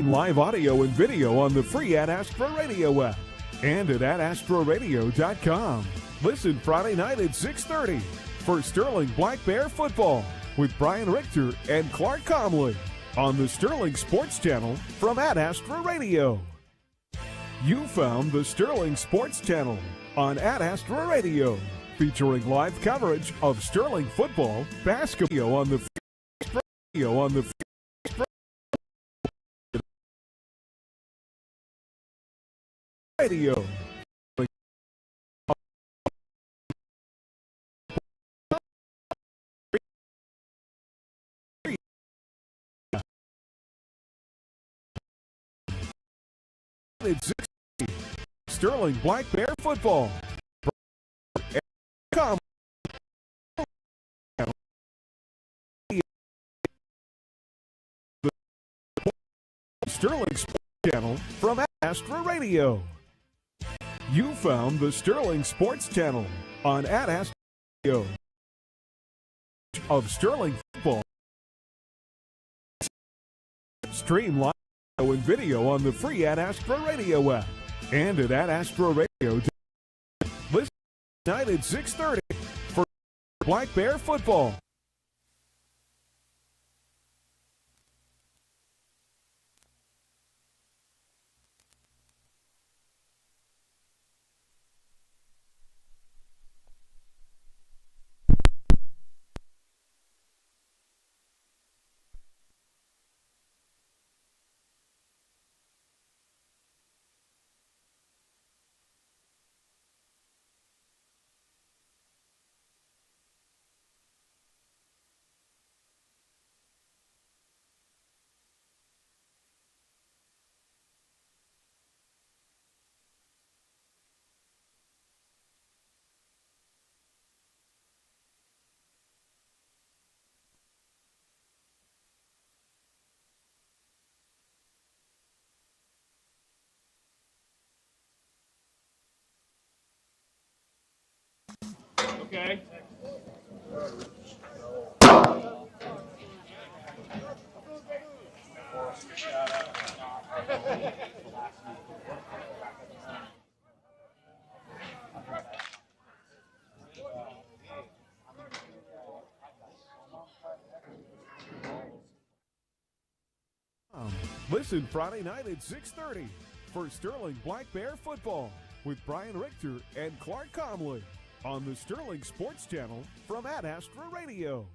Live audio and video on the free Ad Astra Radio app and at adastraradio.com. Listen Friday night at 6:30 for Sterling Black Bear football with Brian Richter and Clark Conway on the Sterling Sports Channel from Ad Astra Radio. You found the Sterling Sports Channel on Ad Astra Radio, featuring live coverage of Sterling football, basketball on the radio. It's Sterling Black Bear football. Sterling Sports Channel from Astra Radio. You found the Sterling Sports Channel on Ad Astra Radio of Sterling football. Stream live and video on the free Ad Astra Radio app and at adastraradio. Listen tonight at 6:30 for Black Bear football. Okay. Listen Friday night at 6:30 for Sterling Black Bear football with Brian Richter and Clark Conway on the Sterling Sports Channel from Ad Astra Radio.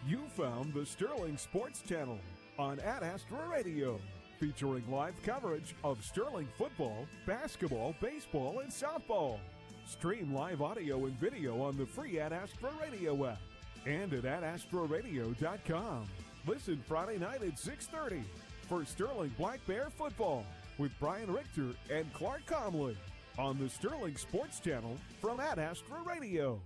You found the Sterling Sports Channel on Ad Astra Radio, featuring live coverage of Sterling football, basketball, baseball, and softball. Stream live audio and video on the free Ad Astra Radio app and at adastraradio.com. Listen Friday night at 6:30 for Sterling Black Bear football with Brian Richter and Clark Conway on the Sterling Sports Channel from Ad Astra Radio.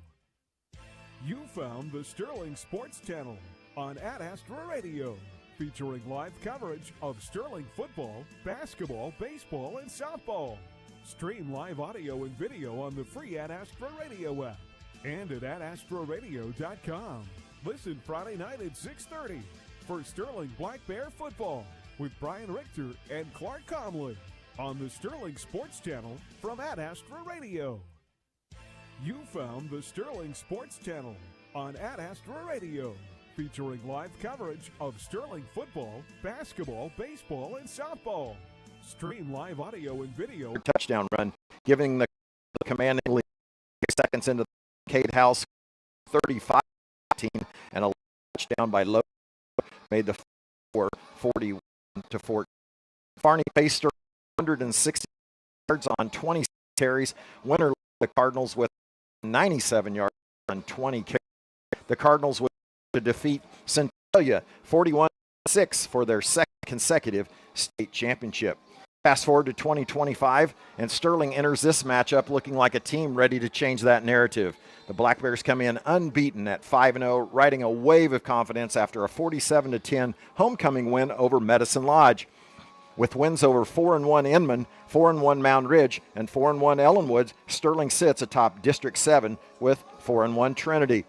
You found the Sterling Sports Channel on Ad Astra Radio, featuring live coverage of Sterling football, basketball, baseball, and softball. Stream live audio and video on the free Ad Astra Radio app and at adastraradio.com. Listen Friday night at 6:30 for Sterling Black Bear football with Brian Richter and Clark Conway on the Sterling Sports Channel from Ad Astra Radio. You found the Sterling Sports Channel on Ad Astra Radio, featuring live coverage of Sterling football, basketball, baseball, and softball. Stream live audio and video. Touchdown run, giving the commanding lead seconds into the Cade House 35-18, and a touchdown by Lowe made the 41-14. Farney faced 160 yards on 20 carries. Winner led the Cardinals with 97 yards on 20 carries. The Cardinals would to defeat Centralia 41-6 for their second consecutive state championship. Fast forward to 2025, and Sterling enters this matchup looking like a team ready to change that narrative. The Black Bears come in unbeaten at 5-0, riding a wave of confidence after a 47-10 homecoming win over Medicine Lodge. With wins over 4-1 Inman, 4-1 Mound Ridge, and 4-1 Ellenwood, Sterling sits atop District 7 with 4-1 Trinity.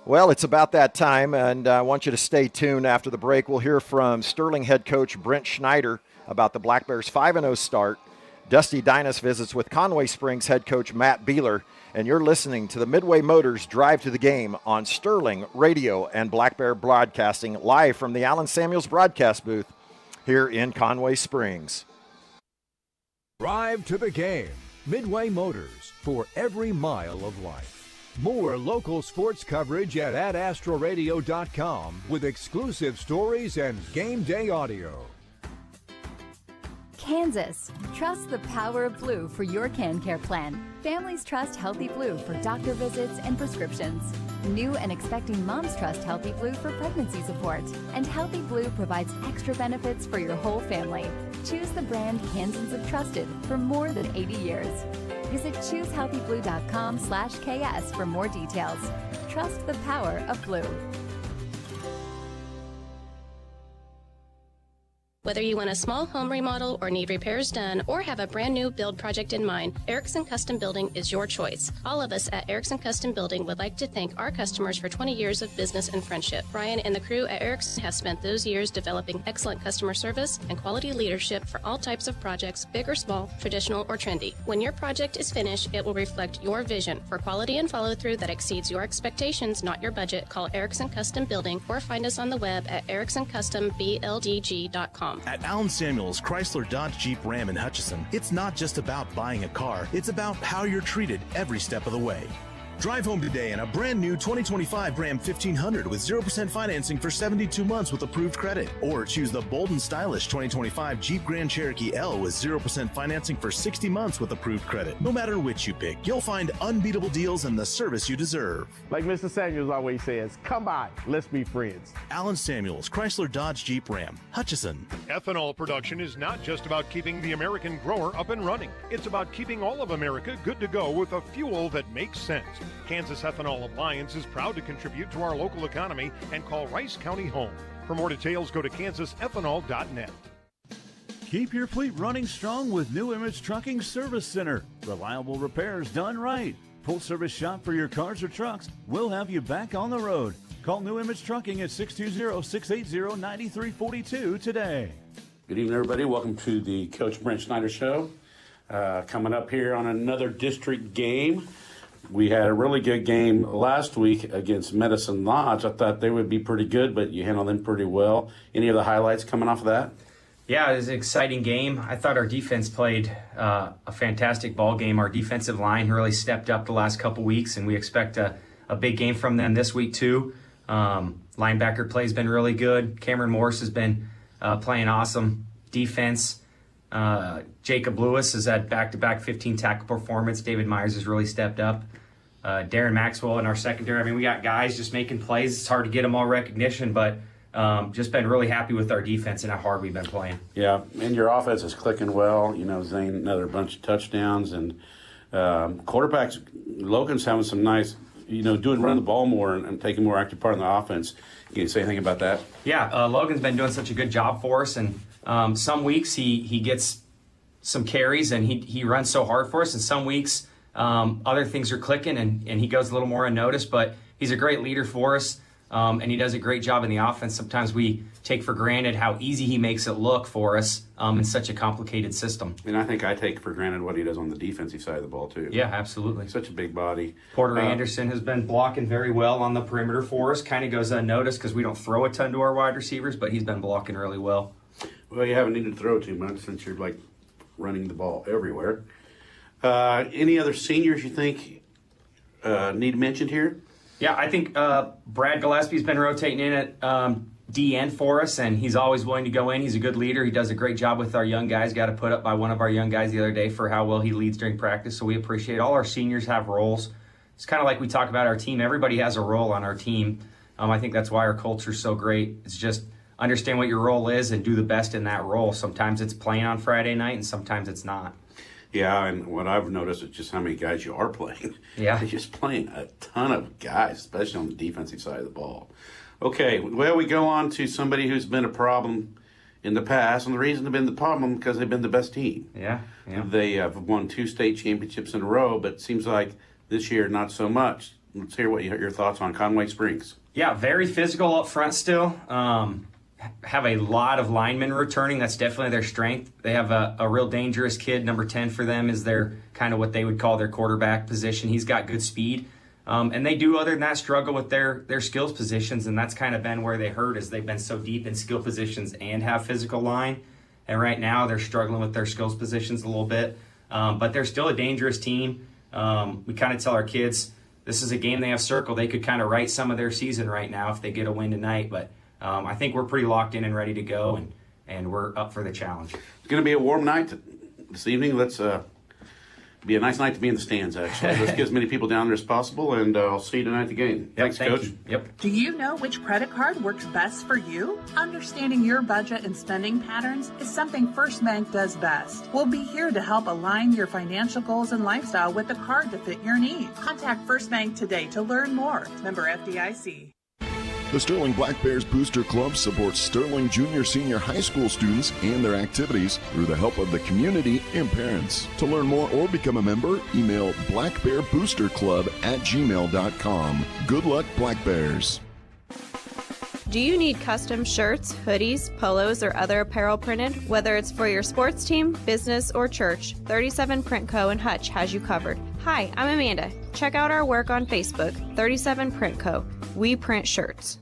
Well, it's about that time, and I want you to stay tuned. After the break, we'll hear from Sterling head coach Brent Schneider about the Black Bears' 5-0 start. Dusty Dinas visits with Conway Springs head coach Matt Beeler, and you're listening to the Midway Motors Drive to the Game on Sterling Radio and Black Bear Broadcasting, live from the Allen Samuels broadcast booth here in Conway Springs. Drive to the Game. Midway Motors, for every mile of life. More local sports coverage at AdAstroRadio.com with exclusive stories and game day audio. Kansas. Trust the power of blue for your CanCare plan. Families trust Healthy Blue for doctor visits and prescriptions. New and expecting moms trust Healthy Blue for pregnancy support. And Healthy Blue provides extra benefits for your whole family. Choose the brand Kansans have trusted for more than 80 years. Visit choosehealthyblue.com/KS for more details. Trust the power of blue. Whether you want a small home remodel or need repairs done or have a brand new build project in mind, Erickson Custom Building is your choice. All of us at Erickson Custom Building would like to thank our customers for 20 years of business and friendship. Brian and the crew at Erickson have spent those years developing excellent customer service and quality leadership for all types of projects, big or small, traditional or trendy. When your project is finished, it will reflect your vision for quality and follow-through that exceeds your expectations, not your budget. Call Erickson Custom Building or find us on the web at ericksoncustombldg.com. At Allen Samuels, Chrysler, Dodge, Jeep, Ram, and Hutchison, it's not just about buying a car, it's about how you're treated every step of the way. Drive home today in a brand new 2025 Ram 1500 with 0% financing for 72 months with approved credit. Or choose the bold and stylish 2025 Jeep Grand Cherokee L with 0% financing for 60 months with approved credit. No matter which you pick, you'll find unbeatable deals and the service you deserve. Like Mr. Samuels always says, come by, let's be friends. Allen Samuels, Chrysler, Dodge, Jeep, Ram, Hutchison. Ethanol production is not just about keeping the American grower up and running. It's about keeping all of America good to go with a fuel that makes sense. Kansas Ethanol Alliance is proud to contribute to our local economy and call Rice County home. For more details, go to kansasethanol.net. Keep your fleet running strong with New Image Trucking Service Center. Reliable repairs done right. Full service shop for your cars or trucks. We'll have you back on the road. Call New Image Trucking at 620-680-9342 today. Good evening, everybody. Welcome to the Coach Brent Schneider Show. Coming up here on another district game. We had a really good game last week against Medicine Lodge. I thought they would be pretty good, but you handled them pretty well. Any of the highlights coming off of that? Yeah, it was an exciting game. I thought our defense played a fantastic ball game. Our defensive line really stepped up the last couple weeks, and we expect a big game from them this week too. Linebacker play has been really good. Cameron Morris has been playing awesome defense. Jacob Lewis has had back-to-back 15 tackle performance. David Myers has really stepped up. Darren Maxwell in our secondary. I mean, we got guys just making plays. It's hard to get them all recognition, but just been really happy with our defense and how hard we've been playing. Yeah, and your offense is clicking well. You know, Zane, another bunch of touchdowns. And quarterbacks, Logan's having some nice, run the ball more and taking more active part in the offense. Can you say anything about that? Yeah, Logan's been doing such a good job for us. And some weeks he gets some carries and he runs so hard for us. And some weeks other things are clicking and he goes a little more unnoticed. But he's a great leader for us. And he does a great job in the offense. Sometimes we take for granted how easy he makes it look for us in such a complicated system. And I think I take for granted what he does on the defensive side of the ball, too. Yeah, absolutely. Such a big body. Porter Anderson has been blocking very well on the perimeter for us. Kind of goes unnoticed because we don't throw a ton to our wide receivers, but he's been blocking really well. Well, you haven't needed to throw too much since you're, running the ball everywhere. Any other seniors you think need mentioned here? Yeah, I think Brad Gillespie's been rotating in at DN for us, and he's always willing to go in. He's a good leader. He does a great job with our young guys. Got to put up by one of our young guys the other day for how well he leads during practice, so we appreciate it. All our seniors have roles. It's kind of like we talk about our team. Everybody has a role on our team. I think that's why our culture is so great. It's just understand what your role is and do the best in that role. Sometimes it's playing on Friday night, and sometimes it's not. Yeah, and what I've noticed is just how many guys you are playing. Yeah. You're just playing a ton of guys, especially on the defensive side of the ball. Okay, well, we go on to somebody who's been a problem in the past, and the reason they've been the problem because they've been the best team. Yeah. They have won 2 state championships in a row, but it seems like this year not so much. let's hear what your thoughts on Conway Springs. Yeah, very physical up front still. Have a lot of linemen returning. That's definitely their strength. They have a real dangerous kid. Number 10 for them is their kind of what they would call their quarterback position. He's got good speed. And they do, other than that, struggle with their skills positions, and that's kind of been where they hurt, is they've been so deep in skill positions and have physical line. And right now they're struggling with their skills positions a little bit. But they're still a dangerous team. We kind of tell our kids this is a game they have circled. They could kind of write some of their season right now if they get a win tonight. But I think we're pretty locked in and ready to go, and we're up for the challenge. It's going to be a warm night this evening. Let's be a nice night to be in the stands, actually. Let's get as many people down there as possible, and I'll see you tonight at the game. Thanks, Coach. Yep. Do you know which credit card works best for you? Understanding your budget and spending patterns is something First Bank does best. We'll be here to help align your financial goals and lifestyle with the card to fit your needs. Contact First Bank today to learn more. Member FDIC. The Sterling Black Bears Booster Club supports Sterling Junior Senior High School students and their activities through the help of the community and parents. To learn more or become a member, email blackbearboosterclub@gmail.com. Good luck, Black Bears. Do you need custom shirts, hoodies, polos, or other apparel printed? Whether it's for your sports team, business, or church, 37 Print Co. in Hutch has you covered. Hi, I'm Amanda. Check out our work on Facebook, 37 Print Co. We print shirts.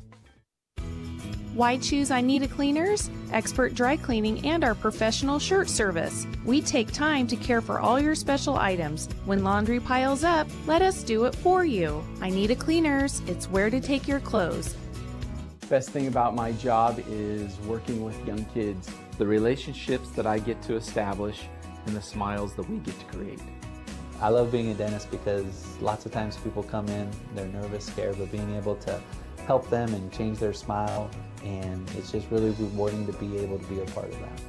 Why choose I Need a Cleaners? Expert dry cleaning and our professional shirt service. We take time to care for all your special items. When laundry piles up, let us do it for you. I Need a Cleaners. It's where to take your clothes. Best thing about my job is working with young kids. The relationships that I get to establish and the smiles that we get to create. I love being a dentist because lots of times people come in, they're nervous, scared, but being able to help them and change their smile, and it's just really rewarding to be able to be a part of that.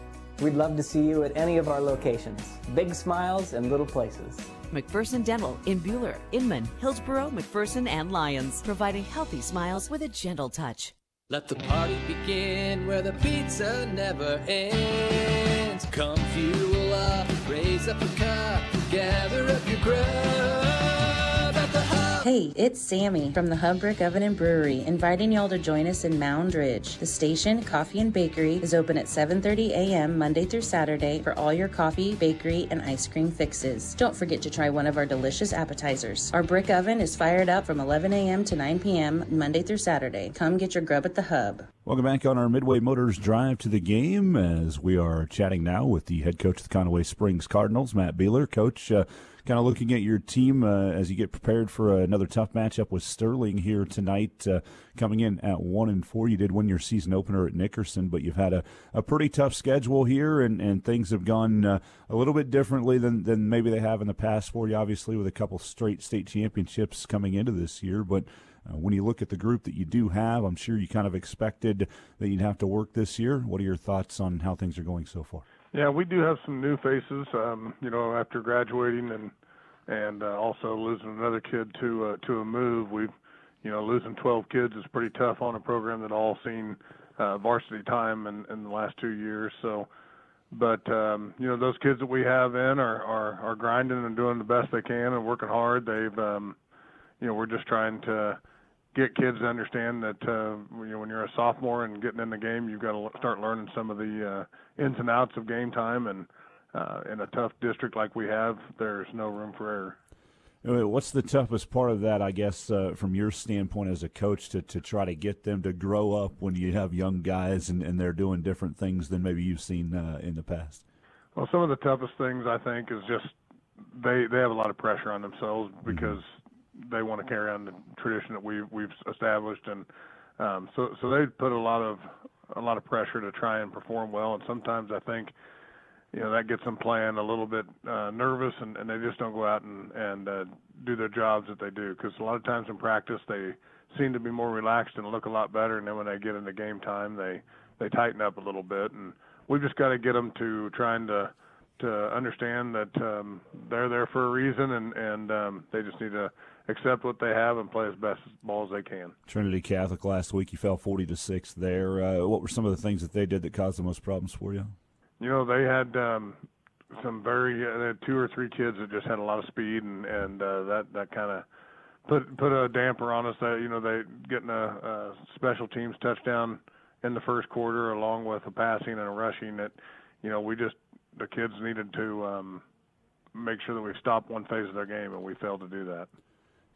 We'd love to see you at any of our locations. Big smiles and little places. McPherson Dental in Buhler, Inman, Hillsborough, McPherson, and Lyons, providing healthy smiles with a gentle touch. Let the party begin where the pizza never ends. Come fuel up, raise up a cup, gather up your grub at the hub. Hey, it's Sammy from the Hub Brick Oven and Brewery, inviting y'all to join us in Mound Ridge. The station, Coffee and Bakery, is open at 7:30 a.m. Monday through Saturday for all your coffee, bakery, and ice cream fixes. Don't forget to try one of our delicious appetizers. Our brick oven is fired up from 11 a.m. to 9 p.m. Monday through Saturday. Come get your grub at the Hub. Welcome back on our Midway Motors drive to the game, as we are chatting now with the head coach of the Conway Springs Cardinals, Matt Beeler. Coach, kind of looking at your team as you get prepared for another tough matchup with Sterling here tonight, coming in at 1-4. You did win your season opener at Nickerson, but you've had a pretty tough schedule here, and things have gone a little bit differently than maybe they have in the past for you, obviously, with a couple straight state championships coming into this year. But when you look at the group that you do have, I'm sure you kind of expected that you'd have to work this year. What are your thoughts on how things are going so far? Yeah, we do have some new faces, after graduating and also losing another kid to a move. We've, losing 12 kids is pretty tough on a program that all seen varsity time in the last 2 years. So, but those kids that we have in are grinding and doing the best they can and working hard. They've, we're just trying to get kids to understand that when you're a sophomore and getting in the game, you've got to start learning some of the ins and outs of game time. And in a tough district like we have, there's no room for error. What's the toughest part of that, I guess, from your standpoint as a coach, to try to get them to grow up when you have young guys and they're doing different things than maybe you've seen in the past? Well, some of the toughest things, I think, is just they have a lot of pressure on themselves because they want to carry on the tradition that we've established, and so they put a lot of pressure to try and perform well. And sometimes I think that gets them playing a little bit nervous, and they just don't go out and do their jobs that they do. Because a lot of times in practice they seem to be more relaxed and look a lot better, and then when they get into game time they tighten up a little bit. And we've just got to get them to trying to understand that they're there for a reason, and they just need to accept what they have and play as best ball as they can. Trinity Catholic last week, you fell 40-6 there. What were some of the things that they did that caused the most problems for you? They had they had 2 or 3 kids that just had a lot of speed, and that kind of put a damper on us. That they getting a special teams touchdown in the first quarter, along with a passing and a rushing. That the kids needed to make sure that we stopped one phase of their game, and we failed to do that.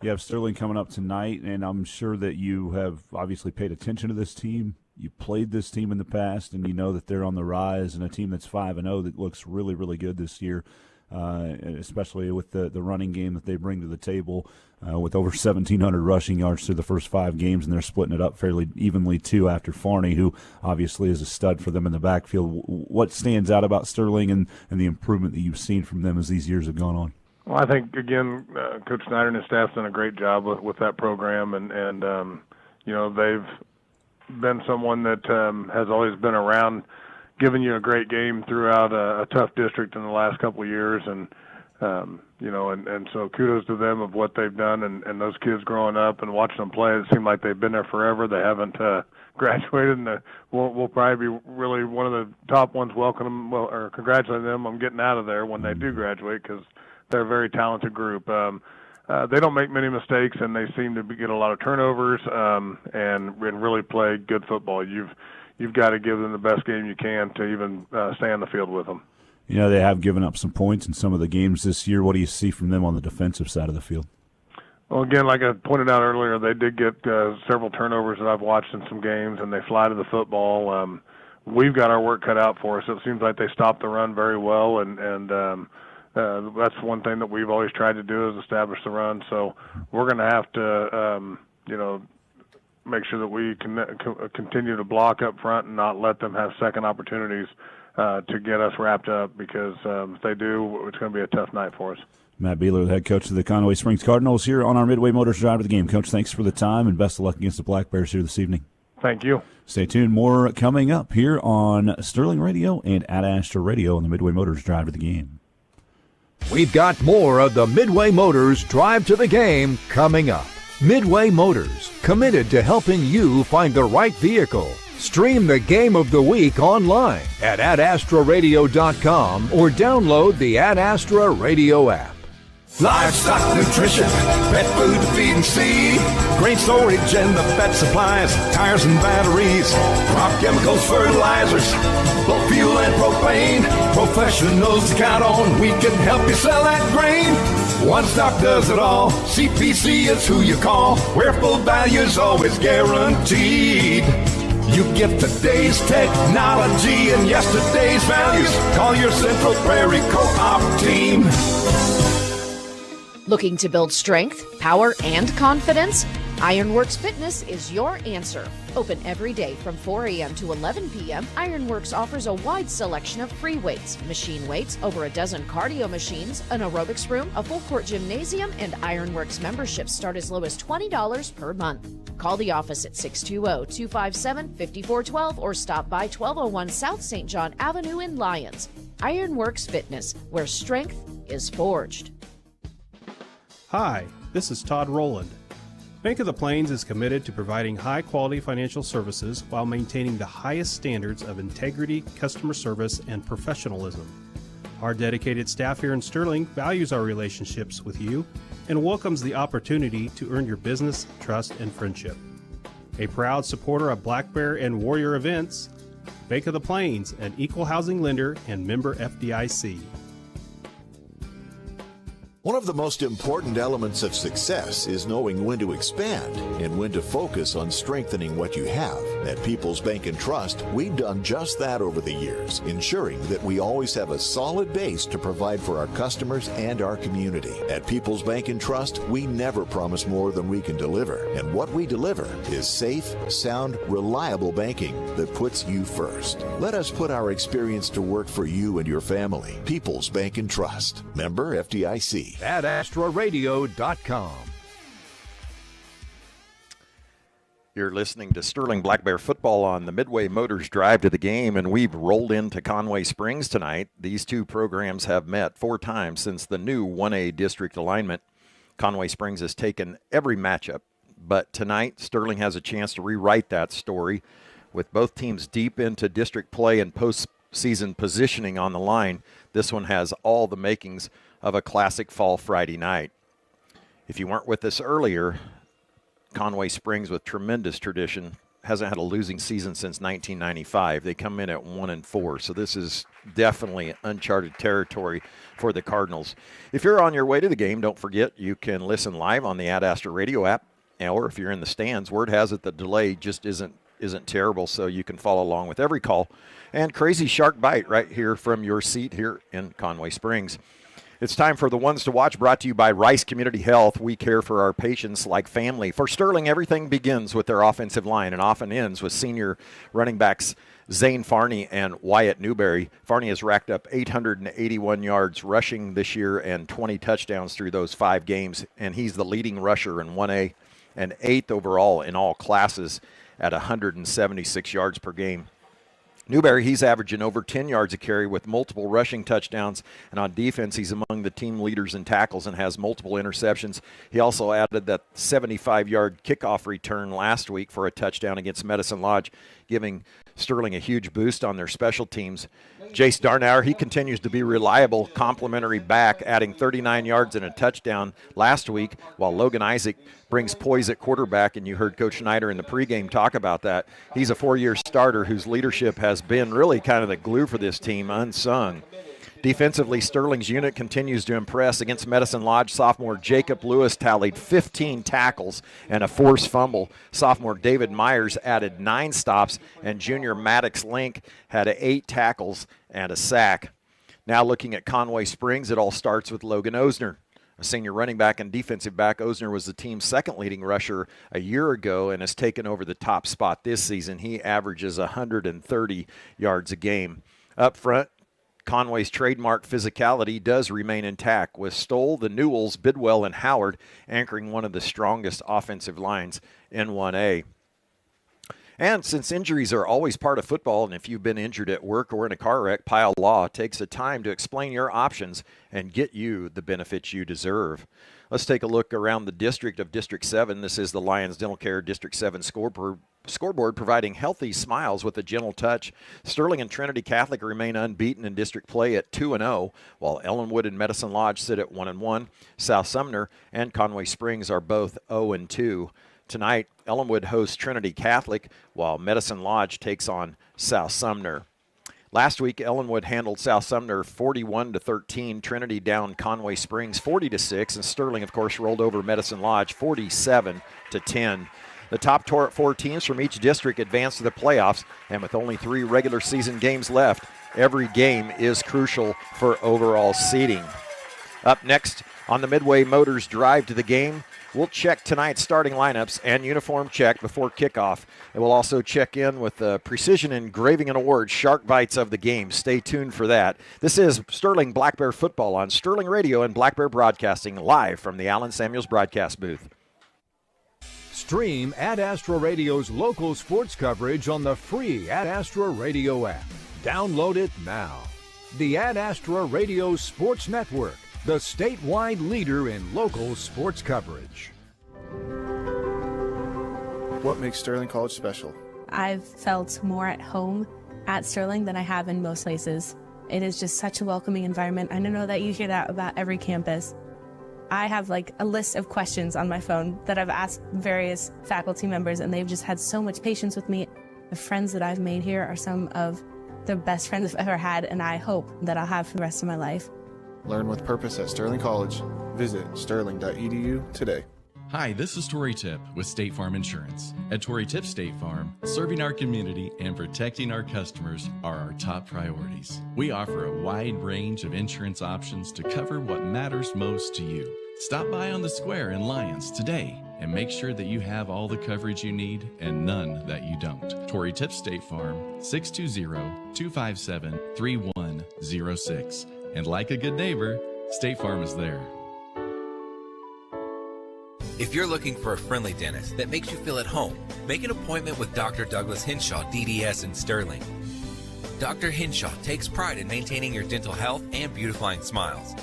You have Sterling coming up tonight, and I'm sure that you have obviously paid attention to this team. You played this team in the past, and you know that they're on the rise, and a team that's 5-0 that looks really, really good this year, especially with the running game that they bring to the table, with over 1,700 rushing yards through the first 5 games, and they're splitting it up fairly evenly, too, after Farney, who obviously is a stud for them in the backfield. What stands out about Sterling and the improvement that you've seen from them as these years have gone on? Well, I think, again, Coach Snyder and his staff's done a great job with that program, and they've been someone that has always been around giving you a great game throughout a tough district in the last couple of years, and so kudos to them of what they've done, and those kids growing up and watching them play, it seemed like they've been there forever. They haven't graduated, and we'll probably be really one of the top ones or congratulating them on getting out of there when they do graduate, because they're a very talented group. They don't make many mistakes, and they seem to get a lot of turnovers and really play good football. You've got to give them the best game you can to even stay on the field with them. They have given up some points in some of the games this year. What do you see from them on the defensive side of the field? Well, again, like I pointed out earlier, they did get several turnovers that I've watched in some games, and they fly to the football. We've got our work cut out for us. It seems like they stopped the run very well, and that's one thing that we've always tried to do is establish the run. So we're going to have to, make sure that we continue to block up front and not let them have second opportunities to get us wrapped up, because if they do, it's going to be a tough night for us. Matt Beeler, the head coach of the Conway Springs Cardinals, here on our Midway Motors Drive to the Game. Coach, thanks for the time, and best of luck against the Black Bears here this evening. Thank you. Stay tuned. More coming up here on Sterling Radio and at Astra Radio on the Midway Motors Drive to the Game. We've got more of the Midway Motors Drive to the Game coming up. Midway Motors, committed to helping you find the right vehicle. Stream the Game of the Week online at adastraradio.com or download the Ad Astra Radio app. Livestock nutrition, pet food to feed and seed, grain storage and the pet supplies, tires and batteries, crop chemicals, fertilizers, both fuel and propane. Professionals to count on, we can help you sell that grain. One Stock does it all, CPC is who you call, where full value is always guaranteed. You get today's technology and yesterday's values. Call your Central Prairie Co-op team. Looking to build strength, power, and confidence? Ironworks Fitness is your answer. Open every day from 4 a.m. to 11 p.m., Ironworks offers a wide selection of free weights, machine weights, over a dozen cardio machines, an aerobics room, a full-court gymnasium, and Ironworks memberships start as low as $20 per month. Call the office at 620-257-5412 or stop by 1201 South St. John Avenue in Lyons. Ironworks Fitness, where strength is forged. Hi, this is Todd Rowland. Bank of the Plains is committed to providing high-quality financial services while maintaining the highest standards of integrity, customer service, and professionalism. Our dedicated staff here in Sterling values our relationships with you and welcomes the opportunity to earn your business, trust, and friendship. A proud supporter of Black Bear and Warrior events, Bank of the Plains, an equal housing lender and member FDIC. One of the most important elements of success is knowing when to expand and when to focus on strengthening what you have. At People's Bank and Trust, we've done just that over the years, ensuring that we always have a solid base to provide for our customers and our community. At People's Bank and Trust, we never promise more than we can deliver, and what we deliver is safe, sound, reliable banking that puts you first. Let us put our experience to work for you and your family. People's Bank and Trust. Member FDIC. At AstraRadio.com. You're listening to Sterling Black Bear football on the Midway Motors Drive to the Game, and we've rolled into Conway Springs tonight. These two programs have met 4 times since the new 1A district alignment. Conway Springs has taken every matchup, but tonight Sterling has a chance to rewrite that story with both teams deep into district play and postseason positioning on the line. This one has all the makings of a classic fall Friday night. If you weren't with us earlier, Conway Springs, with tremendous tradition, hasn't had a losing season since 1995. They come in at 1-4, so this is definitely uncharted territory for the Cardinals. If you're on your way to the game, don't forget you can listen live on the Ad Astra radio app, or if you're in the stands, word has it the delay just isn't terrible, so you can follow along with every call. And Crazy Shark Bite right here from your seat here in Conway Springs. It's time for the ones to watch, brought to you by Rice Community Health. We care for our patients like family. For Sterling, everything begins with their offensive line and often ends with senior running backs Zane Farney and Wyatt Newberry. Farney has racked up 881 yards rushing this year and 20 touchdowns through those 5 games, and he's the leading rusher in 1A and 8th overall in all classes at 176 yards per game. Newberry, he's averaging over 10 yards a carry with multiple rushing touchdowns, and on defense, he's among the team leaders in tackles and has multiple interceptions. He also added that 75-yard kickoff return last week for a touchdown against Medicine Lodge, giving Sterling a huge boost on their special teams. Jace Darnauer, he continues to be reliable complimentary back, adding 39 yards and a touchdown last week, while Logan Isaac brings poise at quarterback, and you heard Coach Schneider in the pregame talk about that. He's a 4-year starter whose leadership has been really kind of the glue for this team, unsung. Defensively, Sterling's unit continues to impress. Against Medicine Lodge, sophomore Jacob Lewis tallied 15 tackles and a forced fumble. Sophomore David Myers added 9 stops, and junior Maddox Link had 8 tackles and a sack. Now looking at Conway Springs, it all starts with Logan Osner. A senior running back and defensive back, Osner was the team's second leading rusher a year ago and has taken over the top spot this season. He averages 130 yards a game. Up front, Conway's trademark physicality does remain intact, with Stoll, the Newells, Bidwell, and Howard anchoring one of the strongest offensive lines in 1A. And since injuries are always part of football, and if you've been injured at work or in a car wreck, Pile Law takes the time to explain your options and get you the benefits you deserve. Let's take a look around the district of District 7. This is the Lions Dental Care District 7 scoreboard, providing healthy smiles with a gentle touch. Sterling and Trinity Catholic remain unbeaten in district play at 2-0, while Ellenwood and Medicine Lodge sit at 1-1. South Sumner and Conway Springs are both 0-2. Tonight, Ellenwood hosts Trinity Catholic, while Medicine Lodge takes on South Sumner. Last week, Ellenwood handled South Sumner 41-13. Trinity down Conway Springs 40-6, and Sterling, of course, rolled over Medicine Lodge 47-10. The top 4 teams from each district advance to the playoffs, and with only 3 regular season games left, every game is crucial for overall seeding. Up next on the Midway Motors Drive to the Game, we'll check tonight's starting lineups and uniform check before kickoff. And we'll also check in with the Precision Engraving and Awards Shark Bites of the game. Stay tuned for that. This is Sterling Black Bear Football on Sterling Radio and Black Bear Broadcasting, live from the Allen Samuels broadcast booth. Stream Ad Astra Radio's local sports coverage on the free Ad Astra Radio app. Download it now. The Ad Astra Radio Sports Network, the statewide leader in local sports coverage. What makes Sterling College special? I've felt more at home at Sterling than I have in most places. It is just such a welcoming environment. I know that you hear that about every campus. I have like a list of questions on my phone that I've asked various faculty members, and they've just had so much patience with me. The friends that I've made here are some of the best friends I've ever had, and I hope that I'll have for the rest of my life. Learn with purpose at Sterling College. Visit sterling.edu today. Hi, this is Tori Tip with State Farm Insurance. At Tori Tip State Farm, serving our community and protecting our customers are our top priorities. We offer a wide range of insurance options to cover what matters most to you. Stop by on the square in Lyons today and make sure that you have all the coverage you need and none that you don't. Tori Tip State Farm, 620-257-3106. And like a good neighbor, State Farm is there. If you're looking for a friendly dentist that makes you feel at home, make an appointment with Dr. Douglas Henshaw, DDS in Sterling. Dr. Henshaw takes pride in maintaining your dental health and beautifying smiles.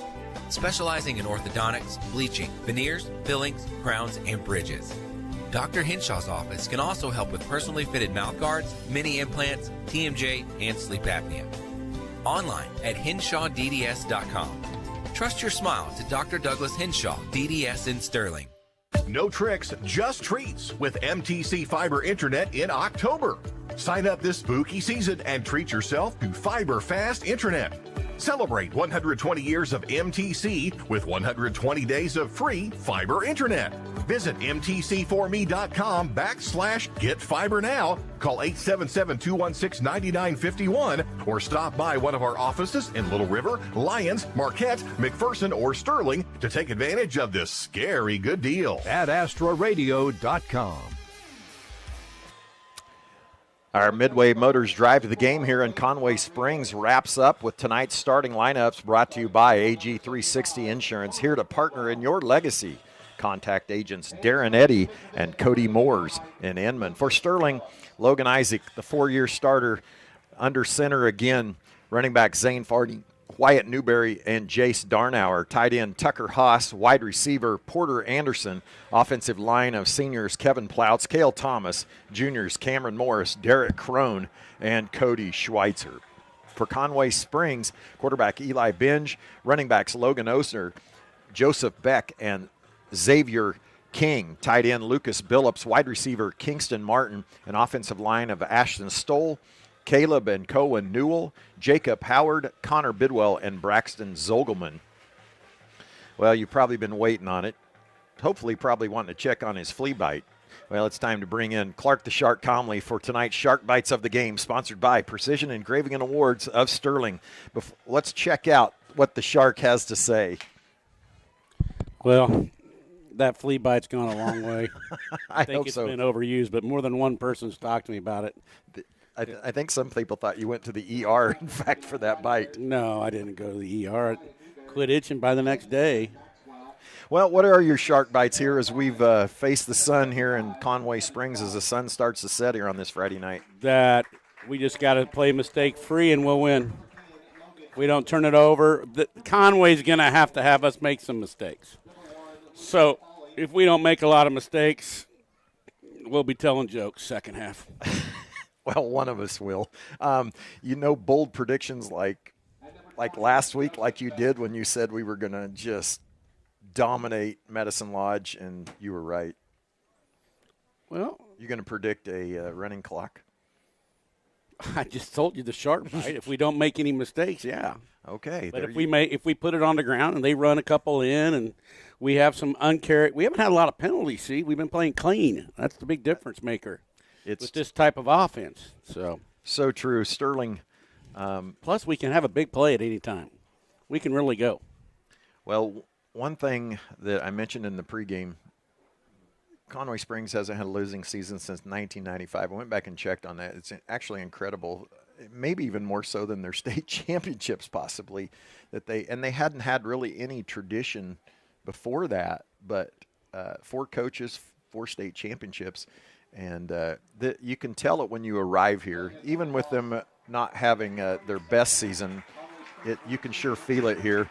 Specializing in orthodontics, bleaching, veneers, fillings, crowns, and bridges. Dr. Henshaw's office can also help with personally fitted mouth guards, mini implants, TMJ, and sleep apnea. Online at henshawdds.com. Trust your smile to Dr. Douglas Henshaw, DDS in Sterling. No tricks, just treats with MTC Fiber Internet in October. Sign up this spooky season and treat yourself to Fiber Fast Internet. Celebrate 120 years of MTC with 120 days of free fiber internet. Visit mtc4me.com/get fiber now. Call 877-216-9951 or stop by one of our offices in Little River, Lyons, Marquette, McPherson, or Sterling to take advantage of this scary good deal. At AstraRadio.com. Our Midway Motors Drive to the Game here in Conway Springs wraps up with tonight's starting lineups brought to you by AG360 Insurance, here to partner in your legacy. Contact agents Darren Eddy and Cody Moores in Inman. For Sterling, Logan Isaac, the 4-year starter, under center again. Running back Zane Fardy, Wyatt Newberry, and Jace Darnauer. Tight end Tucker Haas. Wide receiver Porter Anderson. Offensive line of seniors Kevin Plouts, Cale Thomas. Juniors Cameron Morris, Derek Crone, and Cody Schweitzer. For Conway Springs, quarterback Eli Binge. Running backs Logan Osner, Joseph Beck, and Xavier King. Tight end Lucas Billups. Wide receiver Kingston Martin. An offensive line of Ashton Stoll, Caleb and Cohen Newell, Jacob Howard, Connor Bidwell, and Braxton Zogelman. Well, you've probably been waiting on it. Hopefully probably wanting to check on his flea bite. Well, it's time to bring in Clark the Shark Comley for tonight's Shark Bites of the Game, sponsored by Precision Engraving and Awards of Sterling. Let's check out what the Shark has to say. Well, that flea bite's gone a long way. I think hope it's so. been overused, but more than one person's talked to me about it. I think some people thought you went to the ER, in fact, for that bite. No, I didn't go to the ER. Quit itching by the next day. Well, what are your shark bites here as we've faced the sun here in Conway Springs as the sun starts to set here on this Friday night? That we just got to play mistake-free and we'll win. If we don't turn it over, Conway's going to have us make some mistakes. So if we don't make a lot of mistakes, we'll be telling jokes second half. Well, one of us will. Bold predictions like last week, like you did when you said we were going to just dominate Medicine Lodge, and you were right. Well, you're going to predict a running clock? I just told you the shark bite. If we don't make any mistakes, yeah. Okay. But if we put it on the ground and they run a couple in and we have some we haven't had a lot of penalties, see? We've been playing clean. That's the big difference maker. With this type of offense. So true. Sterling. Plus, we can have a big play at any time. We can really go. Well, one thing that I mentioned in the pregame, Conway Springs hasn't had a losing season since 1995. I went back and checked on that. It's actually incredible, maybe even more so than their state championships possibly, and they hadn't had really any tradition before that, but 4 coaches, 4 state championships. And you can tell it when you arrive here. Even with them not having their best season, you can sure feel it here,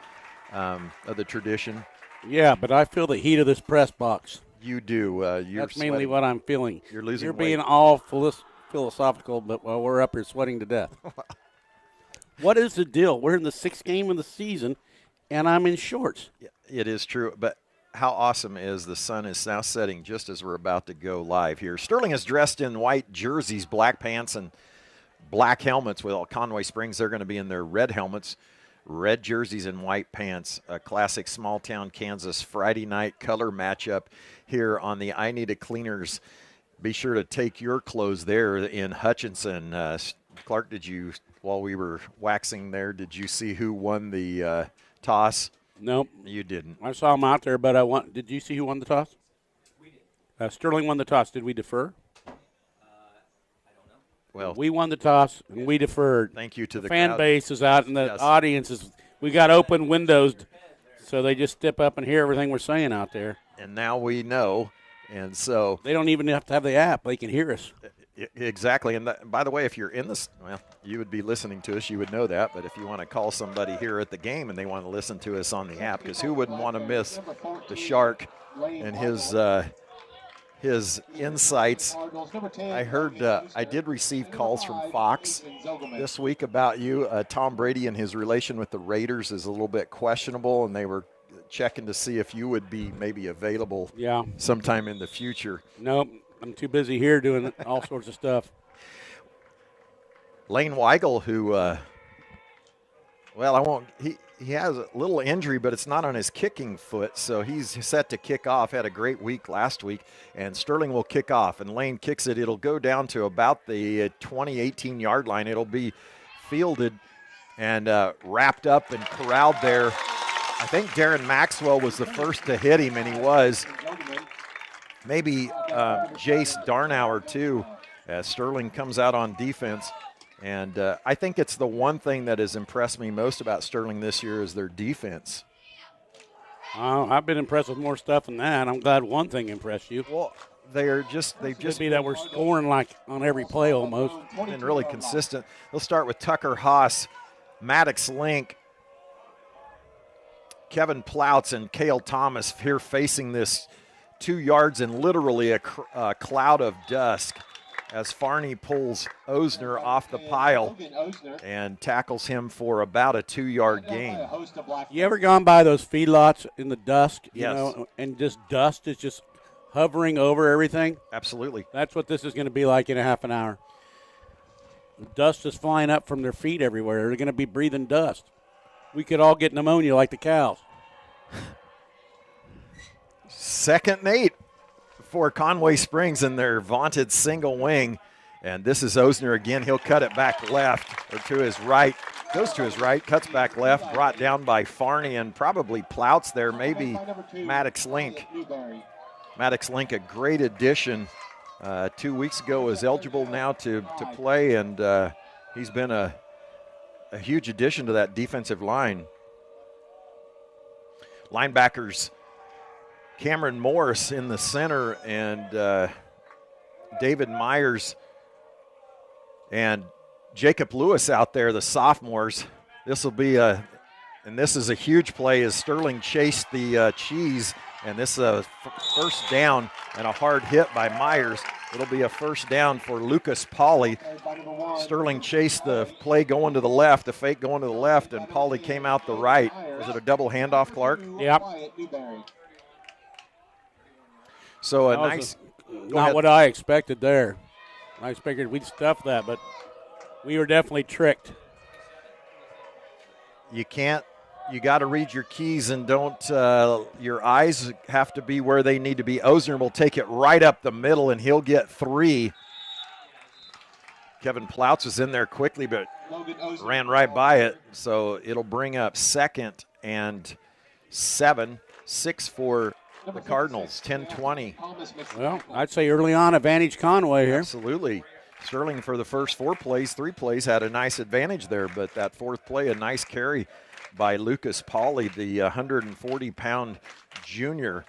of the tradition. Yeah, but I feel the heat of this press box. You do. That's mainly what I'm feeling. You're losing You're weight. being all philosophical, but we're up here sweating to death. What is the deal? We're in the 6th game of the season, and I'm in shorts. It is true, but how awesome is the sun is now setting just as we're about to go live here. Sterling is dressed in white jerseys, black pants, and black helmets. With Conway Springs, they're going to be in their red helmets, red jerseys, and white pants. A classic small-town Kansas Friday night color matchup here on the I Need a Cleaners. Be sure to take your clothes there in Hutchinson. Clark, while we were waxing there, did you see who won the toss? Nope. You didn't. I saw him out there, but did you see who won the toss? We did. Sterling won the toss. Did we defer? I don't know. Well, we won the toss, and we deferred. Thank you to the fan crowd. base is out, and the audience is. We got open windows, so they just step up and hear everything we're saying out there. And now we know, and so they don't even have to have the app; they can hear us. Exactly. And by the way, if you're in this, you would be listening to us. You would know that. But if you want to call somebody here at the game and they want to listen to us on the app, because who wouldn't want to miss the Shark and his his insights. I heard, I did receive calls from Fox this week about you. Tom Brady and his relation with the Raiders is a little bit questionable, and they were checking to see if you would be maybe available sometime in the future. Nope, I'm too busy here doing all sorts of stuff. Lane Weigel, who, he has a little injury, but it's not on his kicking foot, so he's set to kick off. Had a great week last week, and Sterling will kick off, and Lane kicks it. It'll go down to about the 18-yard line. It'll be fielded and wrapped up and corralled there. I think Darren Maxwell was the first to hit him, and he was. Maybe Jace Darnauer, too, as Sterling comes out on defense. And I think it's the one thing that has impressed me most about Sterling this year is their defense. I've been impressed with more stuff than that. I'm glad one thing impressed you. Well, they've just be that we're scoring like on every play almost. Been really consistent. They'll start with Tucker Haas, Maddox Link, Kevin Ploutz, and Cale Thomas here facing this 2 yards and literally a cloud of dust, as Farney pulls Osner off the pile and tackles him for about a 2-yard gain. You ever gone by those feedlots in the dusk, Yes. and just dust is just hovering over everything? Absolutely. That's what this is going to be like in a half an hour. Dust is flying up from their feet everywhere. They're going to be breathing dust. We could all get pneumonia like the cows. 2nd and 8 for Conway Springs in their vaunted single wing. And this is Osner again. He'll cut it back left or to his right. Goes to his right, cuts back left, brought down by Farney and probably Ploutz there, maybe Maddox Link. Maddox Link, a great addition. 2 weeks ago was eligible now to play, and he's been a huge addition to that defensive line. Linebackers, Cameron Morris in the center, and David Myers and Jacob Lewis out there, the sophomores. This will be and this is a huge play as Sterling chased the cheese, and this is a first down and a hard hit by Myers. It'll be a first down for Lucas Pauly. Sterling chased the play going to the left, the fake going to the left, and Pauly came out the right. Was it a double handoff, Clark? Yep. So not what I expected there. I expected we'd stuff that, but we were definitely tricked. You got to read your keys and don't, your eyes have to be where they need to be. Osner will take it right up the middle, and he'll get 3. Kevin Ploutz was in there quickly, but ran right by it. So it'll bring up 2nd and 7, 6 for the Cardinals, 10-20. Well, I'd say early on, advantage Conway here. Absolutely. Sterling for the first 3 plays, had a nice advantage there, but that 4th play, a nice carry by Lucas Pauly, the 140-pound junior.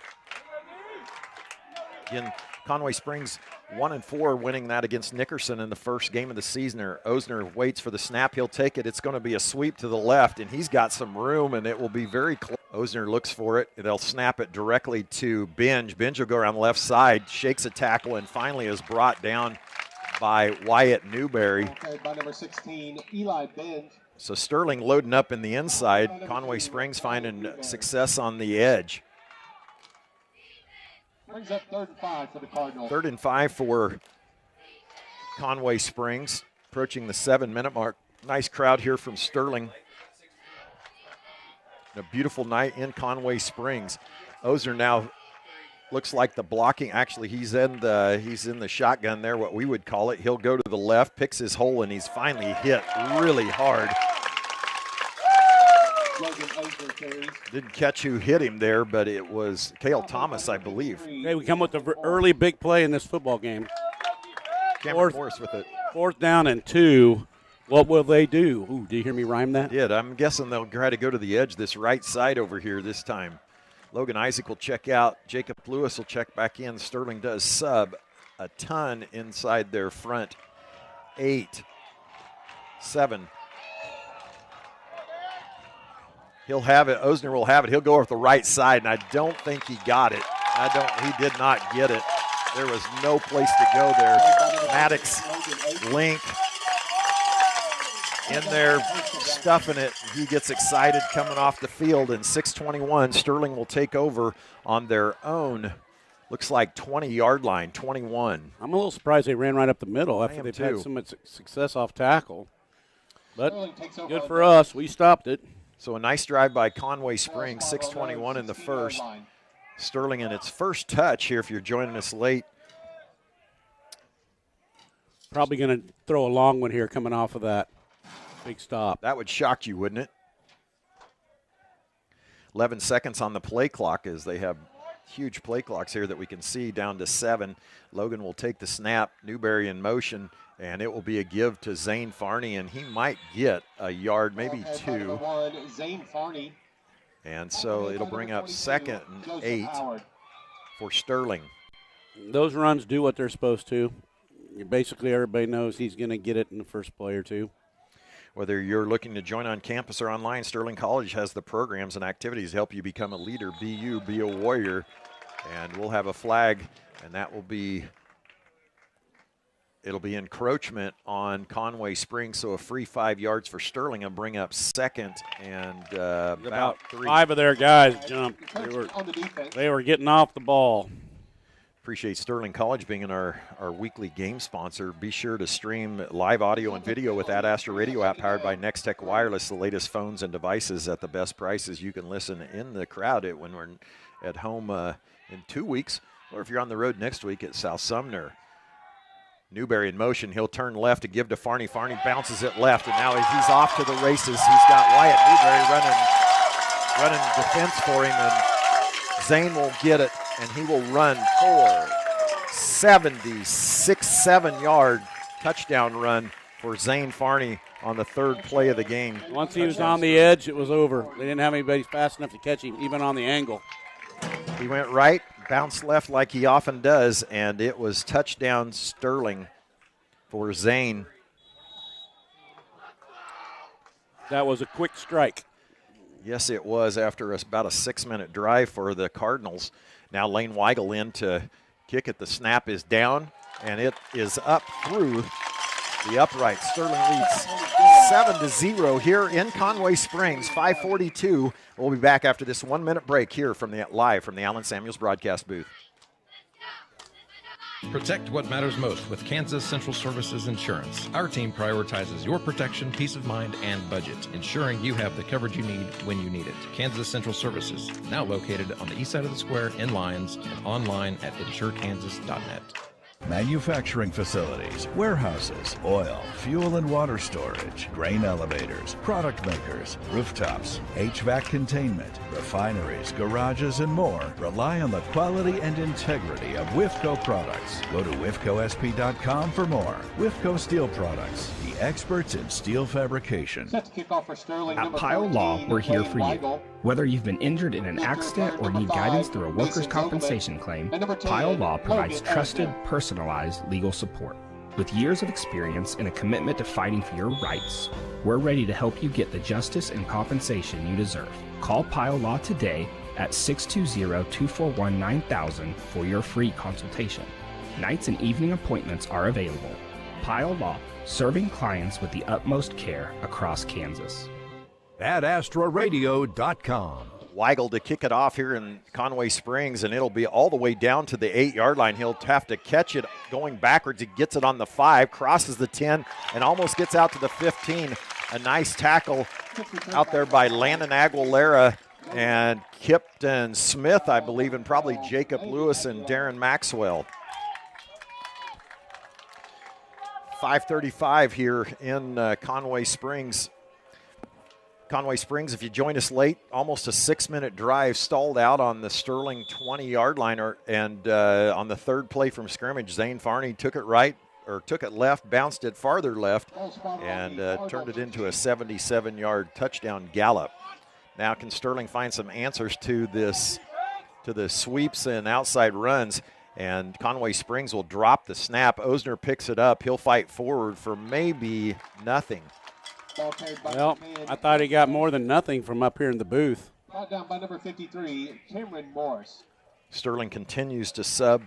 Again, Conway Springs 1-4, winning that against Nickerson in the first game of the season. Osner waits for the snap. He'll take it. It's going to be a sweep to the left, and he's got some room, and it will be very close. Osner looks for it. They'll snap it directly to Binge. Binge will go around the left side, shakes a tackle, and finally is brought down by Wyatt Newberry. By number 16, Eli Binge. So Sterling loading up in the inside. Conway Springs finding success on the edge. Brings up 3rd and 5 for the Cardinals. 3rd and 5 for Conway Springs, approaching the 7-minute mark. Nice crowd here from Sterling. A beautiful night in Conway Springs. Osner now looks like the blocking. Actually, he's in the shotgun there, what we would call it. He'll go to the left, picks his hole, and he's finally hit really hard. Didn't catch who hit him there, but it was Cale Thomas, I believe. Hey, we come with the early big play in this football game. Cameron Morris with it. 4th down and 2. What will they do? Ooh, do you hear me rhyme that? Did. I'm guessing they'll try to go to the edge this right side over here this time. Logan Isaac will check out. Jacob Lewis will check back in. Sterling does sub a ton inside their front 8, 7. He'll have it. Osner will have it. He'll go off the right side, and I don't think he got it. He did not get it. There was no place to go there. Maddox, Link in there stuffing it. He gets excited coming off the field, and 6:21, Sterling will take over on their own, looks like 20-yard line, 21. I'm a little surprised they ran right up the middle after they've had so much success off tackle. But good for us. We stopped it. So a nice drive by Conway Springs, 6:21 in the first. Sterling in its first touch here if you're joining us late. Probably going to throw a long one here coming off of that big stop. That would shock you, wouldn't it? 11 seconds on the play clock as they have huge play clocks here that we can see down to 7. Logan will take the snap, Newberry in motion, and it will be a give to Zane Farney, and he might get a yard, maybe 2. Zane Farney. And so it'll bring up 2nd and 8 for Sterling. Those runs do what they're supposed to. Basically, everybody knows he's going to get it in the first play or two. Whether you're looking to join on campus or online, Sterling College has the programs and activities to help you become a leader. Be you, be a warrior. And we'll have a flag, and that will be, it'll be encroachment on Conway Springs, so a free 5 yards for Sterling and bring up 2nd and about 3. 5 of their guys jumped. They were getting off the ball. Appreciate Sterling College being in our weekly game sponsor. Be sure to stream live audio and video with that Astra Radio app powered by Nextech Wireless, the latest phones and devices at the best prices. You can listen in the crowd when we're at home in 2 weeks, or if you're on the road next week at South Sumner. Newberry in motion. He'll turn left to give to Farney. Farney bounces it left, and now he's off to the races. He's got Wyatt Newberry running defense for him, and Zane will get it, and he will run for 76-7-yard touchdown run for Zane Farney on the 3rd play of the game. Once he was on the edge, it was over. They didn't have anybody fast enough to catch him, even on the angle. He went right, bounced left like he often does, and it was touchdown Sterling for Zane. That was a quick strike. Yes, it was after about a 6-minute drive for the Cardinals. Now Lane Weigel in to kick it. The snap is down, and it is up through the upright. Sterling leads 7-0 here in Conway Springs, 5:42. We'll be back after this 1-minute break here live from the Allen Samuels broadcast booth. Protect what matters most with Kansas Central Services Insurance. Our team prioritizes your protection, peace of mind, and budget, ensuring you have the coverage you need when you need it. Kansas Central Services, now located on the east side of the square in Lyons and online at insurekansas.net. Manufacturing facilities, warehouses, oil, fuel and water storage, grain elevators, product makers, rooftops, HVAC containment, refineries, garages, and more rely on the quality and integrity of WIFCO products. Go to WIFCOSP.com for more. WIFCO Steel Products, the experts in steel fabrication. Set to kick off for Sterling. At Pile Law, we're here for you. Whether you've been injured in an accident or need guidance through a workers' compensation claim, Pile Law provides trusted, personalized legal support. With years of experience and a commitment to fighting for your rights, we're ready to help you get the justice and compensation you deserve. Call Pile Law today at 620-241-9000 for your free consultation. Nights and evening appointments are available. Pile Law, serving clients with the utmost care across Kansas. At AstraRadio.com. Weigel to kick it off here in Conway Springs, and it'll be all the way down to the 8-yard line. He'll have to catch it going backwards. He gets it on the 5, crosses the 10, and almost gets out to the 15. A nice tackle out there by Landon Aguilera and Kipton Smith, I believe, and probably Jacob Lewis and Darren Maxwell. 5:35 here in Conway Springs. Conway Springs, if you joined us late, almost a 6-minute drive, stalled out on the Sterling 20-yard line, and on the 3rd play from scrimmage, Zane Farney took it left, bounced it farther left, and turned it into a 77-yard touchdown gallop. Now can Sterling find some answers to the sweeps and outside runs, and Conway Springs will drop the snap. Osner picks it up. He'll fight forward for maybe nothing. Well, I thought he got more than nothing from up here in the booth. Brought down by number 53, Cameron Morris. Sterling continues to sub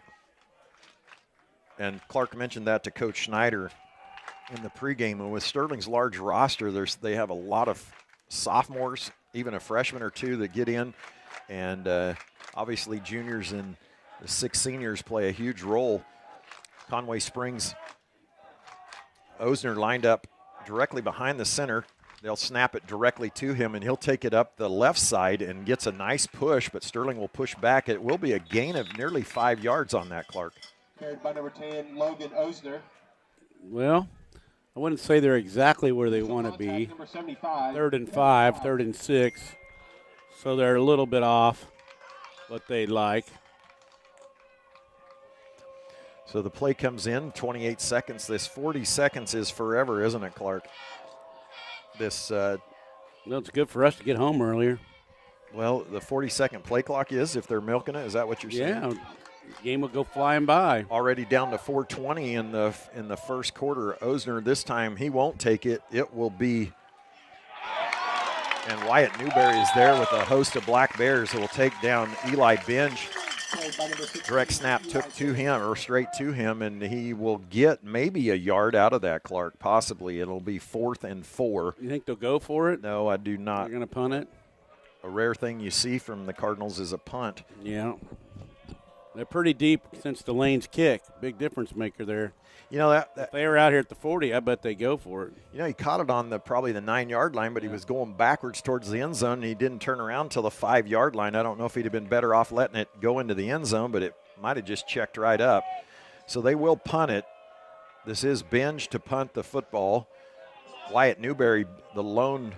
And Clark mentioned that to Coach Schneider in the pregame. And with Sterling's large roster, they have a lot of sophomores, even a freshman or two that get in. And obviously juniors and the 6 seniors play a huge role. Conway Springs, Osner lined up directly behind the center. They'll snap it directly to him, and he'll take it up the left side and gets a nice push, but Sterling will push back. It will be a gain of nearly 5 yards on that, Clark. Carried by number 10, Logan Osner. Well, I wouldn't say they're exactly where they want to be. 3rd and 5, 3rd and 6. So they're a little bit off what they'd like. So the play comes in, 28 seconds. This 40 seconds is forever, isn't it, Clark? This. Well, it's good for us to get home earlier. Well, the 40-second play clock is, if they're milking it. Is that what you're saying? Yeah, game will go flying by. Already down to 4:20 in the first quarter. Osner, this time he won't take it. It will be. And Wyatt Newberry is there with a host of Black Bears who will take down Eli Binge. Direct snap took to him, or straight to him, and he will get maybe a yard out of that, Clark, possibly. It'll be 4th and 4. You think they'll go for it? No, I do not. They're going to punt it? A rare thing you see from the Cardinals is a punt. Yeah. They're pretty deep since the lane's kick. Big difference maker there. You know, if they were out here at the 40, I bet they go for it. You know, he caught it on probably the 9-yard line, but he was going backwards towards the end zone, and he didn't turn around until the 5-yard line. I don't know if he'd have been better off letting it go into the end zone, but it might have just checked right up. So they will punt it. This is Binge to punt the football. Wyatt Newberry, the lone.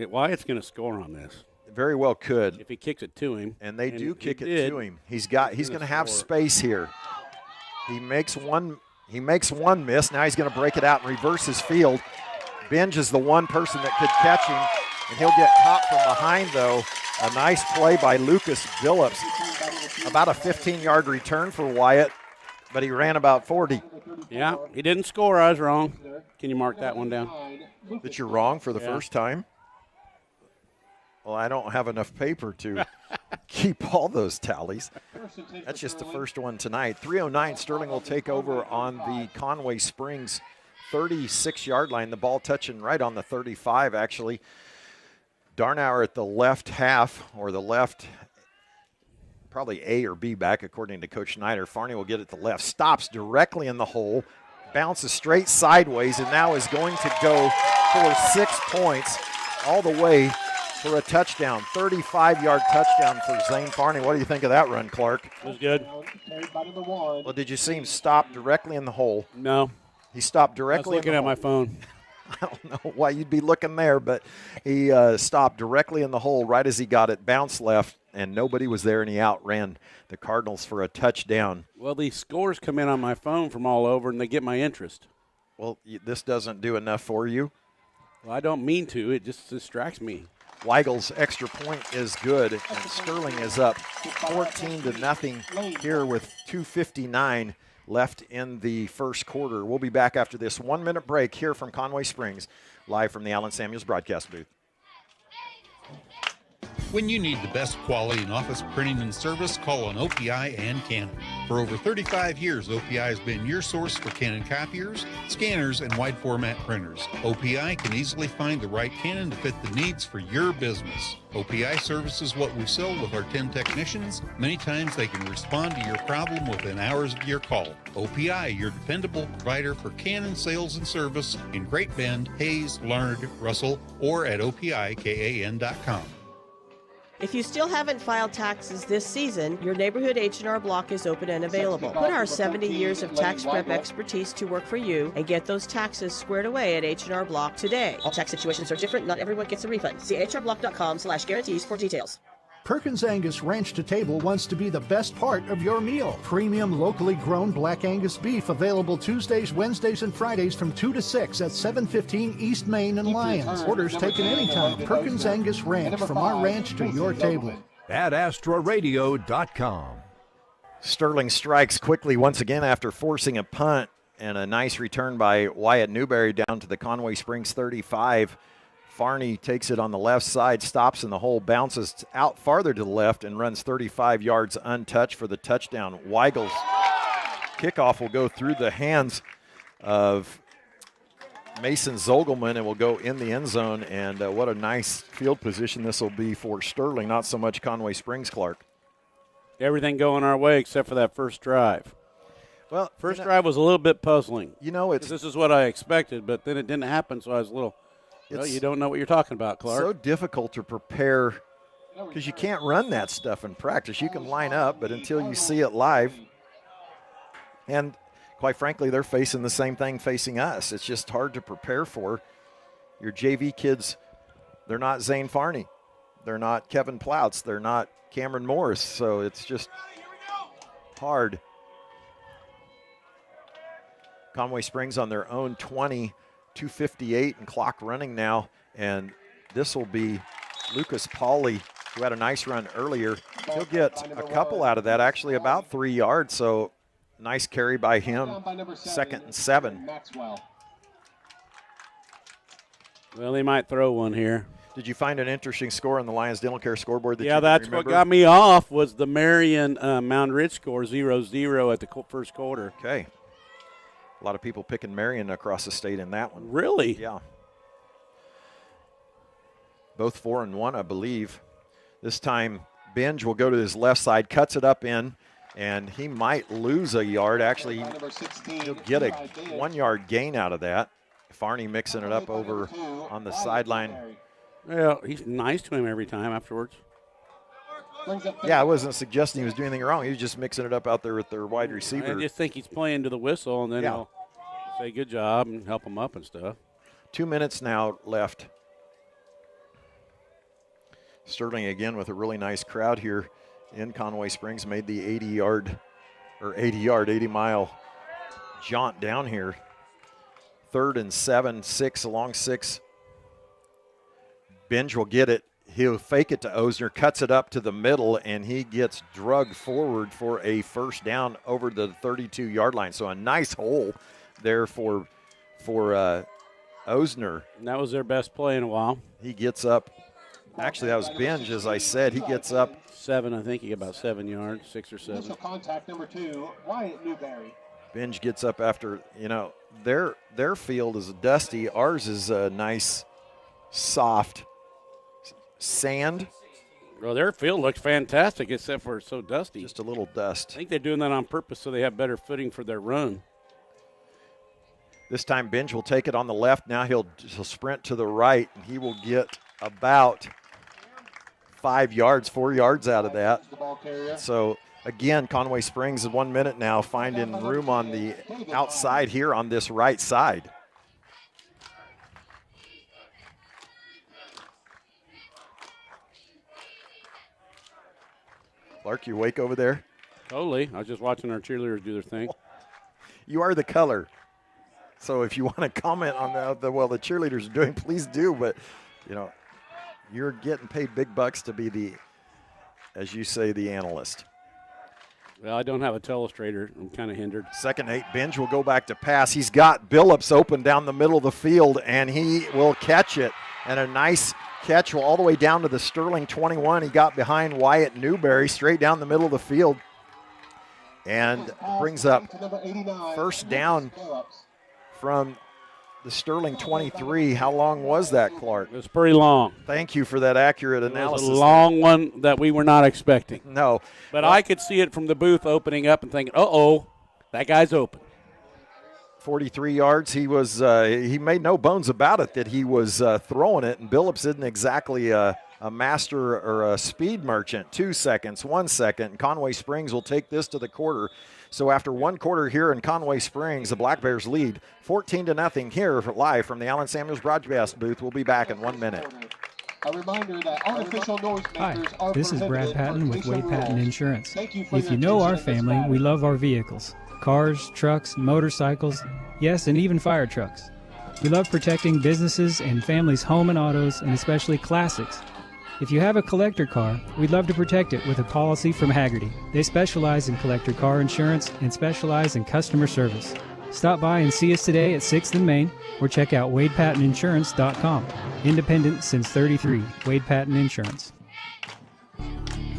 Wyatt's going to score on this. Very well could. If he kicks it to him. And they do kick it to him. He's going to have space here. He makes one miss. Now he's going to break it out and reverse his field. Binge is the one person that could catch him, and he'll get caught from behind, though. A nice play by Lucas Billups. About a 15-yard return for Wyatt, but he ran about 40. Yeah, he didn't score. I was wrong. Can you mark that one down? That you're wrong for the first time? Well, I don't have enough paper to keep all those tallies. That's just the first one tonight. 3:09, Sterling will take over on the Conway Springs 36-yard line. The ball touching right on the 35, actually. Darnauer at the left half, or the left, probably A or B back, according to Coach Schneider. Farney will get it to left. Stops directly in the hole. Bounces straight sideways, and now is going to go for 6 points all the way for a touchdown, 35-yard touchdown for Zane Farney. What do you think of that run, Clark? It was good. Well, did you see him stop directly in the hole? No. He stopped directly in the hole. I was looking at my phone. I don't know why you'd be looking there, but he stopped directly in the hole right as he got it, bounced left, and nobody was there, and he outran the Cardinals for a touchdown. Well, these scores come in on my phone from all over, and they get my interest. Well, this doesn't do enough for you? Well, I don't mean to. It just distracts me. Weigel's extra point is good, and Sterling is up 14-0 here with 2:59 left in the first quarter. We'll be back after this 1-minute break here from Conway Springs, live from the Allen Samuels broadcast booth. When you need the best quality in office printing and service, call on OPI and Canon. For over 35 years, OPI has been your source for Canon copiers, scanners, and wide format printers. OPI can easily find the right Canon to fit the needs for your business. OPI services what we sell with our 10 technicians. Many times they can respond to your problem within hours of your call. OPI, your dependable provider for Canon sales and service in Great Bend, Hayes, Larned, Russell, or at OPIKAN.com. If you still haven't filed taxes this season, your neighborhood H&R Block is open and available. Put our 70 years of tax prep expertise to work for you and get those taxes squared away at H&R Block today. All tax situations are different. Not everyone gets a refund. See hrblock.com/guarantees for details. Perkins Angus Ranch to Table wants to be the best part of your meal. Premium locally grown Black Angus beef available Tuesdays, Wednesdays, and Fridays from 2 to 6 at 715 East Main and Lyons. Orders taken anytime. Perkins Angus Ranch, from our ranch to your table. At AstraRadio.com. Sterling strikes quickly once again after forcing a punt, and a nice return by Wyatt Newberry down to the Conway Springs 35. Farney takes it on the left side, stops in the hole, bounces out farther to the left, and runs 35 yards untouched for the touchdown. Weigel's kickoff will go through the hands of Mason Zogelman and will go in the end zone. And what a nice field position this will be for Sterling, not so much Conway Springs, Clark. Everything going our way except for that first drive. Well, first drive was a little bit puzzling. It's this is what I expected, but then it didn't happen, so I was a little. You don't know what you're talking about, Clark. So difficult to prepare because you can't run that stuff in practice. You can line up, but until you see it live, and quite frankly, they're facing the same thing facing us. It's just hard to prepare for. Your JV kids, they're not Zane Farney. They're not Kevin Plouts. They're not Cameron Morris. So it's just hard. Conway Springs on their own 20, 2:58 and clock running now. And this will be Lucas Pauley, who had a nice run earlier. He'll get a couple out of that, actually about 3 yards. So nice carry by him, 2nd and 7. Well, they might throw one here. Did you find an interesting score on the Lions Dental Care scoreboard? Yeah, that's what got me off was the Marion Mound Ridge score, 0-0 at the first quarter. Okay. A lot of people picking Marion across the state in that one. Really? Yeah. Both 4-1, I believe. This time, Binge will go to his left side, cuts it up in, and he might lose a yard. Actually, he'll get a 1-yard gain out of that. Farney mixing it up over on the sideline. Well, he's nice to him every time afterwards. Yeah, I wasn't suggesting he was doing anything wrong. He was just mixing it up out there with their wide receiver. I just think he's playing to the whistle, and then he'll say good job and help him up and stuff. 2 minutes now left. Sterling again with a really nice crowd here in Conway Springs. Made the 80-mile jaunt down here. 3rd and 7, 6 along 6. Binge will get it. He'll fake it to Osner, cuts it up to the middle, and he gets drugged forward for a first down over the 32-yard line. So a nice hole there for Osner. And that was their best play in a while. He gets up. Actually, that was Binge, as I said. He gets up. 7, I think he got about 7 yards, 6 or 7. Initial contact number 2, Wyatt Newberry. Binge gets up after, their field is dusty. Ours is a nice, soft sand. Well, their field looks fantastic except for it's so dusty. Just a little dust. I think they're doing that on purpose so they have better footing for their run. This time Binge will take it on the left. Now he'll sprint to the right, and he will get about 4 yards out of that. So, again, Conway Springs in 1 minute now finding room on the outside here on this right side. Clark, you awake over there? Totally. I was just watching our cheerleaders do their thing. You are the color. So if you want to comment on the cheerleaders are doing, please do. But, you're getting paid big bucks to be the, as you say, the analyst. Well, I don't have a telestrator. I'm kind of hindered. 2nd 8, Binge will go back to pass. He's got Billups open down the middle of the field, and he will catch it. And a nice catch all the way down to the Sterling 21. He got behind Wyatt Newberry straight down the middle of the field and brings up first down from the Sterling 23. How long was that, Clark? It was pretty long. Thank you for that accurate analysis. It was a long one that we were not expecting. No. But I could see it from the booth opening up and thinking, uh-oh, that guy's open. 43 yards. He was he made no bones about it that he was throwing it, and Billups isn't exactly a master or a speed merchant. 2 seconds, 1 second. Conway Springs will take this to the quarter. So after 1 quarter here in Conway Springs, the Black Bears lead 14-0 here live from the Allen Samuels broadcast booth. We'll be back in 1 minute. A reminder that artificial noisemakers Hi, this is Brad Patton with Wade Patton Insurance. If you know our family, we love our vehicles. Cars, trucks, motorcycles, yes, and even fire trucks. We love protecting businesses and families' home and autos, and especially classics. If you have a collector car, we'd love to protect it with a policy from Hagerty. They specialize in collector car insurance and specialize in customer service. Stop by and see us today at 6th and Main, or check out WadePattonInsurance.com. Independent since '33, Wade Patton Insurance.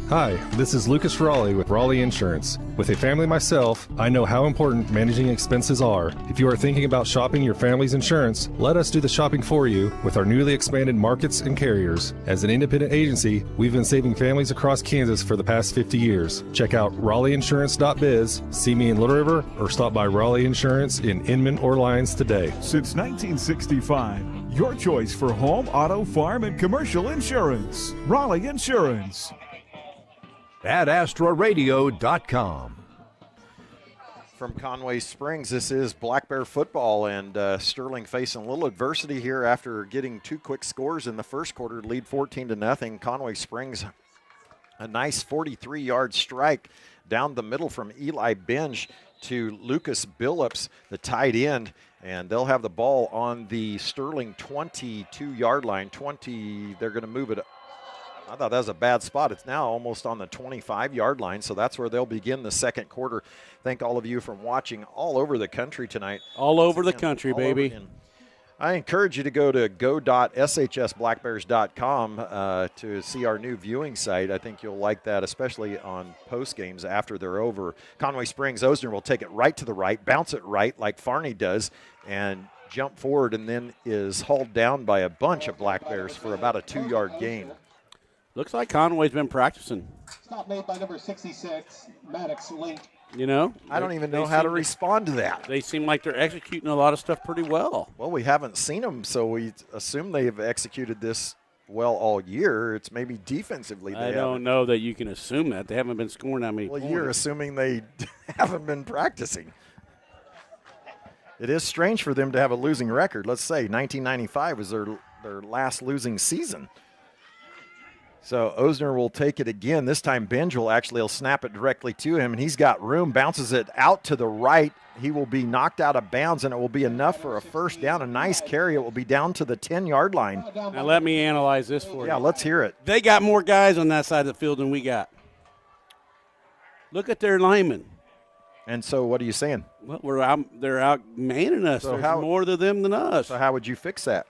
Hi, this is Lucas Raleigh with Raleigh Insurance. With a family myself, I know how important managing expenses are. If you are thinking about shopping your family's insurance, let us do the shopping for you with our newly expanded markets and carriers. As an independent agency, we've been saving families across Kansas for the past 50 years. Check out RaleighInsurance.biz, see me in Little River, or stop by Raleigh Insurance in Inman or Lyons today. Since 1965, your choice for home, auto, farm, and commercial insurance. Raleigh Insurance. At AstraRadio.com. From Conway Springs, this is Black Bear football, and Sterling facing a little adversity here after getting 2 quick scores in the first quarter, lead 14-0. Conway Springs, a nice 43-yard strike down the middle from Eli Binge to Lucas Billups, the tight end, and they'll have the ball on the Sterling 22-yard line. They're going to move it. I thought that was a bad spot. It's now almost on the 25-yard line, so that's where they'll begin the second quarter. Thank all of you for watching all over the country tonight. All over the country, baby. I encourage you to go to go.shsblackbears.com to see our new viewing site. I think you'll like that, especially on post games after they're over. Conway Springs, Osner will take it right to the right, bounce it right like Farney does, and jump forward, and then is hauled down by a bunch of Black Bears for about a 2-yard gain. Looks like Conway's been practicing. Stop made by number 66, Maddox Link. You know? I don't even know how to respond to that. They seem like they're executing a lot of stuff pretty well. Well, we haven't seen them, so we assume they have executed this well all year. It's maybe defensively they I don't know that you can assume that. They haven't been scoring that many points. You're assuming they haven't been practicing. It is strange for them to have a losing record. Let's say 1995 was their last losing season. So Osner will take it again. This time Binge will snap it directly to him, and he's got room, bounces it out to the right. He will be knocked out of bounds, and it will be enough for a first down. A nice carry. It will be down to the 10-yard line. Now let me analyze this for you. Yeah, let's hear it. They got more guys on that side of the field than we got. Look at their linemen. And so what are you saying? Well, they're out manning us. So There's more to them than us. So how would you fix that?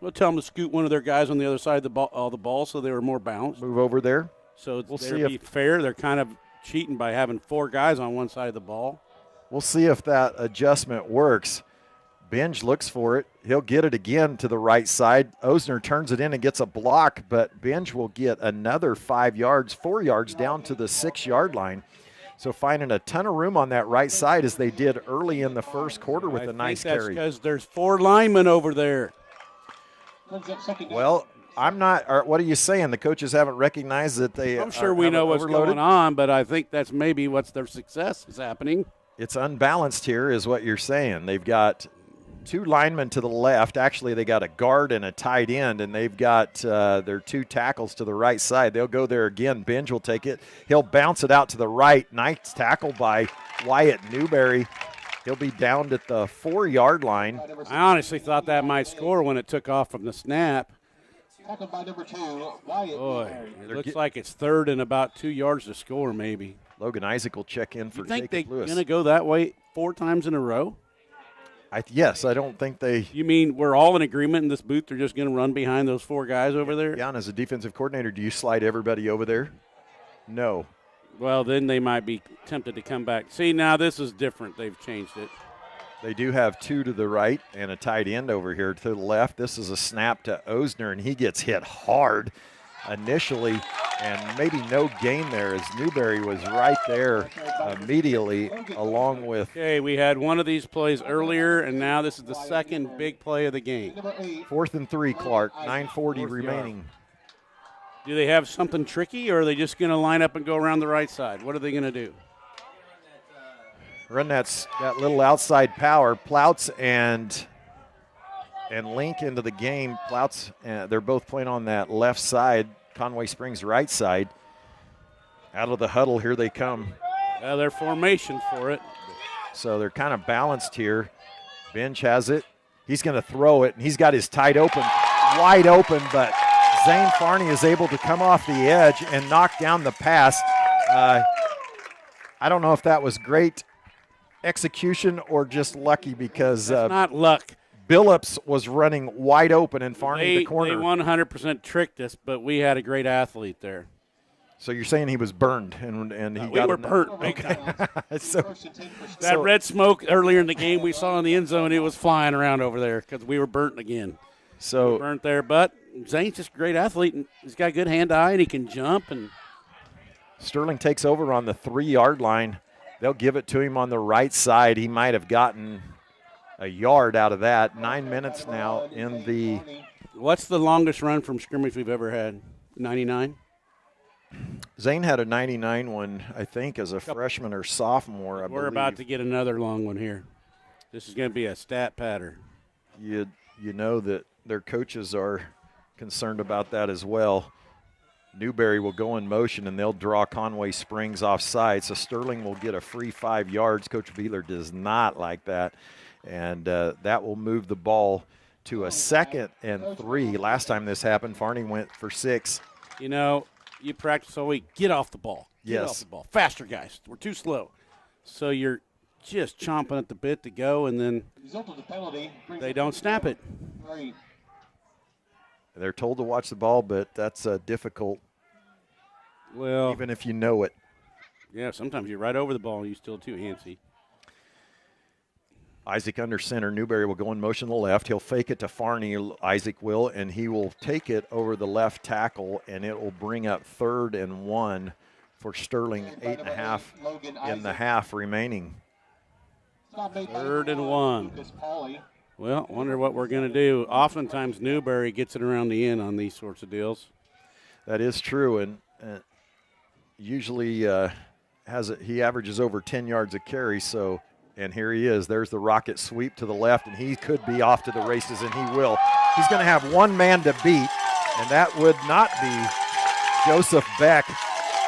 We'll tell them to scoot one of their guys on the other side of the ball so they were more balanced. Move over there. So we'll see if fair. They're kind of cheating by having 4 guys on one side of the ball. We'll see if that adjustment works. Binge looks for it. He'll get it again to the right side. Osner turns it in and gets a block, but Binge will get another 4 yards down to the 6-yard line. So finding a ton of room on that right side as they did early in the first quarter with a nice carry. That's because there's 4 linemen over there. Well, I'm not. What are you saying? The coaches haven't recognized that they. I'm sure we know what's going on, but I think that's maybe what's their success is happening. It's unbalanced here, is what you're saying. They've got 2 linemen to the left. Actually, they got a guard and a tight end, and they've got their 2 tackles to the right side. They'll go there again. Binge will take it. He'll bounce it out to the right. Nice tackle by Wyatt Newberry. He'll be down at the 4-yard line. I honestly thought that might score when it took off from the snap. Tackled by number 2, Wyatt. Boy, it looks like it's 3rd and about 2 yards to score maybe. Logan Isaac will check in for Jacob Lewis. You think they're going to go that way 4 times in a row? Yes, I don't think they. You mean we're all in agreement in this booth? They're just going to run behind those 4 guys over there? Jan, as a defensive coordinator, do you slide everybody over there? No. Well, then they might be tempted to come back. See, now this is different. They've changed it. They do have 2 to the right and a tight end over here to the left. This is a snap to Osner, and he gets hit hard initially, and maybe no gain there as Newberry was right there immediately along with. Okay, we had one of these plays earlier, and now this is the second big play of the game. 4th and 3, Clark, 9:40 remaining. Do they have something tricky, or are they just going to line up and go around the right side? What are they going to do? Run that little outside power. Plouts and Link into the game. Plouts, they're both playing on that left side, Conway Springs right side. Out of the huddle, here they come. Their formation for it. So they're kind of balanced here. Binge has it. He's going to throw it, and he's got his tight open, wide open, but Zane Farney is able to come off the edge and knock down the pass. I don't know if that was great execution or just lucky because not luck. Billups was running wide open and Farney the corner. They 100% tricked us, but we had a great athlete there. So you're saying he was burned, and he we got were burnt big okay. time. That red smoke earlier in the game we saw in the end zone, it was flying around over there because we were burnt again. So we were burnt there, but Zane's just a great athlete, and he's got good hand-eye, and he can jump. And Sterling takes over on the 3-yard line. They'll give it to him on the right side. He might have gotten a yard out of that. 9 minutes now in the. What's the longest run from scrimmage we've ever had? 99? Zane had a 99 one, I think, as a freshman or sophomore. We're about to get another long one here. This is going to be a stat pattern. You know that their coaches are concerned about that as well. Newberry will go in motion, and they'll draw Conway Springs offside. So Sterling will get a free 5 yards. Coach Beeler does not like that. And that will move the ball to a 2nd and 3. Last time this happened, Farney went for 6. You know, you practice all week. Get off the ball. Get off the ball. Faster, guys. We're too slow. So you're just chomping at the bit to go, and then they don't snap it. They're told to watch the ball, but that's difficult. Well, even if you know it. Yeah, sometimes you're right over the ball and you're still too antsy. Isaac under center. Newberry will go in motion to the left. He'll fake it to Farney, Isaac will, and he will take it over the left tackle, and it will bring up 3rd and 1 for Sterling. 8.5 in the half remaining. 3rd and 1. Well, wonder what we're going to do. Oftentimes Newberry gets it around the end on these sorts of deals. That is true, and usually he averages over 10 yards a carry, so. And here he is. There's the rocket sweep to the left, and he could be off to the races, and he will. He's going to have one man to beat, and that would not be Joseph Beck.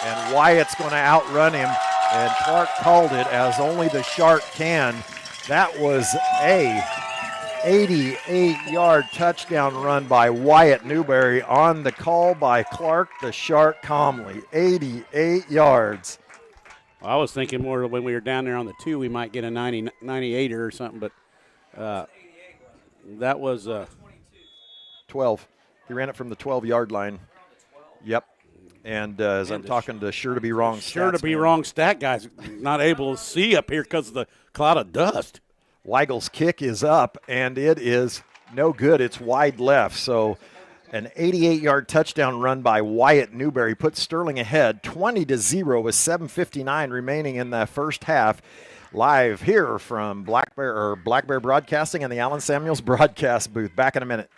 And Wyatt's going to outrun him, and Clark called it as only the Shark can. That was a 88-yard touchdown run by Wyatt Newberry on the call by Clark the Shark Comley. 88 yards. Well, I was thinking more when we were down there on the 2, we might get a 98er or something, but that was 12. He ran it from the 12-yard line. Yep. And as I'm talking to Sure to Be Wrong stat guys, not able to see up here because of the cloud of dust. Weigel's kick is up, and it is no good. It's wide left, so an 88-yard touchdown run by Wyatt Newberry puts Sterling ahead 20-0 with 7:59 remaining in the first half. Live here from Black Bear Broadcasting and the Allen Samuels broadcast booth. Back in a minute.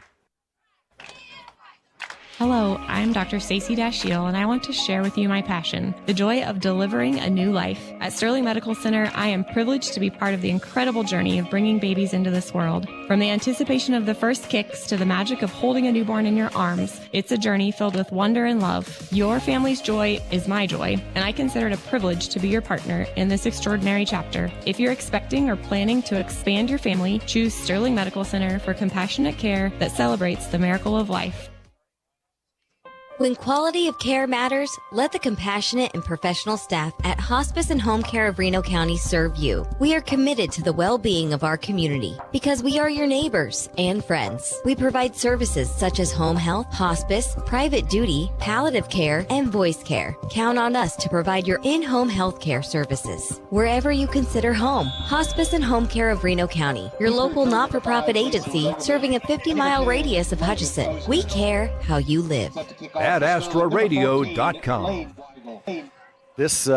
Hello, I'm Dr. Stacey Dashiell, and I want to share with you my passion, the joy of delivering a new life. At Sterling Medical Center, I am privileged to be part of the incredible journey of bringing babies into this world. From the anticipation of the first kicks to the magic of holding a newborn in your arms, it's a journey filled with wonder and love. Your family's joy is my joy, and I consider it a privilege to be your partner in this extraordinary chapter. If you're expecting or planning to expand your family, choose Sterling Medical Center for compassionate care that celebrates the miracle of life. When quality of care matters, let the compassionate and professional staff at Hospice and Home Care of Reno County serve you. We are committed to the well-being of our community because we are your neighbors and friends. We provide services such as home health, hospice, private duty, palliative care, and voice care. Count on us to provide your in-home health care services. Wherever you consider home, Hospice and Home Care of Reno County, your local not-for-profit agency serving a 50-mile radius of Hutchinson. We care how you live. At AstroRadio.com. This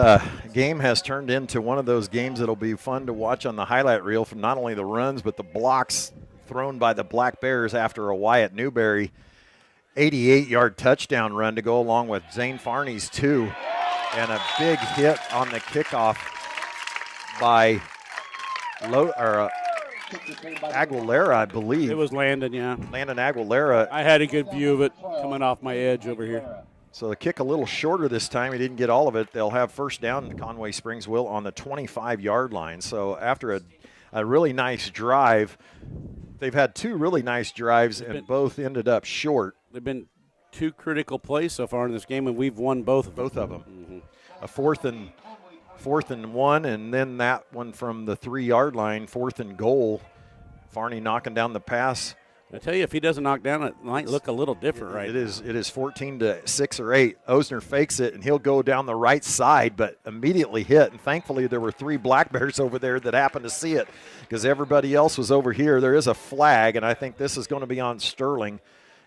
game has turned into one of those games that'll be fun to watch on the highlight reel from not only the runs but the blocks thrown by the Black Bears after a Wyatt Newberry 88-yard touchdown run to go along with Zane Farney's 2, and a big hit on the kickoff by Aguilera, I believe. It was Landon, yeah. Landon Aguilera. I had a good view of it coming off my edge over here. So the kick a little shorter this time. He didn't get all of it. They'll have first down. Conway Springs will on the 25-yard line. So after a really nice drive, they've had 2 really nice drives, and both ended up short. They've been 2 critical plays so far in this game, and we've won both of them. Mm-hmm. A fourth and 1, and then that one from the 3-yard line, 4th and goal. Farney knocking down the pass I tell you, if he doesn't knock down, it might look a little different, right? It is 14-6 or 8. Osner fakes it, and he'll go down the right side, but immediately hit. And thankfully, there were 3 Black Bears over there that happened to see it because everybody else was over here. There is a flag, and I think this is going to be on Sterling,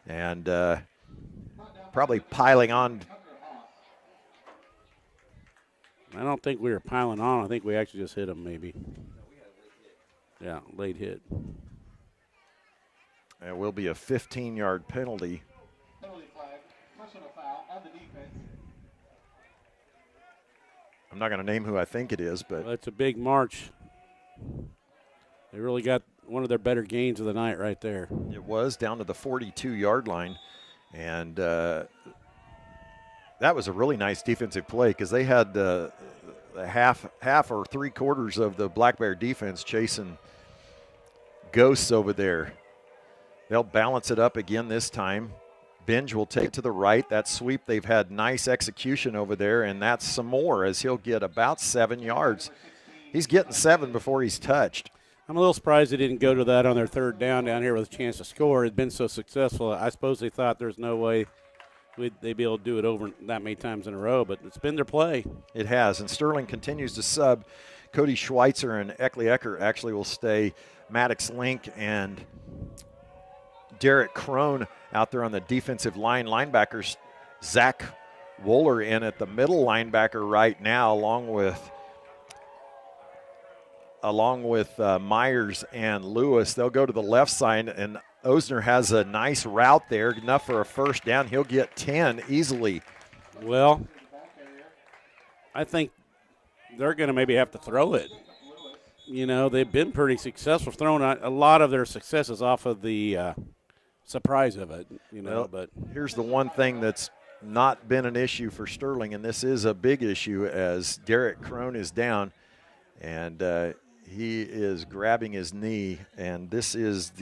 and probably piling on. I don't think we were piling on. I think we actually just hit him, maybe. Yeah, late hit. It will be a 15-yard penalty. Penalty flag, personal foul on the defense. I'm not going to name who I think it is, but. Well, it's a big march. They really got one of their better gains of the night right there. It was down to the 42-yard line, and that was a really nice defensive play because they had half or 3/4 of the Black Bear defense chasing ghosts over there. They'll balance it up again this time. Binge will take to the right. That sweep, they've had nice execution over there, and that's some more as he'll get about 7 yards. He's getting 7 before he's touched. I'm a little surprised they didn't go to that on their 3rd down here with a chance to score. It's been so successful. I suppose they thought there's no way they'd be able to do it over that many times in a row, but it's been their play. It has, and Sterling continues to sub. Cody Schweitzer and Eckley Ecker actually will stay. Maddox Link and Derek Crone out there on the defensive line. Linebackers, Zach Wohler in at the middle linebacker right now, along with Myers and Lewis. They'll go to the left side, and Osner has a nice route there, enough for a 1st down. He'll get 10 easily. Well, I think they're going to maybe have to throw it. You know, they've been pretty successful throwing a lot of their successes off of the surprise of it, you know. Well, but here's the one thing that's not been an issue for Sterling, and this is a big issue as Derek Crone is down, and he is grabbing his knee, and this is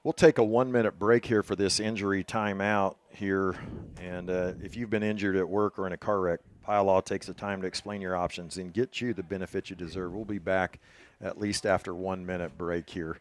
we'll take a 1-minute break here for this injury timeout here, and if you've been injured at work or in a car wreck, Pile Law takes the time to explain your options and get you the benefit you deserve. We'll be back at least after 1-minute break here.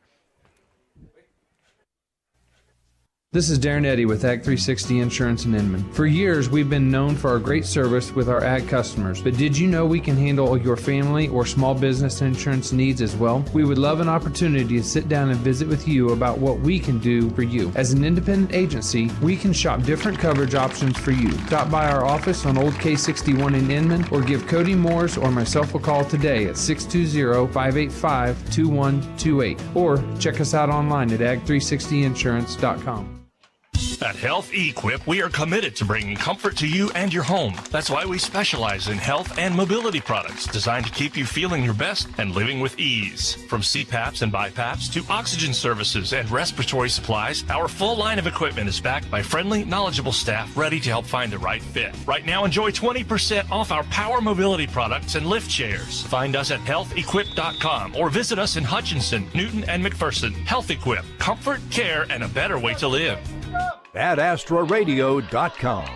This is Darren Eddy with Ag 360 Insurance in Inman. For years, we've been known for our great service with our ag customers. But did you know we can handle your family or small business insurance needs as well? We would love an opportunity to sit down and visit with you about what we can do for you. As an independent agency, we can shop different coverage options for you. Stop by our office on Old K61 in Inman or give Cody Moores or myself a call today at 620-585-2128 or check us out online at ag360insurance.com. At Health Equip, we are committed to bringing comfort to you and your home. That's why we specialize in health and mobility products designed to keep you feeling your best and living with ease. From CPAPs and BiPAPs to oxygen services and respiratory supplies, our full line of equipment is backed by friendly, knowledgeable staff ready to help find the right fit. Right now, enjoy 20% off our power mobility products and lift chairs. Find us at healthequip.com or visit us in Hutchinson, Newton, and McPherson. Health Equip, comfort, care, and a better way to live. At AstraRadio.com.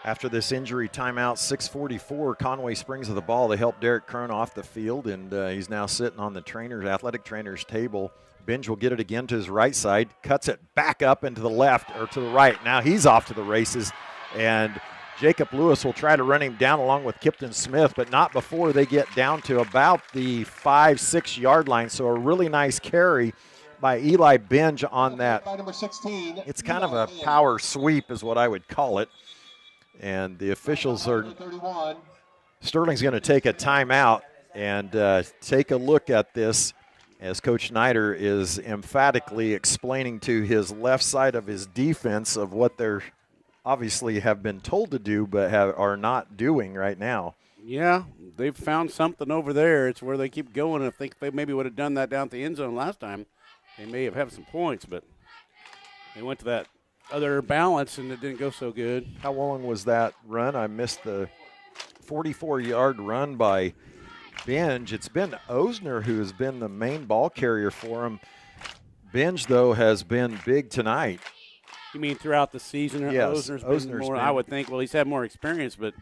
After this injury timeout, 6:44, Conway springs of the ball. They help Derek Crone off the field, and he's now sitting on the athletic trainer's table. Binge will get it again to his right side, cuts it back up into the left or to the right. Now he's off to the races, and Jacob Lewis will try to run him down along with Kipton Smith, but not before they get down to about the 5-6 yard line. So a really nice carry by Eli Binge on that. It's kind of a power sweep is what I would call it. And the officials are, Sterling's going to take a timeout and take a look at this as Coach Schneider is emphatically explaining to his left side of his defense of what they're obviously have been told to do but are not doing right now. Yeah, they've found something over there. It's where they keep going. I think they maybe would have done that down at the end zone last time. They may have had some points, but they went to that other balance, and it didn't go so good. How long was that run? I missed the 44-yard run by Binge. It's been Osner who has been the main ball carrier for him. Binge, though, has been big tonight. You mean throughout the season? Yes. Osner's been more, I would think. Well, he's had more experience, but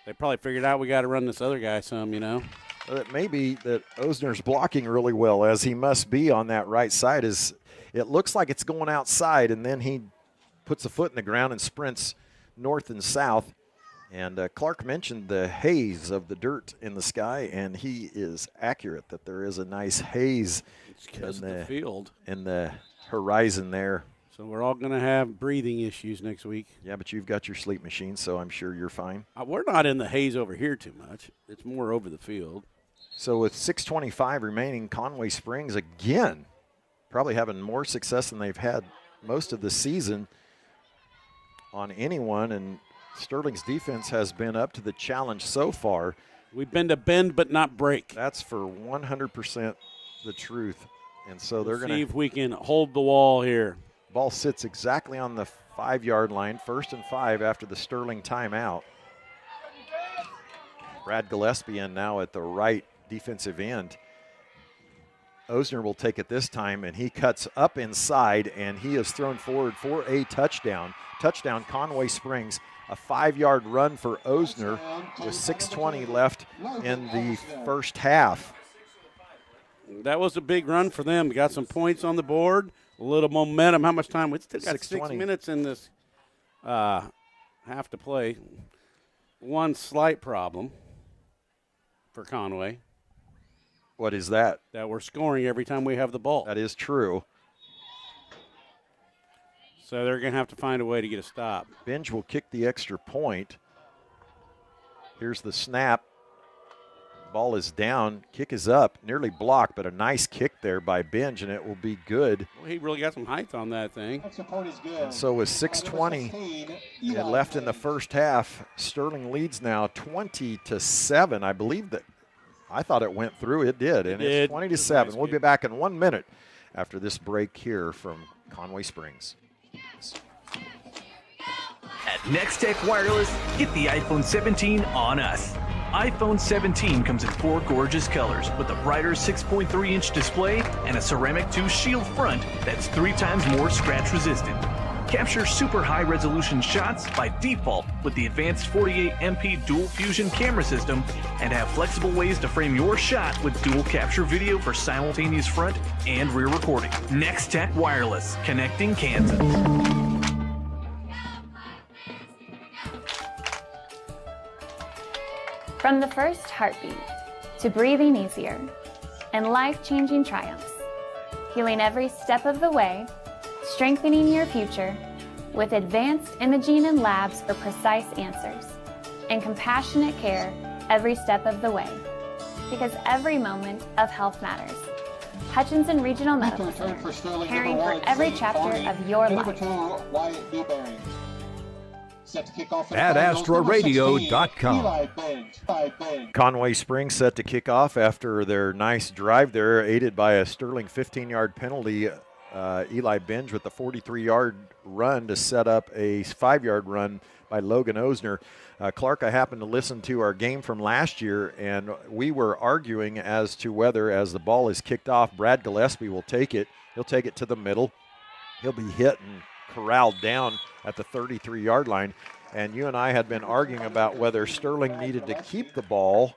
they probably figured out we got to run this other guy some, you know. It may be that Osner's blocking really well, as he must be on that right side. It looks like it's going outside, and then he puts a foot in the ground and sprints north and south. And Clark mentioned the haze of the dirt in the sky, and he is accurate that there is a nice haze in the field, in the horizon there. So we're all going to have breathing issues next week. Yeah, but you've got your sleep machine, so I'm sure you're fine. We're not in the haze over here too much. It's more over the field. So with 6:25 remaining, Conway Springs again probably having more success than they've had most of the season on anyone, and Sterling's defense has been up to the challenge so far. We've been to bend but not break. That's for 100% the truth. And so they're going to see if we can hold the wall here. Ball sits exactly on the 5-yard line, 1st and 5 after the Sterling timeout. Brad Gillespie in now at the right defensive end. Osner will take it this time, and he cuts up inside, and he is thrown forward for a touchdown. Touchdown, Conway Springs. A 5-yard run for Osner with 6:20 left in the first half. That was a big run for them. Got some points on the board. A little momentum. How much time? We still got 6 minutes in this half to play. One slight problem for Conway. What is that? That we're scoring every time we have the ball. That is true. So they're going to have to find a way to get a stop. Benj will kick the extra point. Here's the snap. Ball is down, kick is up, nearly blocked, but a nice kick there by Benj, and it will be good. Well, he really got some height on that thing. And so with 6:20 left in the first half, Sterling leads now 20-7. I believe that. I thought it went through. It did, and it's 20-7. We'll be back in 1 minute after this break here from Conway Springs. At Next Tech Wireless, get the iPhone 17 on us. iPhone 17 comes in 4 gorgeous colors with a brighter 6.3-inch display and a ceramic 2 shield front that's 3 times more scratch resistant. Capture super high resolution shots by default with the advanced 48MP dual fusion camera system, and have flexible ways to frame your shot with dual capture video for simultaneous front and rear recording. Next Tech Wireless, connecting Kansas. From the first heartbeat to breathing easier and life-changing triumphs, healing every step of the way, strengthening your future with advanced imaging and labs for precise answers, and compassionate care every step of the way, because every moment of health matters. Hutchinson Regional Medical Center, caring for every chapter of your life. At AstroRadio.com. Conway Springs set to kick off after their nice drive there, aided by a Sterling 15-yard penalty. Eli Benj with the 43-yard run to set up a 5-yard run by Logan Osner. Clark, I happened to listen to our game from last year, and we were arguing as to whether, as the ball is kicked off, Brad Gillespie will take it. He'll take it to the middle. He'll be hit and corralled down at the 33-yard line. And you and I had been arguing about whether Sterling needed to keep the ball.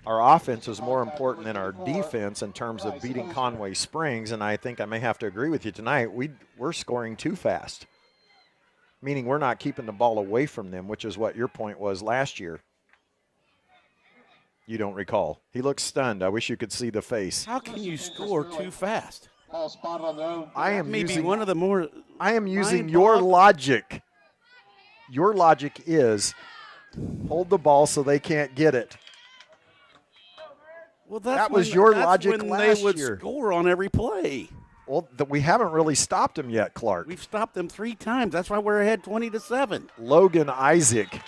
Our offense is more important than our defense in terms of beating Conway Springs, and I think I may have to agree with you tonight. We're scoring too fast, meaning we're not keeping the ball away from them, which is what your point was last year. You don't recall. He looks stunned. I wish you could see the face. How can you score too fast? I am maybe using, one of the more. I am using your logic. Your logic is hold the ball so they can't get it. Well, that was your logic when last they would year. Score on every play. Well, we haven't really stopped them yet, Clark. We've stopped them 3 times. That's why we're ahead 20-7. Logan Isaac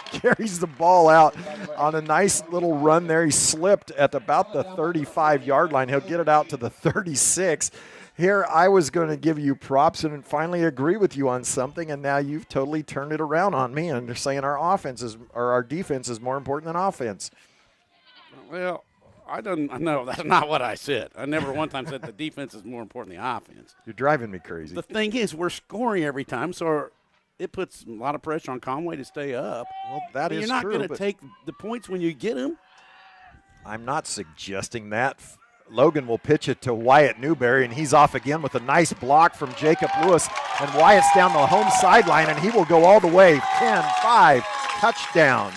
carries the ball out on a nice little run there. He slipped at about the 35-yard line. He'll get it out to the 36. Here, I was going to give you props and finally agree with you on something, and now you've totally turned it around on me, and you're saying our defense is more important than offense. Well, I know that's not what I said. I never one time said the defense is more important than the offense. You're driving me crazy. The thing is, we're scoring every time, so it puts a lot of pressure on Conway to stay up. Well, that is true. You're not true, going to take the points when you get them. I'm not suggesting that. Logan will pitch it to Wyatt Newberry, and he's off again with a nice block from Jacob Lewis. And Wyatt's down the home sideline, and he will go all the way. 10-5, touchdown.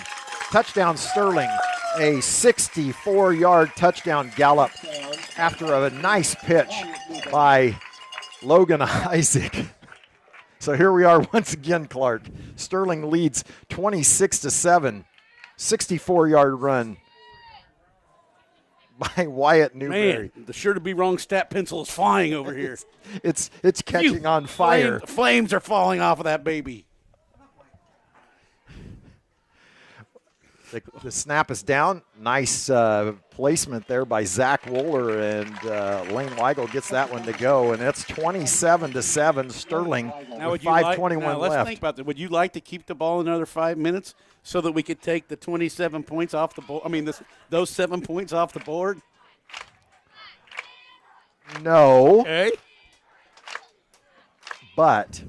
Touchdown Sterling, a 64-yard touchdown gallop after a nice pitch by Logan Isaac. So here we are once again, Clark. Sterling leads 26-7, 64-yard run by Wyatt Newberry. Man, the sure to be wrong stat pencil is flying over here. It's catching on fire. Flames are falling off of that baby. The snap is down. Nice placement there by Zach Wooler, and Lane Weigel gets that one to go, and it's 27-7. Sterling Now, with 5:21 left. left. Think about that. Would you like to keep the ball another 5 minutes so that we could take the 27 points off the board? I mean, those 7 points off the board? No. Okay. But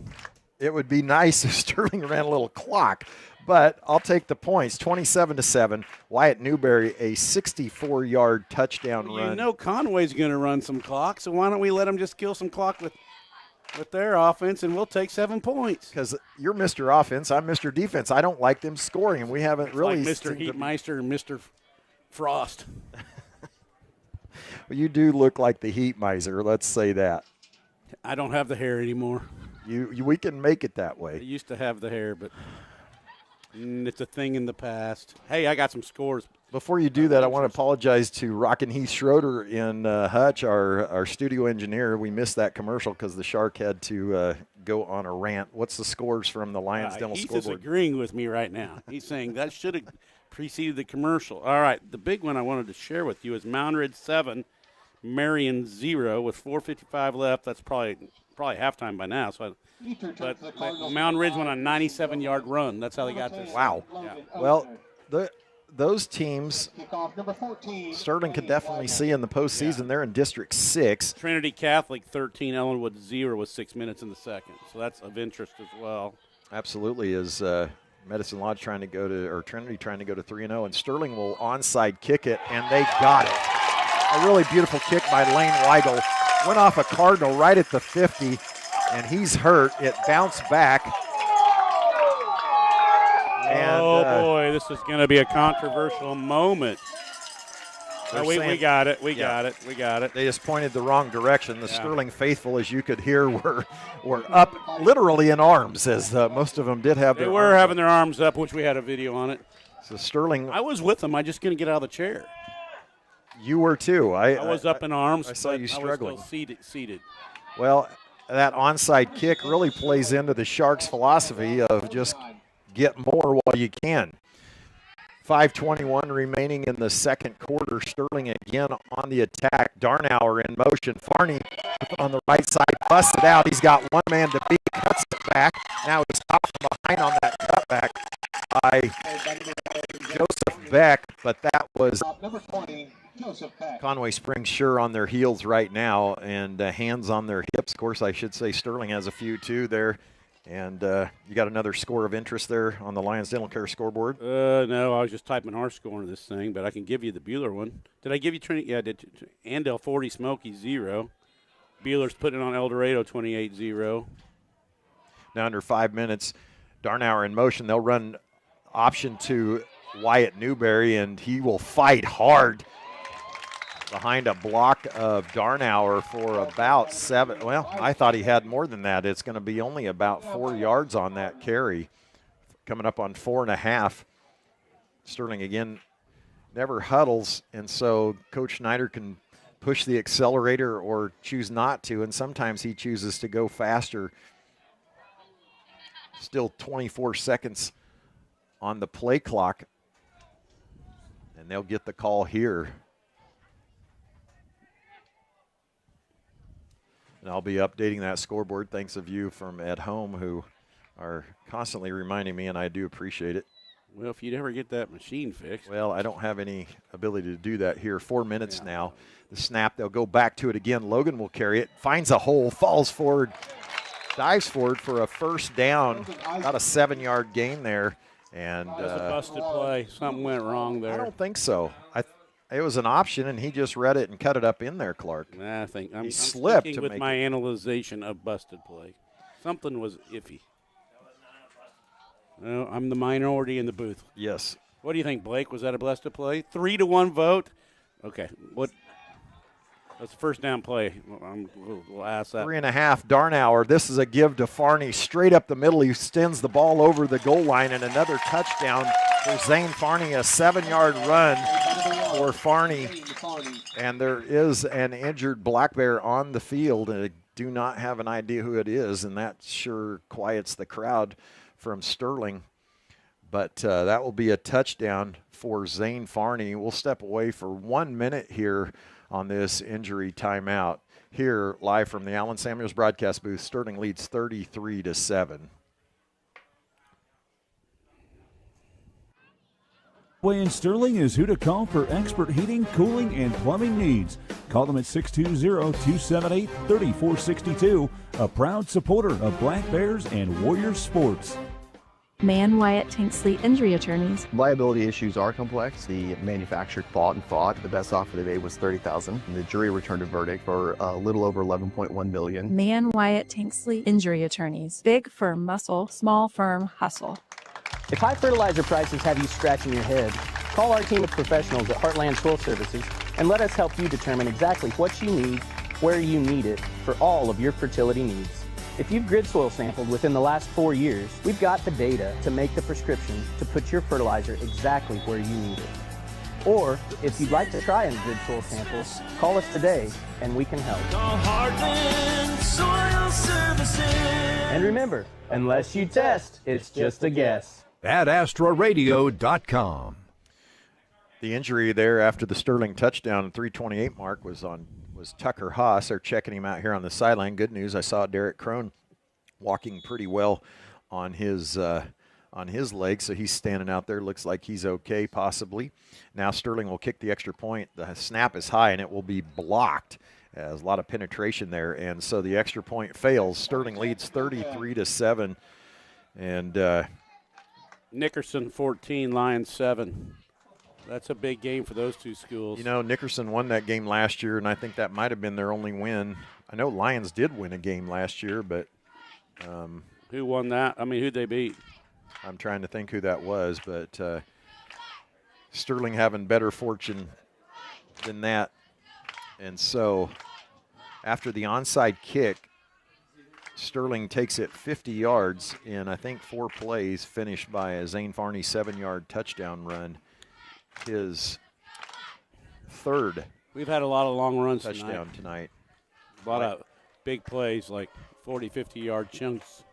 it would be nice if Sterling ran a little clock. But I'll take the points, 27-7. Wyatt Newberry, a 64-yard touchdown run. You know Conway's going to run some clock, so why don't we let him just kill some clock with their offense, and we'll take 7 points. Because you're Mr. Offense, I'm Mr. Defense. I don't like them scoring, and we haven't It's really. like Mr. Heatmeister and Mr. Frost. Well, you do look like the Heat Miser, let's say that. I don't have the hair anymore. We can make it that way. I used to have the hair, but it's a thing in the past. Hey, I got some scores. Before you do that, I want to apologize to Rockin' Heath Schroeder in Hutch, our studio engineer. We missed that commercial because the Shark had to go on a rant. What's the scores from the Lions Dental Heath scoreboard? is agreeing with me right now. He's saying that should have preceded the commercial. All right, the big one I wanted to share with you is Mound Ridge 7, Marion 0 with 4:55 left. That's probably halftime by now. But Mound Ridge went on a 97-yard run. That's how they got this. Wow. Yeah. Well, those teams, Sterling could definitely see in the postseason. Yeah. They're in District 6. Trinity Catholic 13, Ellenwood 0 with 6 minutes in the second. So that's of interest as well. Absolutely. Is Medicine Lodge trying to go to, or Trinity trying to go to 3-0, and Sterling will onside kick it, and they got it. A really beautiful kick by Lane Weigel. Went off a Cardinal right at the 50, and he's hurt. It bounced back. And, boy, this is going to be a controversial moment. We got it. We got it. They just pointed the wrong direction. The Sterling faithful, as you could hear, were up literally in arms, as most of them did have their arms up. They were having their arms up, which we had a video on it. So Sterling. I was with them. I just couldn't get out of the chair. You were too. I was up in arms. I saw you struggling. I was still seated. Well, that onside kick really plays into the Sharks' philosophy of just get more while you can. 5:21 remaining in the second quarter. Sterling again on the attack. Darnauer in motion. Farney on the right side, busted out. He's got one man to beat, cuts it back. Now he's off from behind on that cutback by Joseph Beck, but that was number 20, Joseph Beck. Conway Springs sure on their heels right now, and hands on their hips. Of course, I should say Sterling has a few too there. And you got another score of interest there on the Lions Dental Care scoreboard? No, I was just typing our score into this thing, but I can give you the Bueller one. Did I give you Trinity? Yeah, I did. Andel 40, Smoky 0. Bueller's putting it on El Dorado 28-0. Now under 5 minutes, Darnauer in motion. They'll run option to Wyatt Newberry, and he will fight hard behind a block of Darnauer for about 7. Well, I thought he had more than that. It's going to be only about 4 yards on that carry. Coming up on 4.5. Sterling, again, never huddles, and so Coach Schneider can push the accelerator or choose not to, and sometimes he chooses to go faster. Still 24 seconds on the play clock, and they'll get the call here. And I'll be updating that scoreboard thanks of you from at home who are constantly reminding me, and I do appreciate it. Well, if you'd ever get that machine fixed. Well, I don't have any ability to do that here. 4 minutes now. The snap, they'll go back to it again. Logan will carry it, finds a hole, falls forward, dives forward for a first down. About a 7-yard gain there. And that was a busted play. Something went wrong there. I don't think so. an option, and he just read it and cut it up in there, Clark. Nah, I'm slipped thinking to with make my it. analyzation of busted play. Something was iffy. No, I'm the minority in the booth. Yes. What do you think, Blake? Was that a busted play? 3-1 vote. Okay. What? That's the first down play. We'll ask that. 3.5, Darnauer. This is a give to Farney straight up the middle. He sends the ball over the goal line, and another touchdown for Zane Farney, a 7-yard run for Farney. And there is an injured Black Bear on the field, and I do not have an idea who it is, and that sure quiets the crowd from Sterling. But that will be a touchdown for Zane Farney. We'll step away for 1 minute here on this injury timeout. Here, live from the Allen Samuels broadcast booth, Sterling leads 33-7. Conway and Sterling is who to call for expert heating, cooling, and plumbing needs. Call them at 620-278-3462, a proud supporter of Black Bears and Warriors sports. Man Wyatt Tanksley Injury Attorneys. Liability issues are complex. The manufacturer fought and fought. The best offer they made was $30,000. The jury returned a verdict for a little over $11.1 million. Man Wyatt Tanksley Injury Attorneys. Big firm muscle, small firm hustle. If high fertilizer prices have you scratching your head, call our team of professionals at Heartland Soil Services and let us help you determine exactly what you need, where you need it, for all of your fertility needs. If you've grid soil sampled within the last 4 years, we've got the data to make the prescription to put your fertilizer exactly where you need it. Or, if you'd like to try a grid soil sample, call us today and we can help. Heartland Soil Services. And remember, unless you test, it's just a guess. At AstraRadio.com. The injury there after the Sterling touchdown at 3:28 mark was Tucker Haas. They're checking him out here on the sideline. Good news, I saw Derek Crone walking pretty well on his legs, so he's standing out there. Looks like he's okay, possibly. Now Sterling will kick the extra point. The snap is high, and it will be blocked. There's a lot of penetration there, and so the extra point fails. Sterling leads 33-7, and Nickerson 14, Lions 7. That's a big game for those two schools. You know, Nickerson won that game last year, and I think that might have been their only win. I know Lions did win a game last year, but who won that? I mean, who'd they beat? I'm trying to think who that was, but Sterling having better fortune than that. And so after the onside kick, Sterling takes it 50 yards in, I think, 4 plays, finished by a Zane Farney 7-yard touchdown run. His third. We've had a lot of long runs touchdown tonight. A lot of big plays, like 40, 50-yard chunks.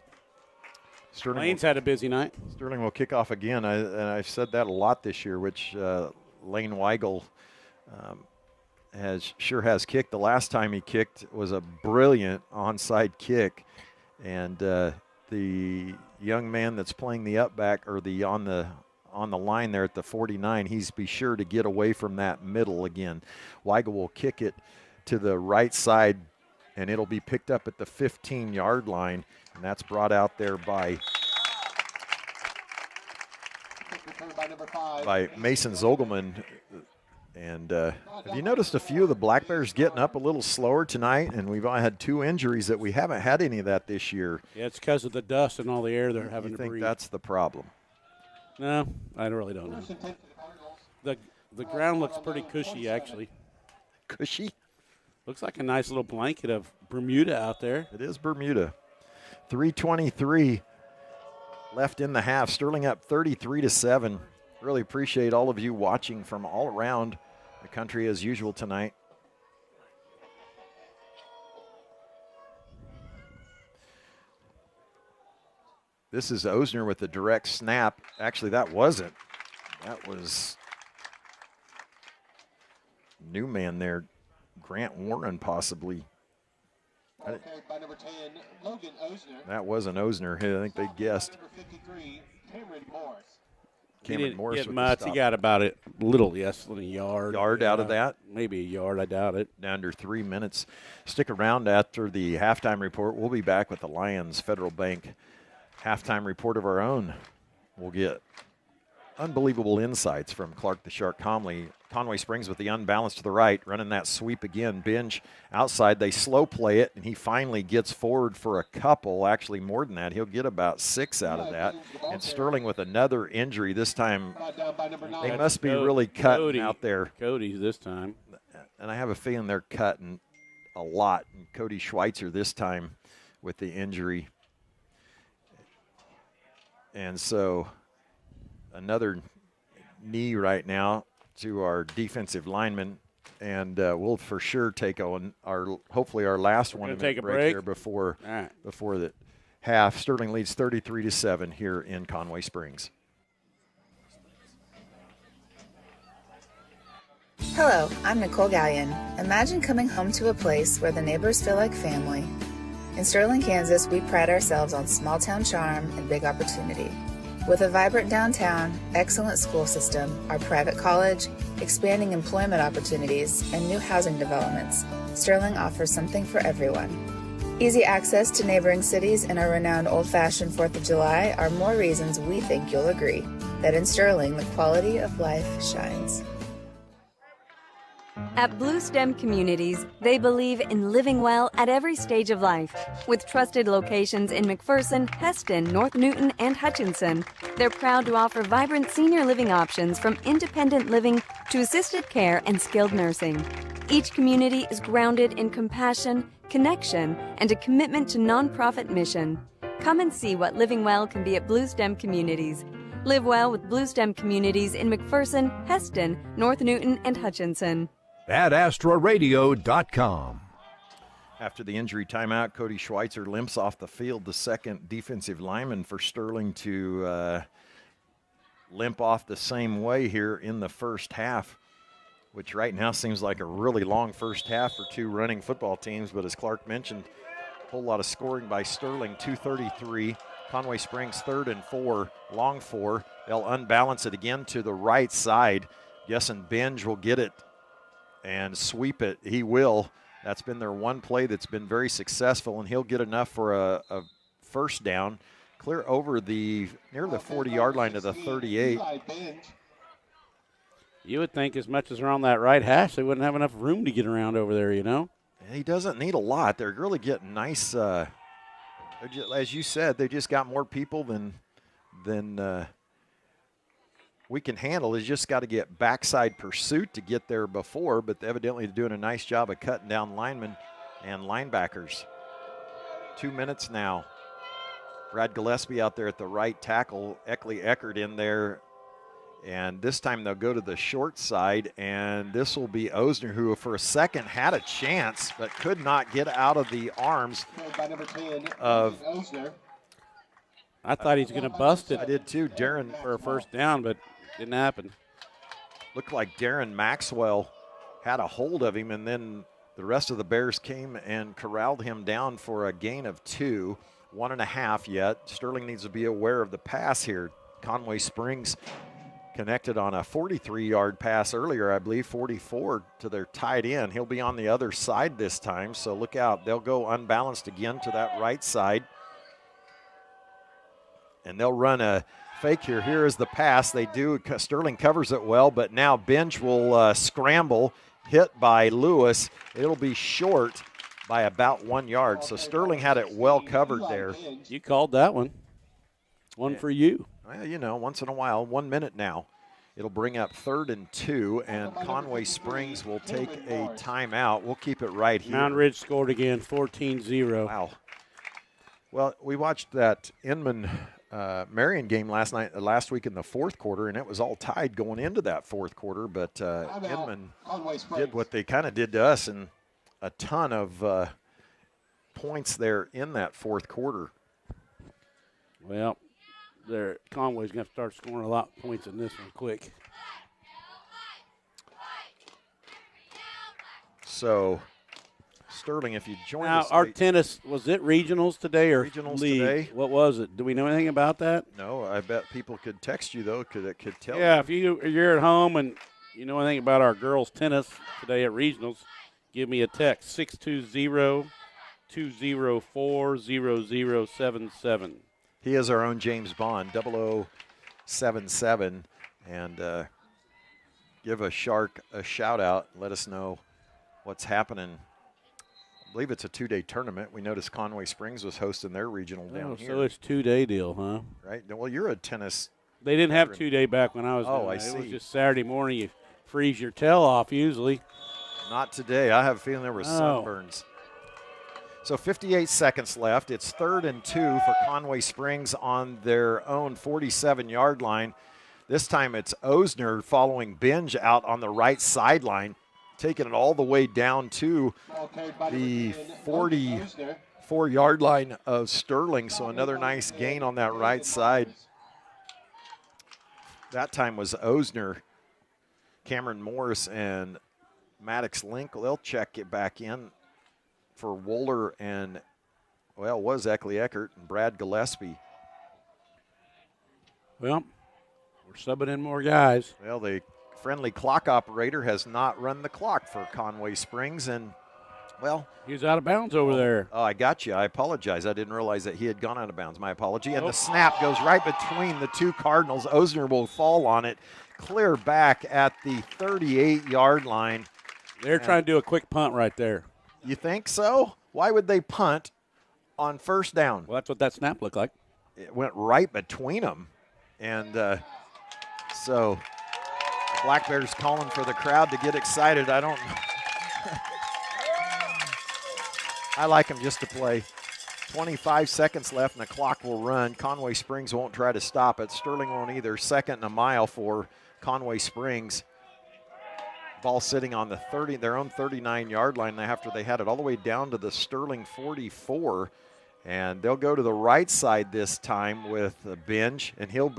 Lane's had a busy night. Sterling will kick off again. I've said that a lot this year, which Lane Weigel has kicked. The last time he kicked was a brilliant onside kick, and the young man that's playing the up back or the on the line there at the 49, he's be sure to get away from that middle again. Weigel will kick it to the right side, and it'll be picked up at the 15-yard line, and that's brought out there by Mason Zogelman. And have you noticed a few of the Black Bears getting up a little slower tonight? And we've had 2 injuries that we haven't had any of that this year. Yeah, it's because of the dust and all the air they're having to breathe. I think that's the problem. No, I really don't know. The ground looks pretty cushy, actually. Cushy? Looks like a nice little blanket of Bermuda out there. It is Bermuda. 3:23 left in the half. Sterling up 33-7. Really appreciate all of you watching from all around the country as usual tonight. This is Osner with the direct snap. Actually, that wasn't. That was new man there, Grant Warren possibly. By number 10, Logan Osner. That wasn't Osner. I think they guessed. Number 53, Cameron Morris. Cameron Morris get with much. the He stop. got about it little, yes, a yard. Yard out of that? Maybe a yard, I doubt it. Under 3 minutes. Stick around after the halftime report. We'll be back with the Lions Federal Bank halftime report of our own. We'll get unbelievable insights from Clark the Shark Conway. Conway Springs with the unbalance to the right, running that sweep again. Binge outside. They slow play it, and he finally gets forward for a couple, actually more than that. He'll get about 6 out of that. And Sterling with another injury. This time they must be really cutting out there. Cody's this time. And I have a feeling they're cutting a lot. And Cody Schweitzer this time with the injury. And so another knee right now to our defensive lineman, and we'll for sure take hopefully our last one take a break here before the half. Sterling leads 33-7 here in Conway Springs. Hello, I'm Nicole Gallion. Imagine coming home to a place where the neighbors feel like family. In Sterling, Kansas, we pride ourselves on small town charm and big opportunity. With a vibrant downtown, excellent school system, our private college, expanding employment opportunities, and new housing developments, Sterling offers something for everyone. Easy access to neighboring cities and our renowned old-fashioned 4th of July are more reasons we think you'll agree that in Sterling, the quality of life shines. At Blue Stem Communities, they believe in living well at every stage of life. With trusted locations in McPherson, Heston, North Newton, and Hutchinson, they're proud to offer vibrant senior living options from independent living to assisted care and skilled nursing. Each community is grounded in compassion, connection, and a commitment to nonprofit mission. Come and see what living well can be at Blue Stem Communities. Live well with Blue Stem Communities in McPherson, Heston, North Newton, and Hutchinson. At AstraRadio.com. After the injury timeout, Cody Schweitzer limps off the field, the second defensive lineman for Sterling to limp off the same way here in the first half, which right now seems like a really long first half for two running football teams. But as Clark mentioned, a whole lot of scoring by Sterling, 2:33. Conway Springs 3rd and 4, long 4. They'll unbalance it again to the right side. Guessing Binge will get it and sweep it. He will. That's been their one play that's been very successful, and he'll get enough for a first down. Clear over near the 40-yard line to the 38. You would think as much as they're on that right hash, they wouldn't have enough room to get around over there, you know? He doesn't need a lot. They're really getting nice. As you said, they just got more people than we can handle. Is just got to get backside pursuit to get there before, but evidently they're doing a nice job of cutting down linemen and linebackers. 2 minutes now. Brad Gillespie out there at the right tackle, Eckley Eckert in there, and this time they'll go to the short side, and this will be Osner, who for a second had a chance but could not get out of the arms of Osner. I thought he's going to bust it. I did too, Darren, for a first down, but didn't happen. Looked like Darren Maxwell had a hold of him, and then the rest of the Bears came and corralled him down for a gain of 2, 1.5 yet. Sterling needs to be aware of the pass here. Conway Springs connected on a 43-yard pass earlier, I believe, 44 to their tight end. He'll be on the other side this time, so look out. They'll go unbalanced again to that right side, and they'll run a fake here. Here is the pass. They do. Sterling covers it well, but now Binge will scramble, hit by Lewis. It'll be short by about 1 yard. So Sterling had it well covered there. You called that one. One for you. Well, you know, once in a while. 1 minute now. It'll bring up 3rd and 2, and Conway Springs will take a timeout. We'll keep it right here. Mound Ridge scored again, 14-0. Wow. Well, we watched that Inman Marion game last week in the fourth quarter, and it was all tied going into that fourth quarter, but Inman did what they kind of did to us, and a ton of points there in that fourth quarter. Well, Conway's going to start scoring a lot of points in this one quick. So, Sterling, if you join now, us. Our tennis, was it regionals today or regionals league? Today? What was it? Do we know anything about that? No, I bet people could text you, though, could tell you. Yeah, if you're at home and you know anything about our girls' tennis today at regionals, give me a text, 620-204-0077. He is our own James Bond, 0077. and give a Shark a shout out. Let us know what's happening. I believe it's a 2-day tournament. We noticed Conway Springs was hosting their regional down here. So it's 2-day deal, huh? Right. Well, you're a tennis. They didn't have 2-day back when I was doing I it. see. It was just Saturday morning. You freeze your tail off usually. Not today. I have a feeling there were sunburns. So 58 seconds left. It's 3rd and 2 for Conway Springs on their own 47-yard line. This time it's Osner following Binge out on the right sideline, taking it all the way down to the 44-yard line of Sterling. So another nice gain on that right side. That time was Osner. Cameron Morris and Maddox Link, they'll check it back in for Wooler and, well, was Eckley Eckert and Brad Gillespie. Well, we're subbing in more guys. Well, the friendly clock operator has not run the clock for Conway Springs, and, well. He was out of bounds over there. Oh, I got you. I apologize. I didn't realize that he had gone out of bounds. My apology. And the snap goes right between the two Cardinals. Osner will fall on it, clear back at the 38-yard line. They're trying to do a quick punt right there. You think so? Why would they punt on first down? Well, that's what that snap looked like. It went right between them. And so the Black Bears calling for the crowd to get excited. I don't I like them just to play. 25 seconds left and the clock will run. Conway Springs won't try to stop it. Sterling won't either. 2nd and a mile for Conway Springs. Ball sitting on the their own 39-yard line after they had it all the way down to the Sterling 44. And they'll go to the right side this time with Binge, and he'll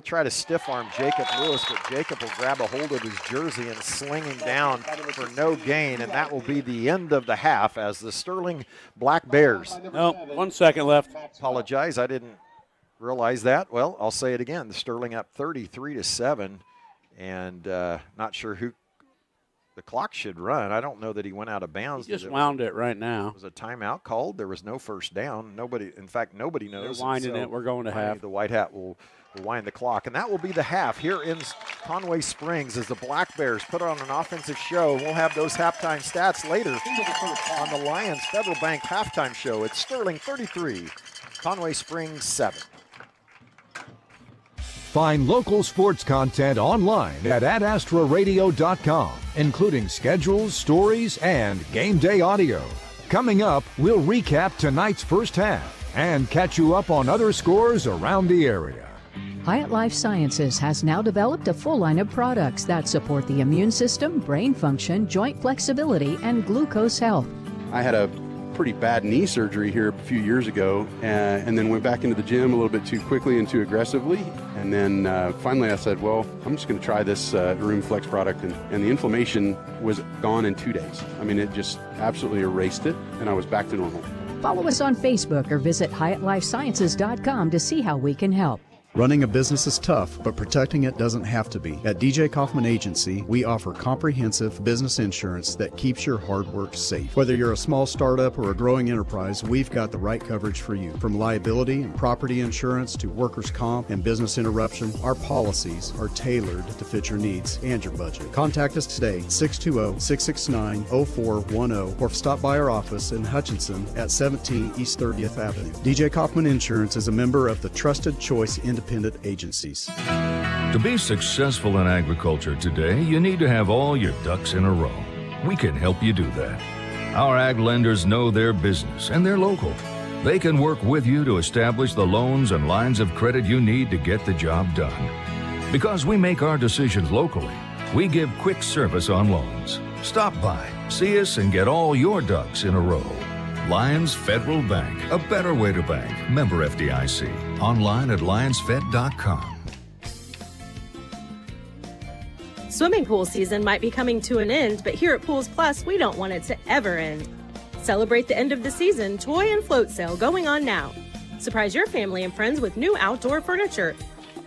try to stiff arm Jacob Lewis, but Jacob will grab a hold of his jersey and sling him down for no gain, and that will be the end of the half as the Sterling Black Bears. No, 1 second left. Apologize, I didn't realize that. Well, I'll say it again. The Sterling up 33-7. And not sure who the clock should run. I don't know that he went out of bounds. He just wound it right now. Was a timeout called? There was no first down. Nobody knows. They're winding it. We're going to half. The White Hat will wind the clock, and that will be the half here in Conway Springs as the Black Bears put on an offensive show. We'll have those halftime stats later on the Lions Federal Bank halftime show. It's Sterling 33, Conway Springs 7. Find local sports content online at adastraradio.com, including schedules, stories, and game day audio. Coming up, we'll recap tonight's first half and catch you up on other scores around the area. Hyatt Life Sciences has now developed a full line of products that support the immune system, brain function, joint flexibility, and glucose health. I had a pretty bad knee surgery here a few years ago, and then went back into the gym a little bit too quickly and too aggressively. And then finally I said, well, I'm just going to try this Room Flex product. And the inflammation was gone in 2 days. I mean, it just absolutely erased it, and I was back to normal. Follow us on Facebook or visit HyattLifeSciences.com to see how we can help. Running a business is tough, but protecting it doesn't have to be. At DJ Kaufman Agency, we offer comprehensive business insurance that keeps your hard work safe. Whether you're a small startup or a growing enterprise, we've got the right coverage for you. From liability and property insurance to workers' comp and business interruption, our policies are tailored to fit your needs and your budget. Contact us today, 620-669-0410, or stop by our office in Hutchinson at 17 East 30th Avenue. DJ Kaufman Insurance is a member of the Trusted Choice Independent Agencies. To be successful in agriculture today, you need to have all your ducks in a row. We can help you do that. Our ag lenders know their business and they're local. They can work with you to establish the loans and lines of credit you need to get the job done. Because we make our decisions locally, we give quick service on loans. Stop by, see us, and get all your ducks in a row. Lions Federal Bank, a better way to bank. Member FDIC. Online at lionsfed.com. Swimming pool season might be coming to an end, but here at Pools Plus, we don't want it to ever end. Celebrate the end of the season toy and float sale going on now. Surprise your family and friends with new outdoor furniture.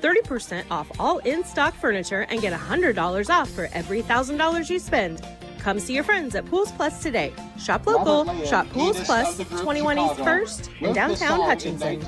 30% off all in-stock furniture and get $100 off for every $1,000 you spend. Come see your friends at Pools Plus today. Shop local, shop Pools Plus, 21 East 1st in downtown Hutchinson.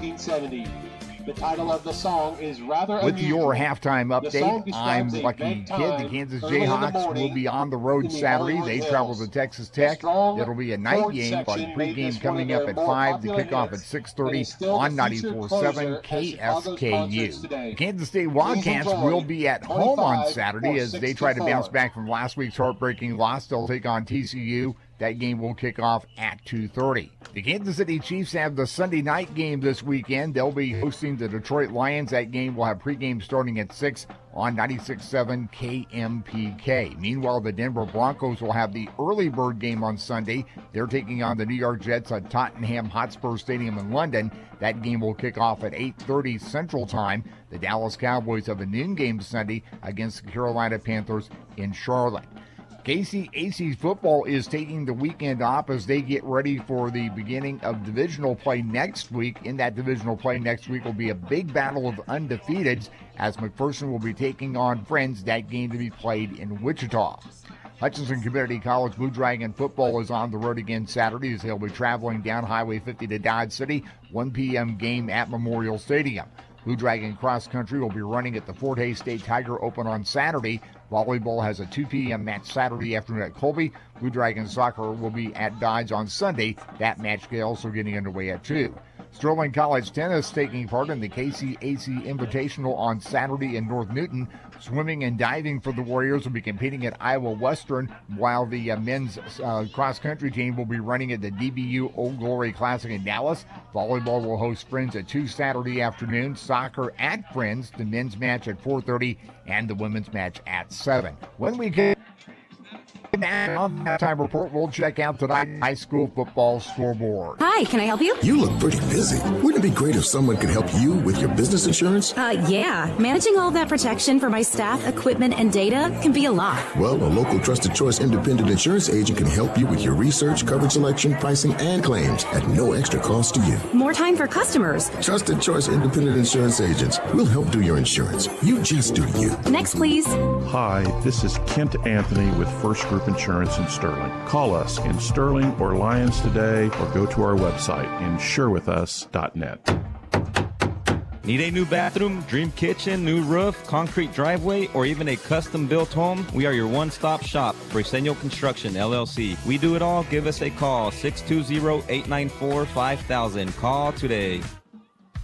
The title of the song is rather With unusual. your halftime The song update, I'm describes a Lucky big Kid. The time Kansas early in the Jayhawks will morning be on the in road the Saturday. Hollywood They Hills. travel to Texas The Tech. strong It'll be a night chord game, but section made pregame this one coming of up their at more 5, the popular kickoff at hits, 6:30 and is still on the featured 94.7 closer at Chicago's concerts KSKU. today. The Kansas State Please Wildcats enjoy will be at home on 25 Saturday or as they try to bounce 64. back from last week's heartbreaking loss. They'll take on TCU. That game will kick off at 2:30. The Kansas City Chiefs have the Sunday night game this weekend. They'll be hosting the Detroit Lions. That game will have pregame starting at 6 on 96.7 KMPK. Meanwhile, the Denver Broncos will have the early bird game on Sunday. They're taking on the New York Jets at Tottenham Hotspur Stadium in London. That game will kick off at 8:30 Central Time. The Dallas Cowboys have a noon game Sunday against the Carolina Panthers in Charlotte. KCAC football is taking the weekend off as they get ready for the beginning of divisional play next week. In that divisional play next week will be a big battle of undefeateds as McPherson will be taking on Friends, that game to be played in Wichita. Hutchinson Community College Blue Dragon football is on the road again Saturday as they'll be traveling down Highway 50 to Dodge City, 1 p.m. game at Memorial Stadium. Blue Dragon Cross Country will be running at the Fort Hays State Tiger Open on Saturday. Volleyball has a 2 p.m. match Saturday afternoon at Colby. Blue Dragon Soccer will be at Dodge on Sunday. That match also getting underway at 2. Sterling College Tennis taking part in the KCAC Invitational on Saturday in North Newton. Swimming and diving for the Warriors will be competing at Iowa Western, while the men's cross-country team will be running at the DBU Old Glory Classic in Dallas. Volleyball will host Friends at 2 Saturday afternoon. Soccer at Friends, the men's match at 4:30 and the women's match at 7. When we get on that time report, we'll check out tonight's high school football scoreboard. Hi, can I help you? You look pretty busy. Wouldn't it be great if someone could help you with your business insurance? Yeah. Managing all that protection for my staff, equipment, and data can be a lot. Well, a local Trusted Choice independent insurance agent can help you with your research, coverage selection, pricing, and claims at no extra cost to you. More time for customers. Trusted Choice independent insurance agents will help do your insurance. You just do you. Next, please. Hi, this is Kent Anthony with First Group Insurance in Sterling. Call us in Sterling or Lyons today or go to our website, insurewithus.net. Need a new bathroom, dream kitchen, new roof, concrete driveway, or even a custom-built home? We are your one-stop shop, Briseño Construction, LLC. We do it all. Give us a call, 620-894-5000. Call today.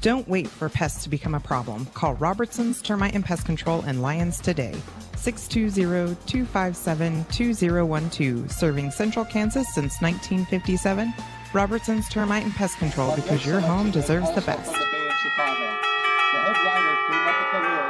Don't wait for pests to become a problem. Call Robertson's Termite and Pest Control in Lyons today. 620-257-2012. Serving Central Kansas since 1957. Robertson's Termite and Pest Control, because your home deserves the best.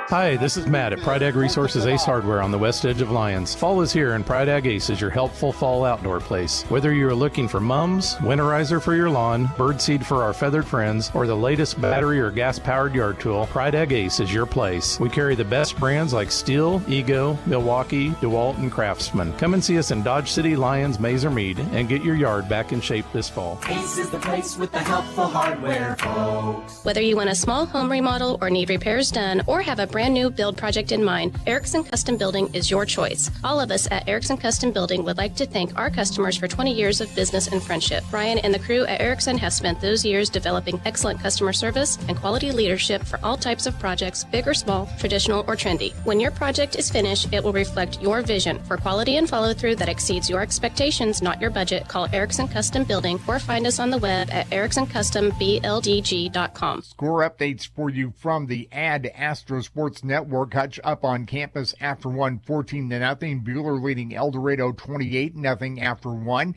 Hi, this is Matt at Pride Ag Resources Ace Hardware on the west edge of Lyons. Fall is here and Pride Ag Ace is your helpful fall outdoor place. Whether you're looking for mums, winterizer for your lawn, birdseed for our feathered friends, or the latest battery or gas-powered yard tool, Pride Ag Ace is your place. We carry the best brands like Steel, Ego, Milwaukee, DeWalt, and Craftsman. Come and see us in Dodge City, Lyons, Mays, or Meade and get your yard back in shape this fall. Ace is the place with the helpful hardware, folks. Whether you want a small home remodel or need repairs done or have a brand new build project in mind, Erickson Custom Building is your choice. All of us at Erickson Custom Building would like to thank our customers for 20 years of business and friendship. Brian and the crew at Erickson have spent those years developing excellent customer service and quality leadership for all types of projects, big or small, traditional or trendy. When your project is finished, it will reflect your vision for quality and follow-through that exceeds your expectations, not your budget. Call Erickson Custom Building or find us on the web at ericksoncustombldg.com. Score updates for you from the Ad Astra Sports Network. Hutch up on campus after 1, 14-0. Bueller leading El Dorado 28-0 after 1.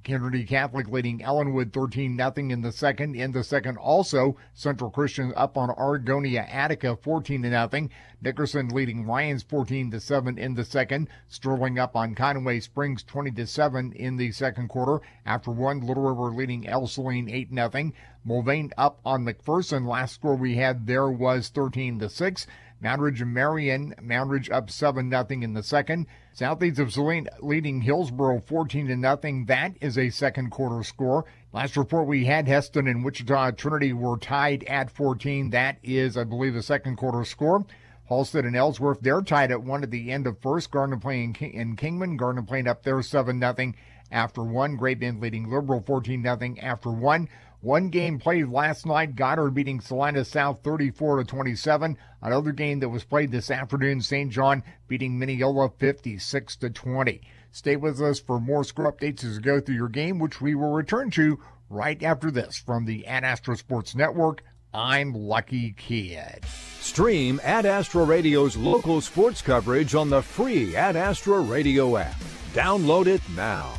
Kennedy Catholic leading Ellenwood 13-0 in the second. In the second also, Central Christian up on Argonia Attica 14-0. Nickerson leading Lyons 14-7 in the second. Sterling up on Conway Springs 20-7 in the second quarter. After 1, Little River leading El Saline 8-0. Mulvane up on McPherson. Last score we had there was 13-6. Moundridge and Marion, Moundridge up 7-0 in the second. Southeast of Saline leading Hillsboro 14-0. That is a second quarter score. Last report we had, Heston and Wichita Trinity were tied at 14. That is, I believe, the second quarter score. Halstead and Ellsworth, they're tied at 1 at the end of first. Gardner playing in Kingman. Gardner playing up there 7-0 after 1. Great Bend leading Liberal 14-0 after 1. One game played last night, Goddard beating Salina South 34-27. Another game that was played this afternoon, St. John beating Mineola 56-20. Stay with us for more score updates as we go through your game, which we will return to right after this. From the Ad Astra Sports Network, I'm Lucky Kid. Stream Ad Astra Radio's local sports coverage on the free Ad Astra Radio app. Download it now.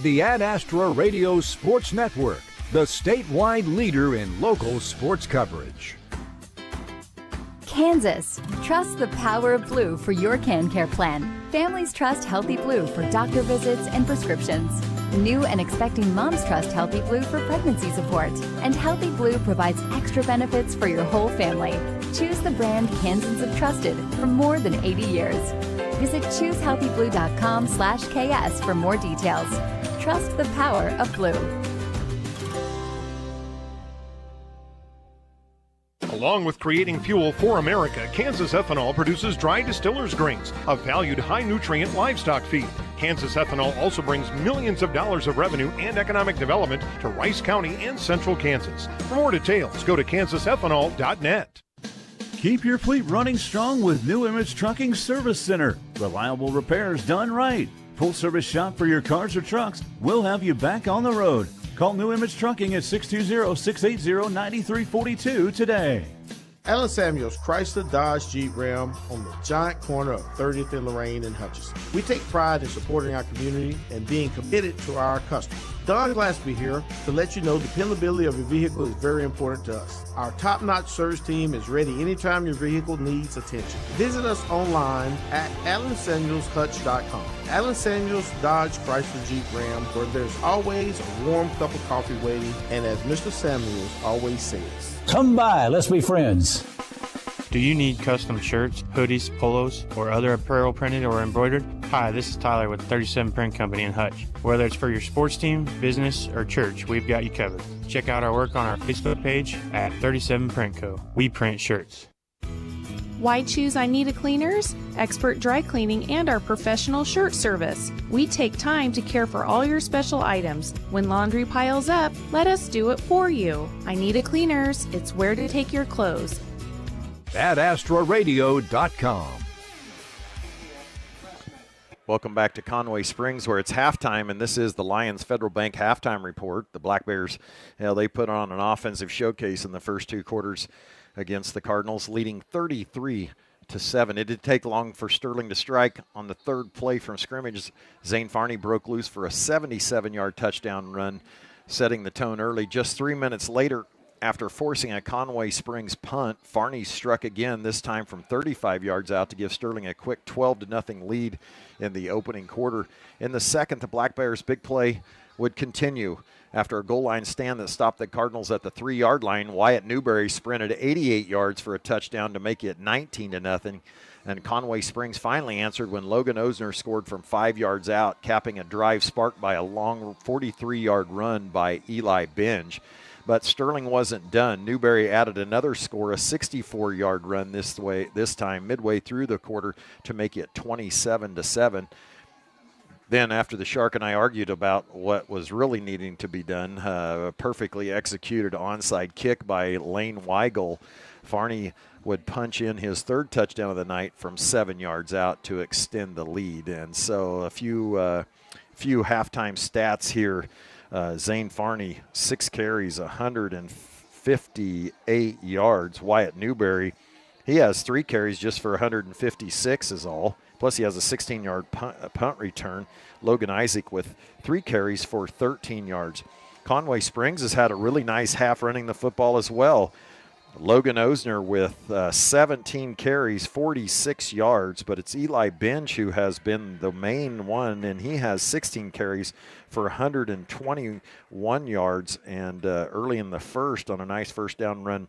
The Ad Astra Radio Sports Network, the statewide leader in local sports coverage. Kansas. Trust the power of blue for your CanCare plan. Families trust Healthy Blue for doctor visits and prescriptions. New and expecting moms trust Healthy Blue for pregnancy support. And Healthy Blue provides extra benefits for your whole family. Choose the brand Kansans have trusted for more than 80 years. Visit choosehealthyblue.com/KS for more details. Trust the power of blue. Along with creating fuel for America, Kansas Ethanol produces dry distillers grains, a valued high-nutrient livestock feed. Kansas Ethanol also brings millions of dollars of revenue and economic development to Rice County and Central Kansas. For more details, go to kansasethanol.net. Keep your fleet running strong with New Image Trucking Service Center. Reliable repairs done right. Full service shop for your cars or trucks. We'll have you back on the road. Call New Image Trucking at 620-680-9342 today. Alan Samuels, Chrysler, Dodge, Jeep, Ram on the giant corner of 30th and Lorraine and Hutchinson. We take pride in supporting our community and being committed to our customers. Don Glassby here to let you know dependability of your vehicle is very important to us. Our top-notch service team is ready anytime your vehicle needs attention. Visit us online at AlanSamuelsHutch.com. Alan Samuels, Dodge, Chrysler, Jeep, Ram, where there's always a warm cup of coffee waiting, and as Mr. Samuels always says, come by, let's be friends. Do you need custom shirts, hoodies, polos, or other apparel printed or embroidered? Hi, this is Tyler with 37 Print Company in Hutch. Whether it's for your sports team, business, or church, we've got you covered. Check out our work on our Facebook page at 37 Print Co. We print shirts. Why choose I Need a Cleaners? Expert dry cleaning and our professional shirt service. We take time to care for all your special items. When laundry piles up, let us do it for you. I Need a Cleaners. It's where to take your clothes. AdAstraRadio.com. Welcome back to Conway Springs, where it's halftime, and this is the Lions Federal Bank halftime report. The Black Bears, they put on an offensive showcase in the first two quarters against the Cardinals, leading 33-7. It did take long for Sterling to strike. On the third play from scrimmage, Zane Farney broke loose for a 77-yard touchdown run, setting the tone early. Just 3 minutes later, after forcing a Conway Springs punt, Farney struck again, this time from 35 yards out, to give Sterling a quick 12-0 lead in the opening quarter. In the second, the Black Bears' big play would continue. After a goal line stand that stopped the Cardinals at the 3-yard line, Wyatt Newberry sprinted 88 yards for a touchdown to make it 19-0. And Conway Springs finally answered when Logan Osner scored from 5 yards out, capping a drive sparked by a long 43-yard run by Eli Binge. But Sterling wasn't done. Newberry added another score, a 64-yard run this time midway through the quarter to make it 27-7. Then after the Shark and I argued about what was really needing to be done, a perfectly executed onside kick by Lane Weigel, Farney would punch in his third touchdown of the night from 7 yards out to extend the lead. And so a few halftime stats here. Zane Farney, 6 carries, 158 yards. Wyatt Newberry, he has 3 carries just for 156 is all. Plus he has a 16-yard punt return. Logan Isaac with 3 carries for 13 yards. Conway Springs has had a really nice half running the football as well. Logan Osner with 17 carries, 46 yards, but it's Eli Binge who has been the main one, and he has 16 carries for 121 yards. And early in the first, on a nice first down run,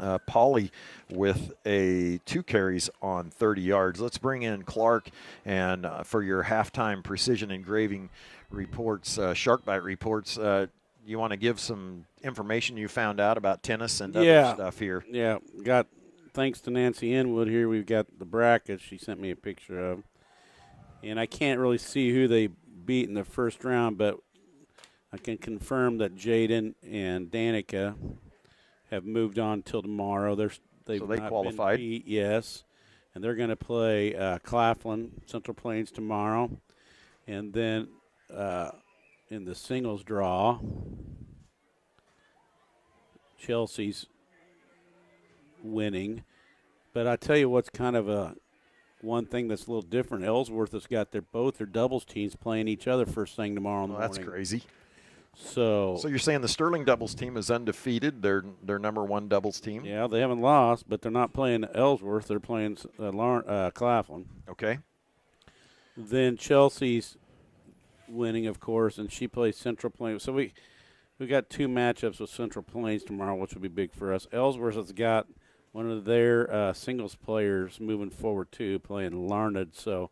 Pauly with 2 carries on 30 yards. Let's bring in Clark and for your halftime precision engraving reports, shark bite reports. You want to give some information you found out about tennis and other stuff here? Yeah, thanks to Nancy Inwood here, we've got the brackets she sent me a picture of. And I can't really see who they beat in the first round, but I can confirm that Jaden and Danica have moved on till tomorrow. They've So they not qualified. been beat, yes. And they're going to play Claflin, Central Plains tomorrow. And then in the singles draw, Chelsea's winning. But I tell you what's kind of one thing that's a little different. Ellsworth has got both their doubles teams playing each other first thing tomorrow in the morning. That's crazy. So you're saying the Sterling doubles team is undefeated? They're number one doubles team? Yeah, they haven't lost, but they're not playing Ellsworth. They're playing Claflin. Okay. Then Chelsea's winning, of course, and she plays Central Plains. So we got 2 matchups with Central Plains tomorrow, which will be big for us. Ellsworth has got one of their singles players moving forward, too, playing Larned. So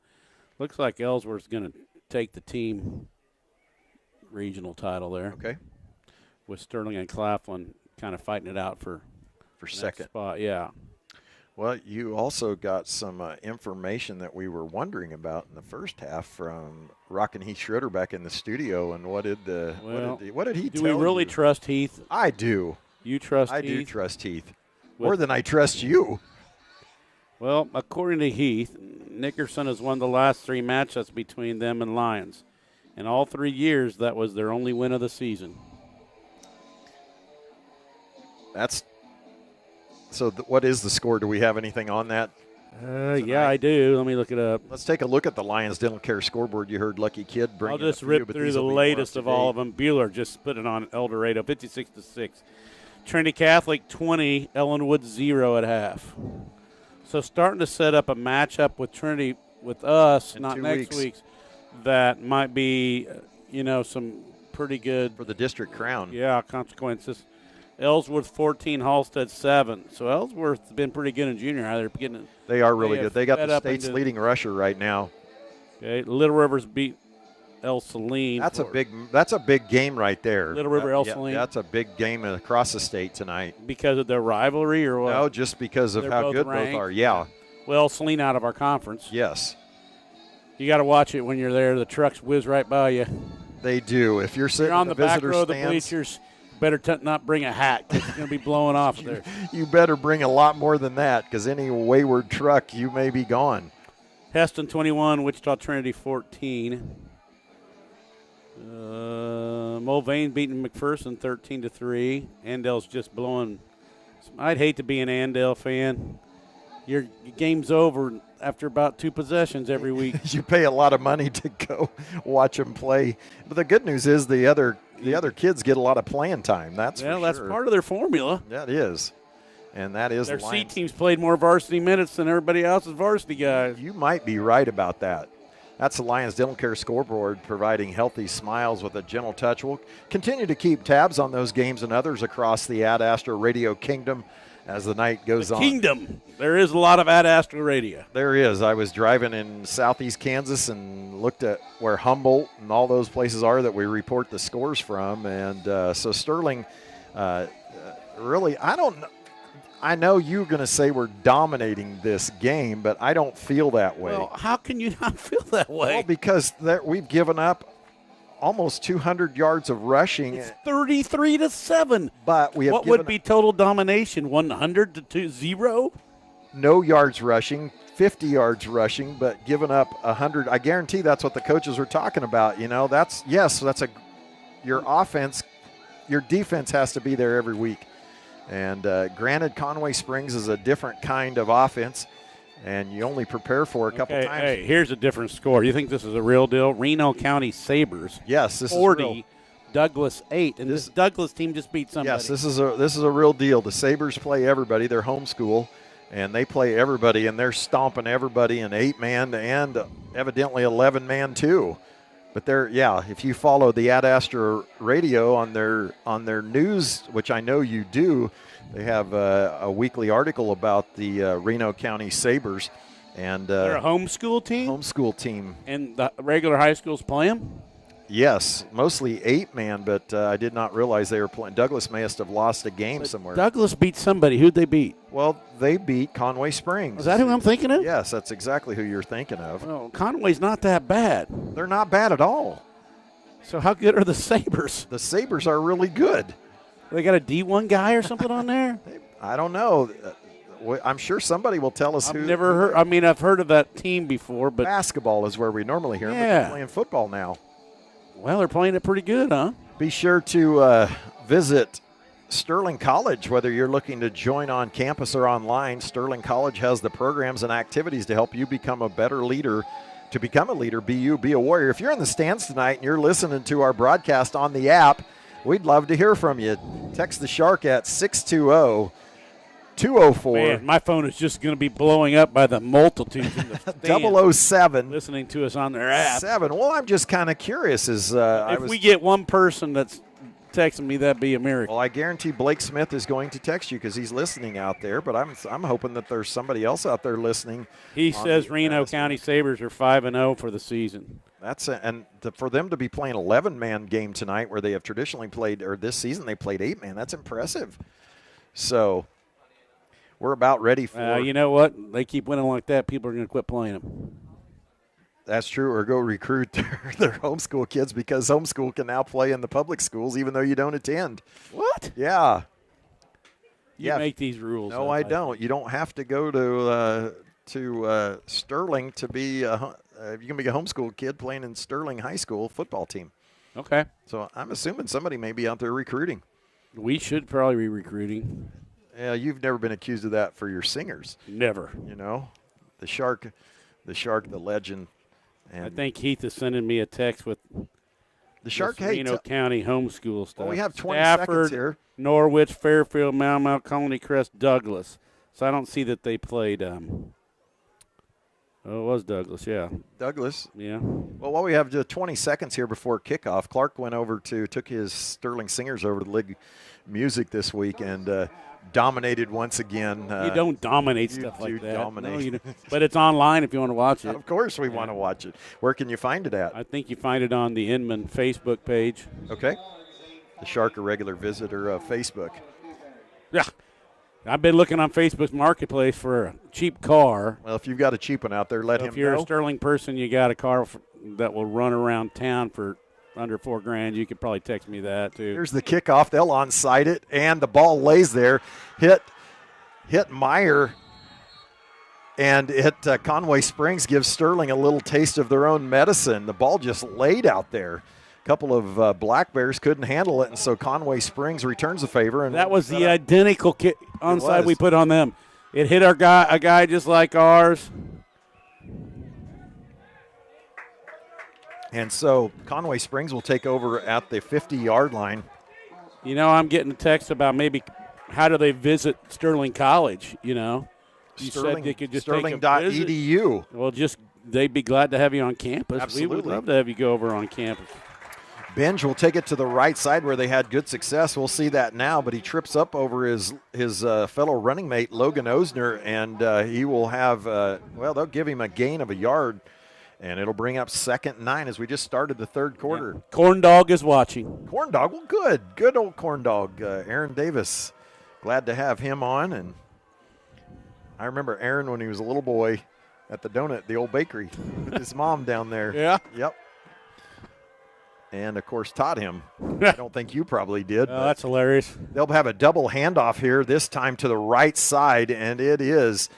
looks like Ellsworth's going to take the team regional title there. Okay. With Sterling and Claflin kind of fighting it out for second spot. Yeah. Well, you also got some information that we were wondering about in the first half from Rockin' Heath Schroeder back in the studio. And what did he tell Do we really you? trust Heath? I do. You trust I Heath? do trust Heath. More than I trust you. Well, according to Heath, Nickerson has won the last 3 matchups between them and Lions. In all 3 years, that was their only win of the season. What is the score? Do we have anything on that? Yeah, I do. Let me look it up. Let's take a look at the Lions Dental Care scoreboard. You heard Lucky Kid bring. I'll just rip through the latest of all of them. Bueller just put it on El Dorado, 56-6. Trinity Catholic 20, Ellenwood 0 at half. So starting to set up a matchup with Trinity with us, In not 2 next weeks. week's, that might be, some pretty good for the district crown. Yeah, consequences. Ellsworth 14, Halstead 7. So Ellsworth's been pretty good in junior high. They are really good. They got fed the up state's into- leading rusher right now. Okay, Little Rivers beat El Saline. That's a big game right there. Little River El Yeah, Saline. that's a big game across the state tonight. Because of their rivalry or what? No, just because of They're how both good ranked? both are. Yeah. Well, Saline out of our conference. Yes. You got to watch it when you're there. The trucks whiz right by you. They do. If you're sitting You're on in the back visitor row of the stands, bleachers. Better not bring a hat because it's going to be blowing off there. you better bring a lot more than that because any wayward truck, you may be gone. Heston 21, Wichita Trinity 14. Mulvane beating McPherson 13-3. Andale's just blowing. I'd hate to be an Andale fan. Your game's over after about 2 possessions every week. You pay a lot of money to go watch them play. But the good news is the other kids get a lot of playing time. That's part of their formula. That is. And that is Their Lions. C teams played more varsity minutes than everybody else's varsity guys. You might be right about that. That's the Lions Dental Care scoreboard, providing healthy smiles with a gentle touch. We'll continue to keep tabs on those games and others across the Ad Astra Radio Kingdom as the night goes on. Kingdom. There is a lot of Ad Astra radio. There is. I was driving in southeast Kansas and looked at where Humboldt and all those places are that we report the scores from. And so Sterling, really, I know you're going to say we're dominating this game, but I don't feel that way. Well, how can you not feel that way? Well, because we've given up almost 200 yards of rushing. It's 33-7. But we have what would be total domination? 100-0? No yards rushing, 50 yards rushing, but giving up 100. I guarantee that's what the coaches were talking about. Your offense, your defense has to be there every week. And granted, Conway Springs is a different kind of offense, and you only prepare for a couple times. Hey, here's a different score. You think this is a real deal? Reno County Sabres. Yes, this 40, is real. Douglas 8, and this Douglas team just beat somebody. Yes, this is a real deal. The Sabres play everybody. They're home school, and they play everybody, and they're stomping everybody in 8-man and evidently 11-man too. But if you follow the Ad Astra Radio on their news, which I know you do, they have a weekly article about the Reno County Sabres. And they're a homeschool team? Homeschool team. And the regular high schools play them? Yes, mostly 8-man, but I did not realize they were playing. Douglas may have lost a game somewhere. Douglas beat somebody. Who'd they beat? Well, they beat Conway Springs. Is that who I'm thinking of? Yes, that's exactly who you're thinking of. Well, Conway's not that bad. They're not bad at all. So how good are the Sabres? The Sabres are really good. They got a D1 guy or something on there? I don't know. I'm sure somebody will tell us. I've never heard. I mean, I've heard of that team before, but basketball is where we normally hear them. But they're playing football now. Well, they're playing it pretty good, huh? Be sure to visit Sterling College, whether you're looking to join on campus or online. Sterling College has the programs and activities to help you become a better leader. To become a leader, be you, be a warrior. If you're in the stands tonight and you're listening to our broadcast on the app, we'd love to hear from you. Text the Shark at 620-204. Man, my phone is just going to be blowing up by the multitudes in the stands 007. listening to us on their app. Well, I'm just kind of curious. If we get one person that's texting me, that'd be a miracle. Well, I guarantee Blake Smith is going to text you because he's listening out there, but I'm hoping that there's somebody else out there listening. He says Reno County Sabres are 5-0 for the season. For them to be playing 11-man game tonight where they have traditionally played, or this season they played 8-man, that's impressive. So we're about ready for. You know what? They keep winning like that, people are going to quit playing them. That's true, or go recruit their homeschool kids because homeschool can now play in the public schools even though you don't attend. What? Yeah. You make these rules. No, I don't. You don't have to go to Sterling to be you can be a homeschool kid playing in Sterling High School football team. Okay. So I'm assuming somebody may be out there recruiting. We should probably be recruiting. Yeah, you've never been accused of that for your singers. Never. You know, the Shark, the legend. And I think Heath is sending me a text with the Shark Reno County homeschool stuff. Well, we have 20 Stafford, seconds here. Norwich, Fairfield, Mount, Colony Crest, Douglas. So I don't see that they played. It was Douglas, yeah. Douglas. Yeah. Well, while we have 20 seconds here before kickoff, Clark took his Sterling Singers over to League Music this week and dominated once again. You don't dominate stuff like that. Dominate. No, you don't. But it's online if you want to watch it. Of course we want to watch it. Where can you find it at? I think you find it on the Inman Facebook page. Okay. The Shark, a regular visitor of Facebook. Yeah. I've been looking on Facebook's marketplace for a cheap car. Well, if you've got a cheap one out there, let him know. If you're a Sterling person, you got a car that will run around town for under $4,000, you could probably text me that too. Here's the kickoff. They'll onside it, and the ball lays there. Hit Meyer, and Conway Springs gives Sterling a little taste of their own medicine. The ball just laid out there. A couple of Black Bears couldn't handle it, and so Conway Springs returns the favor. And that was the identical onside we put on them. It hit a guy just like ours. And so Conway Springs will take over at the 50-yard line. You know, I'm getting a text about maybe how do they visit Sterling College, you know. You said they could just Sterling.edu. Well, they'd be glad to have you on campus. Absolutely. We would love to have you go over on campus. Benj will take it to the right side where they had good success. We'll see that now, but he trips up over his fellow running mate, Logan Osner, and he will have, they'll give him a gain of a yard. And it'll bring up 2nd and 9 as we just started the third quarter. Yeah. Corn Dog is watching. Corn Dog, well, good. Good old Corn Dog. Aaron Davis, glad to have him on. And I remember Aaron when he was a little boy at the old bakery, with his mom down there. Yeah. Yep. And, of course, taught him. I don't think you probably did. Oh, that's hilarious. They'll have a double handoff here, this time to the right side, and it is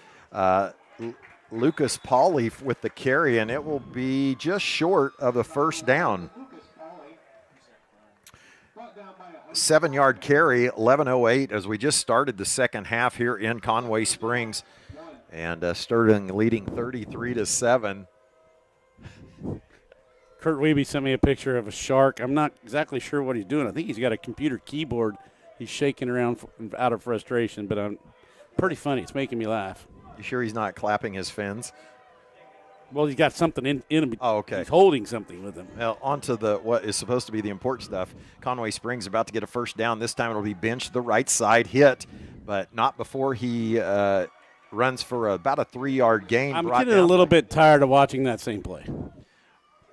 Lucas Pauly with the carry, and it will be just short of the first down. 7-yard carry, 11:08 as we just started the second half here in Conway Springs. And Sterling leading 33-7. Kurt Wiebe sent me a picture of a shark. I'm not exactly sure what he's doing. I think he's got a computer keyboard. He's shaking around out of frustration, but I'm pretty funny. It's making me laugh. You sure he's not clapping his fins? Well, he's got something in him. Oh, okay. He's holding something with him. Well, on to what is supposed to be the important stuff. Conway Springs about to get a first down. This time it'll be benched the right side, hit, but not before he runs for about a 3-yard gain. I'm getting a little bit tired of watching that same play.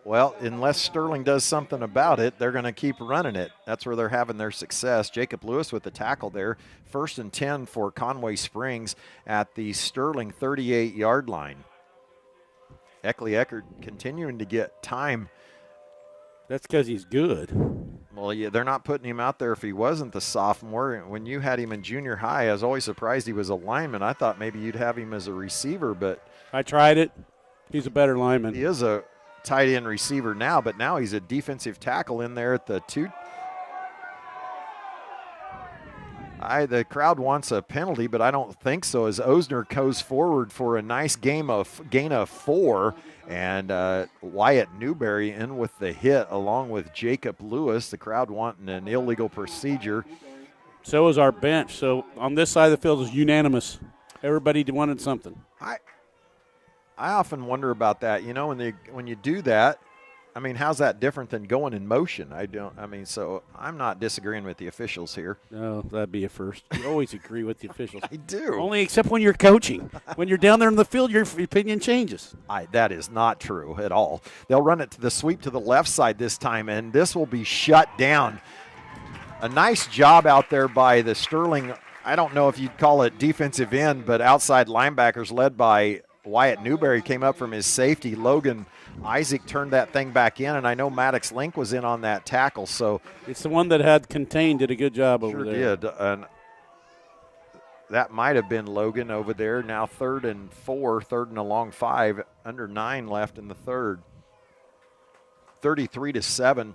Well, unless Sterling does something about it, they're going to keep running it. That's where they're having their success. Jacob Lewis with the tackle there. 1st and 10 for Conway Springs at the Sterling 38-yard line. Eckley Eckert continuing to get time That's because he's good. Well, yeah, they're not putting him out there if he wasn't the sophomore. When you had him in junior high, I was always surprised he was a lineman. I thought maybe you'd have him as a receiver, but I tried it. He's a better lineman. He is a tight end receiver now, but now he's a defensive tackle in there at the 2. The crowd wants a penalty, but I don't think so, as Osner goes forward for a nice gain of 4, and Wyatt Newberry in with the hit along with Jacob Lewis. The crowd wanting an illegal procedure. So is our bench. So on this side of the field is unanimous. Everybody wanted something. I often wonder about that. You know, when you do that, I mean, how's that different than going in motion? So I'm not disagreeing with the officials here. No, that'd be a first. You always agree with the officials. I do. Only except when you're coaching. When you're down there in the field, your opinion changes. That is not true at all. They'll run it to the sweep to the left side this time, and this will be shut down. A nice job out there by the Sterling, I don't know if you'd call it defensive end, but outside linebackers led by Wyatt Newberry came up from his safety. Logan Isaac turned that thing back in, and I know Maddox Link was in on that tackle. So it's the one that had contained, did a good job over there. Sure did. And that might have been Logan over there. Now 3rd and 4, 3rd and a long 5, under 9 left in the third. 33-7.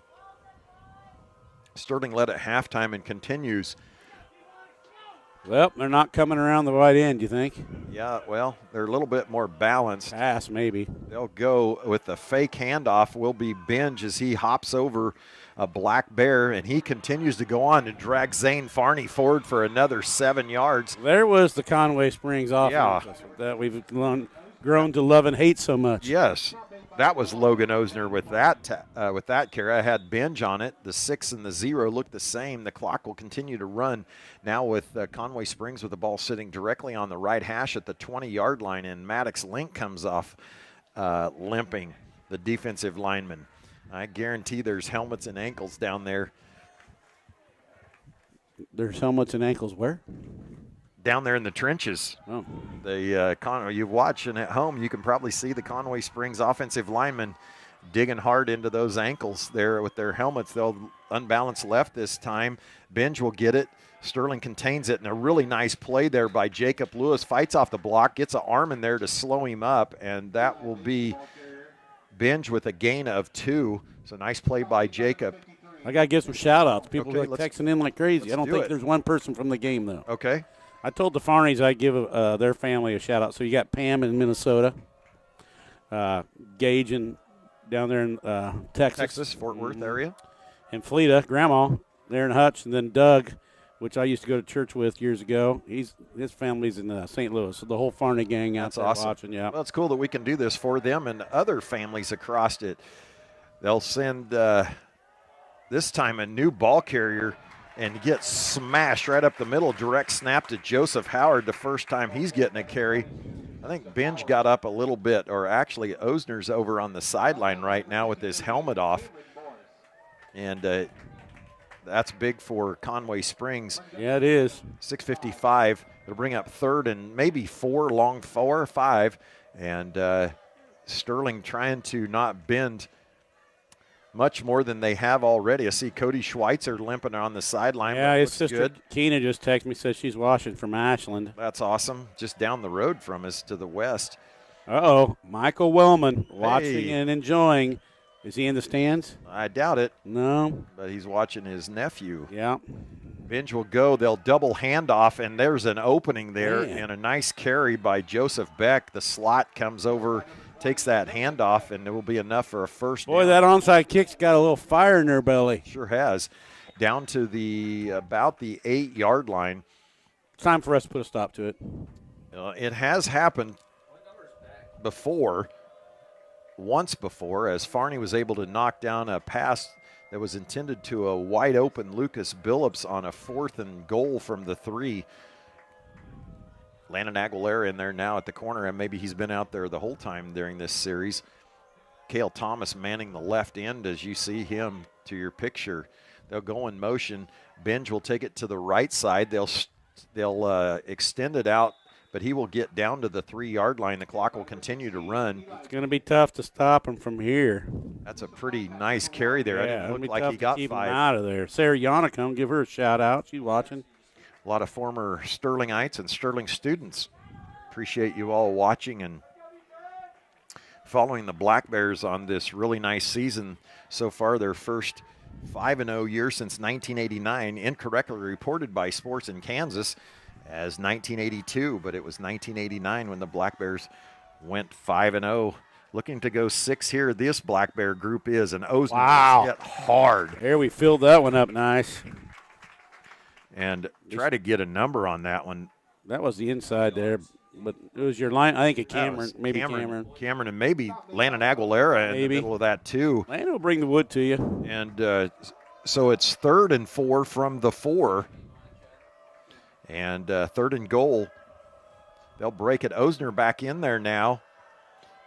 Sterling led at halftime and continues. Well, they're not coming around the right end, you think? Yeah, well, they're a little bit more balanced. Pass, maybe. They'll go with the fake handoff. Will be Binge as he hops over a Black Bear, and he continues to go on and drag Zane Farney forward for another 7 yards. There was the Conway Springs offense that we've grown to love and hate so much. Yes. That was Logan Osner with that carry. I had Binge on it. The 6 and the 0 look the same. The clock will continue to run now with Conway Springs with the ball sitting directly on the right hash at the 20-yard line, and Maddox Link comes off limping, the defensive lineman. I guarantee there's helmets and ankles down there. There's helmets and ankles where? Down there in the trenches. Oh. You're watching at home, you can probably see the Conway Springs offensive linemen digging hard into those ankles there with their helmets. They'll unbalance left this time. Binge will get it. Sterling contains it, and a really nice play there by Jacob Lewis. Fights off the block, gets an arm in there to slow him up, and that will be Binge with a gain of 2. So nice play by Jacob. I got to give some shout-outs. People are texting in like crazy. I don't think there's one person from the game, though. Okay. I told the Farneys I'd give their family a shout-out. So you got Pam in Minnesota, Gage down there in Texas. Fort Worth area. And Fleta, Grandma, there in Hutch. And then Doug, which I used to go to church with years ago. His family's in St. Louis. So the whole Farney gang out there watching. Yeah. Well, it's cool that we can do this for them and other families across it. They'll send this time a new ball carrier and get smashed right up the middle. Direct snap to Joseph Howard, the first time he's getting a carry. I think Binge got up a little bit, or actually Osner's over on the sideline right now with his helmet off. And that's big for Conway Springs. Yeah, it is. 6:55. It'll bring up 3rd and maybe 4, long 4 or 5. And Sterling trying to not bend much more than they have already. I see Cody Schweitzer limping on the sideline. Yeah, his sister Keena just texted me, says she's watching from Ashland. That's awesome. Just down the road from us to the west. Uh-oh, Michael Wellman watching and enjoying. Is he in the stands? I doubt it. No. But he's watching his nephew. Yeah. Binge will go. They'll double handoff, and there's an opening there, and a nice carry by Joseph Beck. The slot comes over, takes that handoff, and it will be enough for a first down. Boy, that onside kick's got a little fire in their belly. Sure has. Down to about the 8-yard line. It's time for us to put a stop to it. It has happened before, once before, as Farney was able to knock down a pass that was intended to a wide-open Lucas Billups on a 4th and goal from the 3. Landon Aguilera in there now at the corner, and maybe he's been out there the whole time during this series. Cale Thomas manning the left end as you see him to your picture. They'll go in motion. Binge will take it to the right side. They'll extend it out but he will get down to the 3-yard line. The clock will continue to run. It's going to be tough to stop him from here. That's a pretty nice carry there. Yeah, it looked like he got keep 5. him out of there. Sarah Yannicum, give her a shout-out. She's watching. A lot of former Sterlingites and Sterling students. Appreciate you all watching and following the Black Bears on this really nice season so far. Their first 5-0 year since 1989, incorrectly reported by Sports in Kansas as 1982, but it was 1989 when the Black Bears went 5-0. Looking to go 6 here. This Black Bear group is, and Osner hit hard. There, we filled that one up nice. And try to get a number on that one. That was the inside there, but it was your line. I think Cameron, maybe Cameron. Cameron, and maybe Landon Aguilera in the middle of that too. Landon will bring the wood to you. And so it's 3rd and 4 from the 4. And 3rd and goal. They'll break it. Osner back in there now.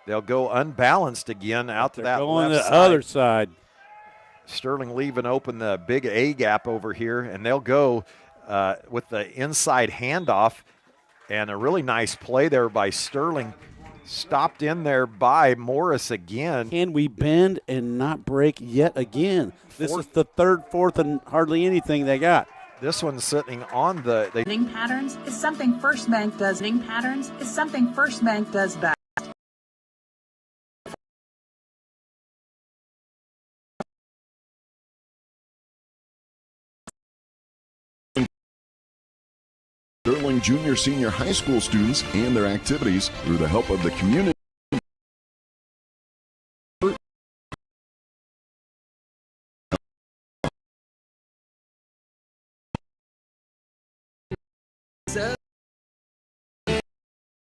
They'll go unbalanced again out to that going left the side. other side. Sterling leaving open the big A gap over here, and they'll go with the inside handoff, and a really nice play there by Sterling. Stopped in there by Morris again. Can we bend and not break yet again? This is the 3rd, 4th, and hardly anything they got. This one's sitting on the. Patterns is something First Bank does. Patterns is something First Bank does best. Sterling Junior Senior High School students and their activities through the help of the community.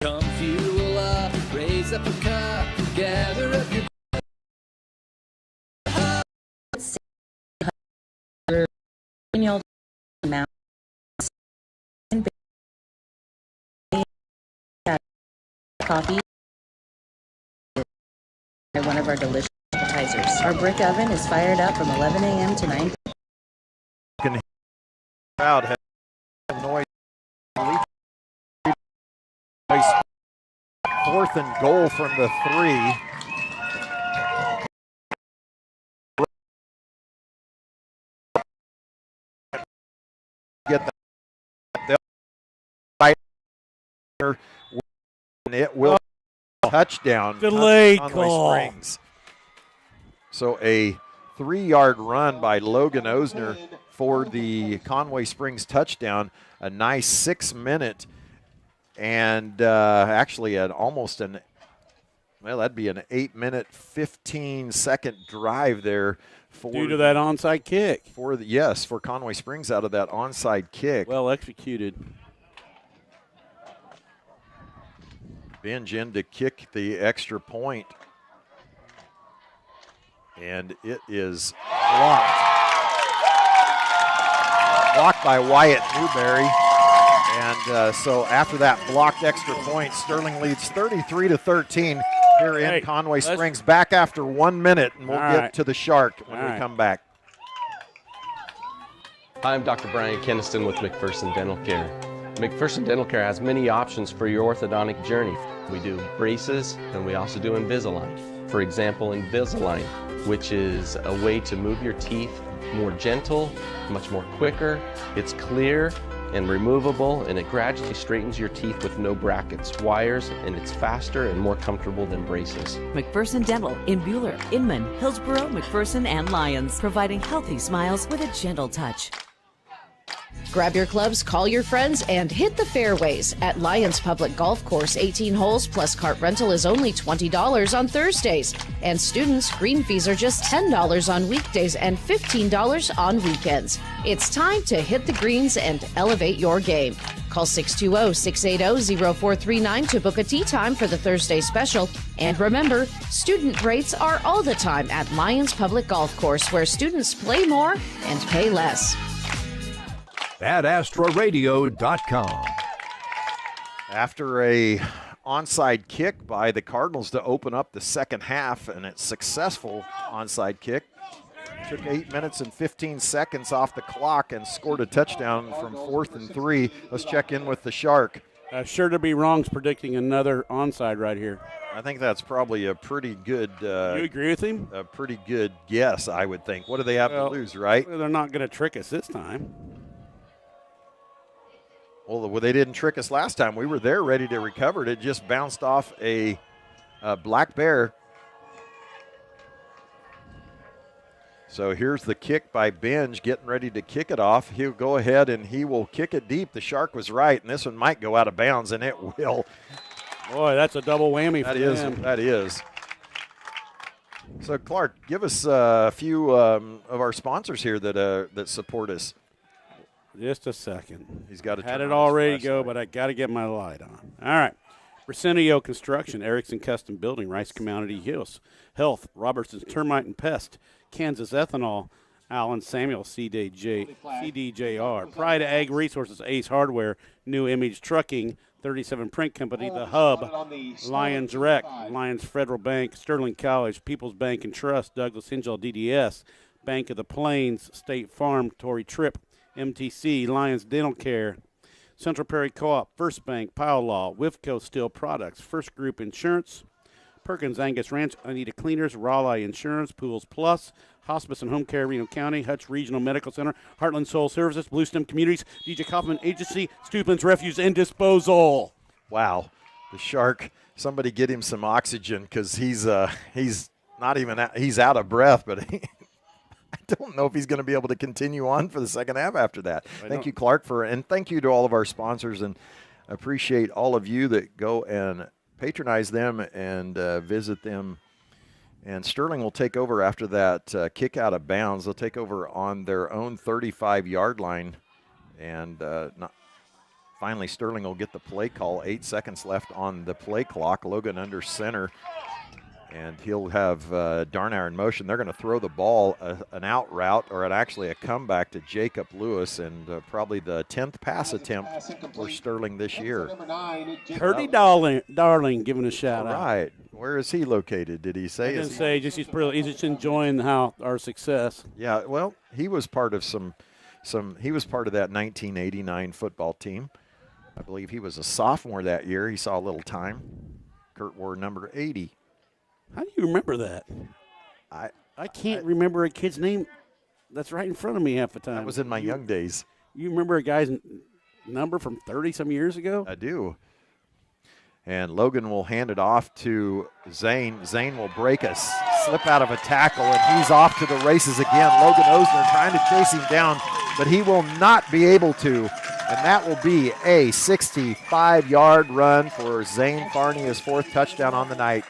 Come fuel up, raise up a cup, gather up your coffee. One of our delicious appetizers. Our brick oven is fired up from 11 a.m. to 9 p.m. Crowd has noise. 4th and goal from the 3. Get the and it will touchdown. Delay Conway call. Springs. So a 3-yard run by Logan Osner for the Conway Springs touchdown. A nice 6-minute and actually that'd be an 8-minute, 15-second drive there due to that onside kick. For Conway Springs out of that onside kick. Well executed. Binge in to kick the extra point. And it is blocked. Blocked by Wyatt Newberry. And so after that blocked extra point, Sterling leads 33-13 here in Conway Springs. Back after 1 minute, and we'll get to the Shark when we come back. Hi, I'm Dr. Brian Keniston with McPherson Dental Care. McPherson Dental Care has many options for your orthodontic journey. We do braces, and we also do Invisalign. For example, Invisalign, which is a way to move your teeth more gentle, much more quicker. It's clear and removable, and it gradually straightens your teeth with no brackets, wires, and it's faster and more comfortable than braces. McPherson Dental in Buhler, Inman, Hillsborough, McPherson, and Lyons, providing healthy smiles with a gentle touch. Grab your clubs, call your friends, and hit the fairways. At Lyons Public Golf Course, 18 holes plus cart rental is only $20 on Thursdays. And students, green fees are just $10 on weekdays and $15 on weekends. It's time to hit the greens and elevate your game. Call 620-680-0439 to book a tee time for the Thursday special. And remember, student rates are all the time at Lyons Public Golf Course, where students play more and pay less. AdAstraRadio.com. After a onside kick by the Cardinals to open up the second half, and it's successful onside kick. Took 8 minutes and 15 seconds off the clock and scored a touchdown from 4th and 3. Let's check in with the Shark. Sure to be wrong's predicting another onside right here. I think that's probably a pretty good. You agree with him? A pretty good guess, I would think. What do they have to lose, right? They're not going to trick us this time. Well, they didn't trick us last time. We were there ready to recover it. It just bounced off a Black Bear. So here's the kick by Benj, getting ready to kick it off. He'll go ahead and he will kick it deep. The Shark was right, and this one might go out of bounds, and it will. Boy, that's a double whammy for them. That is. So, Clark, give us a few of our sponsors here that support us. Just a second. He's got to had it all ready to go, but I got to get my light on. All right. Brasenio Construction, Erickson Custom Building, Rice Community Health, Robertson's Termite and Pest, Kansas Ethanol, Allen Samuel, CDJR, Pride Ag Resources, Ace Hardware, New Image Trucking, 37 Print Company, The Hub, Lions Rec, Lions Federal Bank, Sterling College, People's Bank and Trust, Douglas Hingel DDS, Bank of the Plains, State Farm, Tory Tripp, MTC, Lions Dental Care, Central Prairie Co-op, First Bank, Pile Law, Wifco Steel Products, First Group Insurance, Perkins Angus Ranch, Anita Cleaners, Raleigh Insurance, Pools Plus, Hospice and Home Care, Reno County, Hutch Regional Medical Center, Heartland Soul Services, Blue Stem Communities, DJ Kaufman Agency, Stuplin's Refuse and Disposal. Wow, the Shark. Somebody get him some oxygen because he's not even he's out of breath, but I don't know if he's going to be able to continue on for the second half after that. Thank you, Clark, and thank you to all of our sponsors, and appreciate all of you that go and patronize them and visit them. And Sterling will take over after that kick out of bounds. They'll take over on their own 35-yard line. And finally, Sterling will get the play call. 8 seconds left on the play clock. Logan under center. And he'll have Darnauer in motion. They're going to throw the ball an out route, or actually a comeback to Jacob Lewis, and probably the 10th pass attempt for Sterling this year. Curdy Darling giving a shout out. Right. Where is he located? Did he say? He didn't say. He's just enjoying our success. Yeah. Well, he was part of he was part of that 1989 football team. I believe he was a sophomore that year. He saw a little time. Kurt wore number 80. How do you remember that? I can't remember a kid's name that's right in front of me half the time. That was in my young days. You remember a guy's number from 30-some years ago? I do. And Logan will hand it off to Zane. Zane will break a slip out of a tackle, and he's off to the races again. Logan Osner trying to chase him down, but he will not be able to. And that will be a 65-yard run for Zane Farney, his 4th touchdown on the night.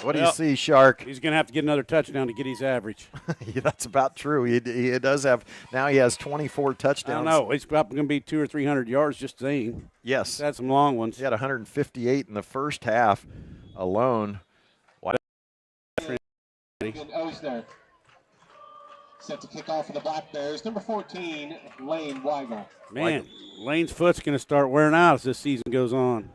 What do you see, Shark? He's going to have to get another touchdown to get his average. Yeah, that's about true. He does have – now he has 24 touchdowns. I don't know. He's probably going to be 200 or 300 yards, just Zane. Yes. He's had some long ones. He had 158 in the first half alone. Osner set to kick off for the Black Bears. Number 14, Lane Weigel. Man, Lane's foot's going to start wearing out as this season goes on.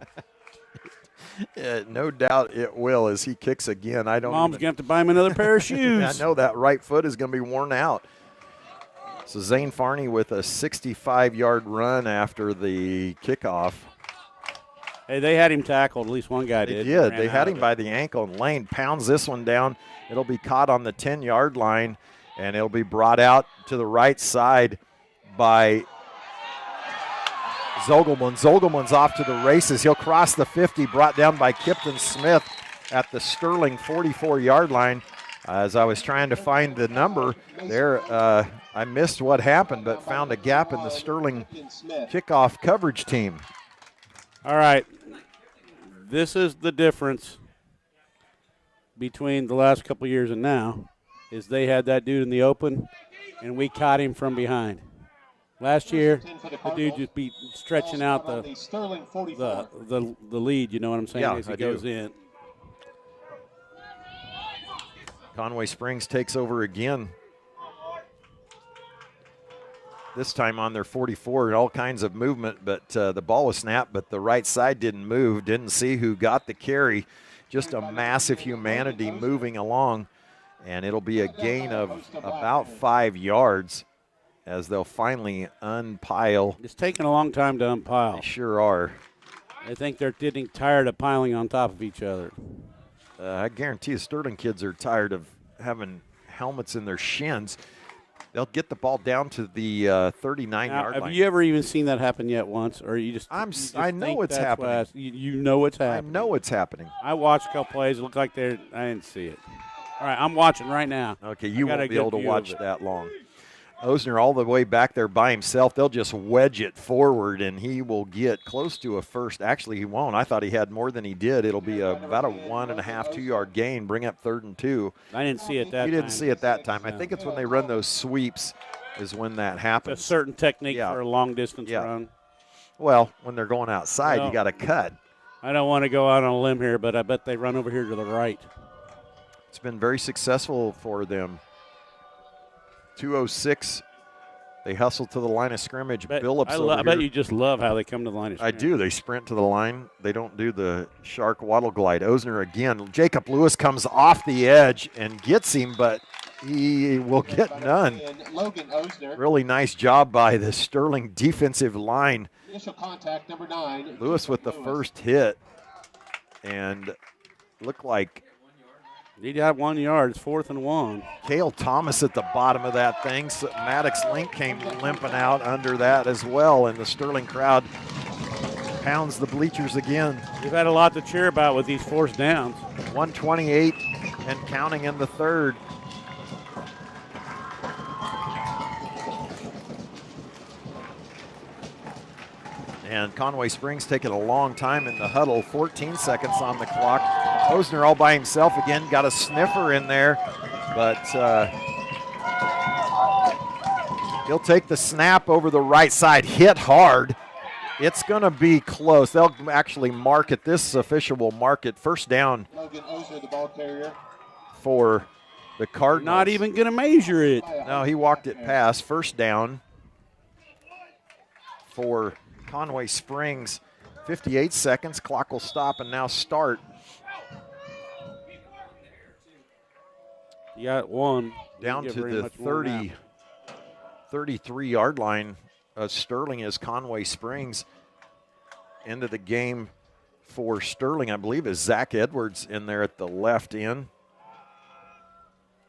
No doubt it will as he kicks again. Mom's going to have to buy him another pair of shoes. I know that right foot is going to be worn out. So Zane Farney with a 65-yard run after the kickoff. Hey, they had him tackled. At least one guy did. They did. They had him by the ankle, and Lane pounds this one down. It'll be caught on the 10-yard line, and it'll be brought out to the right side by Zogelman. Zogelman's off to the races. He'll cross the 50, brought down by Kipton Smith at the Sterling 44-yard line. As I was trying to find the number there, I missed what happened, but found a gap in the Sterling kickoff coverage team. All right. This is the difference between the last couple of years and now, is they had that dude in the open, and we caught him from behind. Last year, the dude just be stretching out the lead, you know what I'm saying, as he goes in. Conway Springs takes over again. This time on their 44, and all kinds of movement, but the ball was snapped, but the right side didn't move, didn't see who got the carry. Just a massive humanity moving along, and it'll be a gain of about 5 yards. as they'll finally unpile. It's taking a long time to unpile. They sure are. I think they're getting tired of piling on top of each other. I guarantee you Sterling kids are tired of having helmets in their shins. They'll get the ball down to the 39-yard line. Have you ever even seen that happen yet once? Or you just I know it's happening. You know it's happening. I know it's happening. I watched a couple plays. It looked like I didn't see it. All right, I'm watching right now. Okay, you won't be able to watch that long. Osner all the way back there by himself. They'll just wedge it forward, and he will get close to a first. Actually, he won't. I thought he had more than he did. It'll be about a 1.5, 2-yard gain, bring up 3rd and 2. I didn't see it that time. You didn't see it that time. I think it's when they run those sweeps is when that happens. A certain technique for a long-distance run. Well, when they're going outside, you got to cut. I don't want to go out on a limb here, but I bet they run over here to the right. It's been very successful for them. 2:06. They hustle to the line of scrimmage. Billups I bet you just love how they come to the line of scrimmage. I do. They sprint to the line. They don't do the shark waddle glide. Osner again. Jacob Lewis comes off the edge and gets him, but he will get none. Logan Osner. Really nice job by the Sterling defensive line. Initial contact, number 9. Lewis with the first hit, and looked like he got 1 yard. It's 4th and 1. Cale Thomas at the bottom of that thing. So Maddox Link came limping out under that as well, and the Sterling crowd pounds the bleachers again. We've had a lot to cheer about with these forced downs. 128 and counting in the 3rd. And Conway Springs taking a long time in the huddle, 14 seconds on the clock. Osner all by himself again, got a sniffer in there, but he'll take the snap over the right side, hit hard. It's going to be close. They'll actually mark it. This official will mark it first down. Logan Osner, the ball carrier. For the Cardinals. Not even going to measure it. No, he walked it past. First down for Conway Springs. 58 seconds. Clock will stop and now start. You got one. Down to the 33-yard line of Sterling as Conway Springs. Into the game for Sterling, I believe, is Zach Edwards in there at the left end.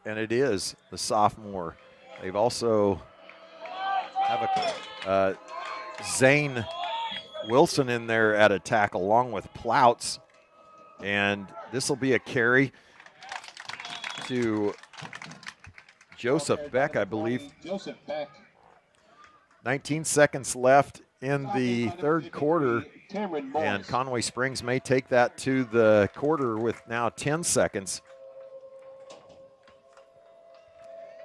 And it is the sophomore. They've also have a Zane Wilson in there at a tackle along with Plouts. And this will be a carry to Joseph Beck, I believe. Joseph Beck. 19 seconds left in the 3rd quarter. And Conway Springs may take that to the quarter with now 10 seconds.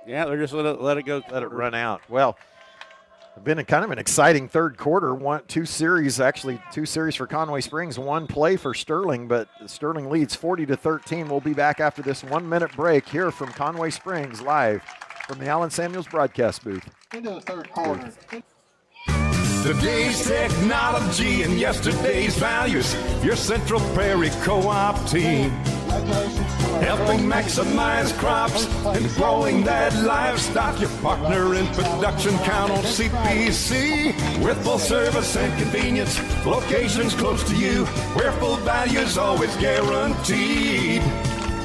Yeah, they're just let it go. Let it run out. Well, it's been kind of an exciting 3rd quarter. Two series for Conway Springs, 1 play for Sterling, but Sterling leads 40-13. We'll be back after this 1-minute break here from Conway Springs live from the Allen Samuels broadcast booth. Into the 3rd quarter. Today's technology and yesterday's values. Your Central Prairie Co-op team. Helping maximize crops and growing that livestock. Your partner in production, count on CPC. With full service and convenience, locations close to you, where full value is always guaranteed.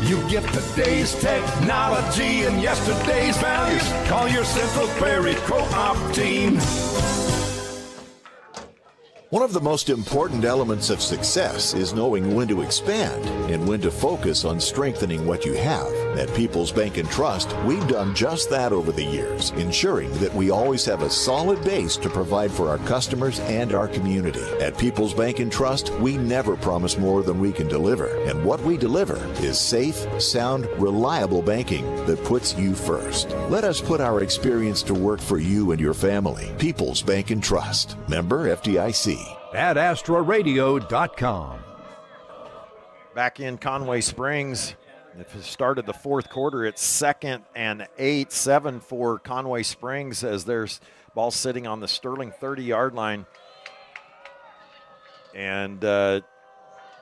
You get today's technology and yesterday's values. Call your Central Prairie Co-op team. One of the most important elements of success is knowing when to expand and when to focus on strengthening what you have. At People's Bank and Trust, we've done just that over the years, ensuring that we always have a solid base to provide for our customers and our community. At People's Bank and Trust, we never promise more than we can deliver. And what we deliver is safe, sound, reliable banking that puts you first. Let us put our experience to work for you and your family. People's Bank and Trust. Member FDIC. At AstroRadio.com. Back in Conway Springs. It started the 4th quarter. It's 2nd and 8, 7 for Conway Springs as there's ball sitting on the Sterling 30-yard line. And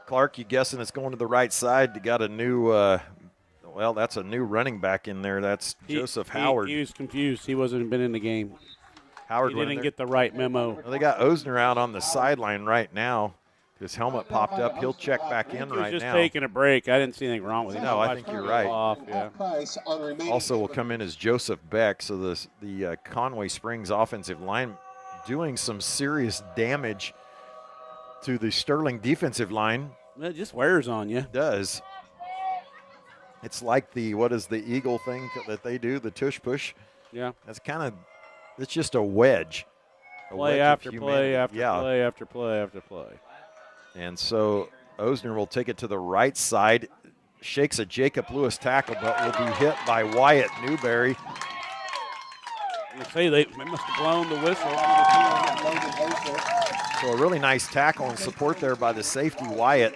Clark, you guessing it's going to the right side? You got a new Well, that's a new running back in there. That's Joseph Howard. He was confused. He wasn't been in the game. Howard he didn't get the right memo. Well, they got Osner out on the sideline right now. His helmet popped up. He'll check back in right now. He was just taking a break. I didn't see anything wrong with him. No, I think you're right. Yeah. Also will come in as Joseph Beck. So the Conway Springs offensive line doing some serious damage to the Sterling defensive line. It just wears on you. It does. It's like what is the Eagle thing that they do, the tush push? Yeah. That's it's just a wedge. Play after play after play after play after play. And so Osner will take it to the right side, shakes a Jacob Lewis tackle, but will be hit by Wyatt Newberry. They must have blown the whistle. So a really nice tackle and support there by the safety, Wyatt.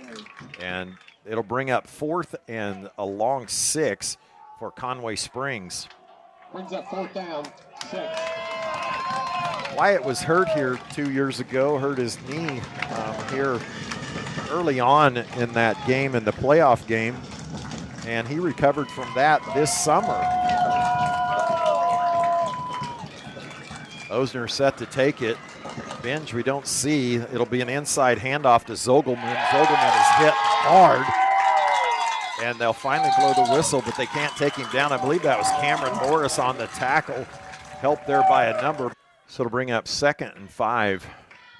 And it'll bring up 4th and a long 6 for Conway Springs. Brings up 4th down, 6. Wyatt was hurt here 2 years ago, hurt his knee here early on in that game, in the playoff game, and he recovered from that this summer. Osner set to take it. Binge we don't see. It'll be an inside handoff to Zogelman. Zogelman is hit hard, and they'll finally blow the whistle, but they can't take him down. I believe that was Cameron Morris on the tackle, helped there by a number. So it'll bring up 2nd and 5.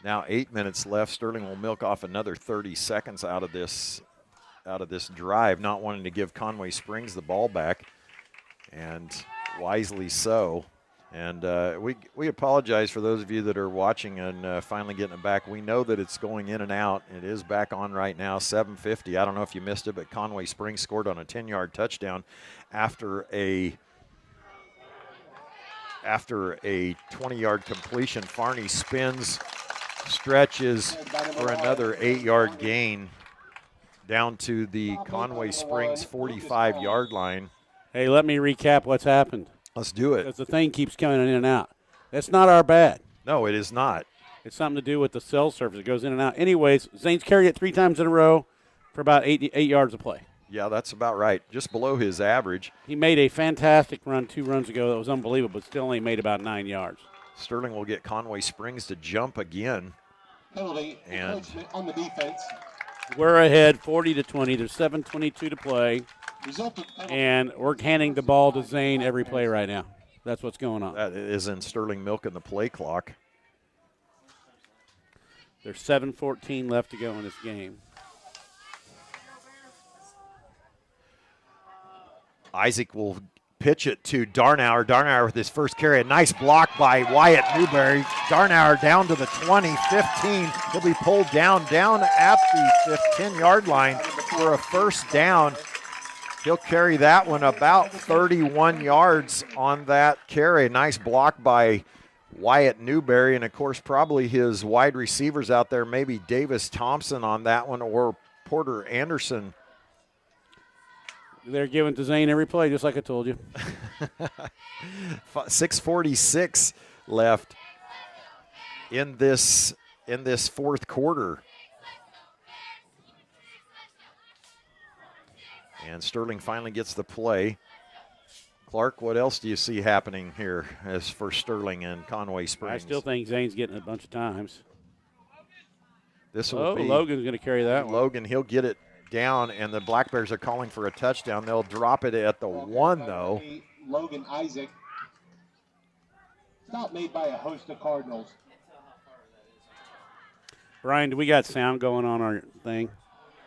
Now 8 minutes left. Sterling will milk off another 30 seconds out of this drive, not wanting to give Conway Springs the ball back, and wisely so. And we apologize for those of you that are watching and finally getting it back. We know that it's going in and out. It is back on right now, 7:50. I don't know if you missed it, but Conway Springs scored on a 10-yard touchdown after a 20-yard completion. Farney spins, stretches for another 8-yard gain down to the Conway Springs 45-yard line. Hey, let me recap what's happened. Let's do it. Because the thing keeps coming in and out. That's not our bad. No, it is not. It's something to do with the cell surface. It goes in and out. Anyways, Zane's carried it 3 times in a row for about 8 yards a play. Yeah, that's about right. Just below his average. He made a fantastic run 2 runs ago that was unbelievable, but still only made about 9 yards. Sterling will get Conway Springs to jump again. Penalty and on the defense. We're ahead 40-20. There's 7:22 to play. And we're handing the ball to Zane every play right now. That's what's going on. That is in Sterling milking the play clock. There's 7:14 left to go in this game. Isaac will pitch it to Darnauer. Darnauer with his first carry. A nice block by Wyatt Newberry. Darnauer down to the 20, 15. He'll be pulled down at the 10-yard line for a first down. He'll carry that one about 31 yards on that carry. Nice block by Wyatt Newberry. And, of course, probably his wide receivers out there, maybe Davis Thompson on that one or Porter Anderson. They're giving to Zane every play, just like I told you. 6:46 left in this fourth quarter. And Sterling finally gets the play. Clark, what else do you see happening here as for Sterling and Conway Springs? I still think Zane's getting it a bunch of times. This will be Logan's going to carry that one. Logan, he'll get it down, and the Black Bears are calling for a touchdown. They'll drop it at the 1, though. Logan Isaac. Stop made by a host of Cardinals. Brian, do we got sound going on our thing?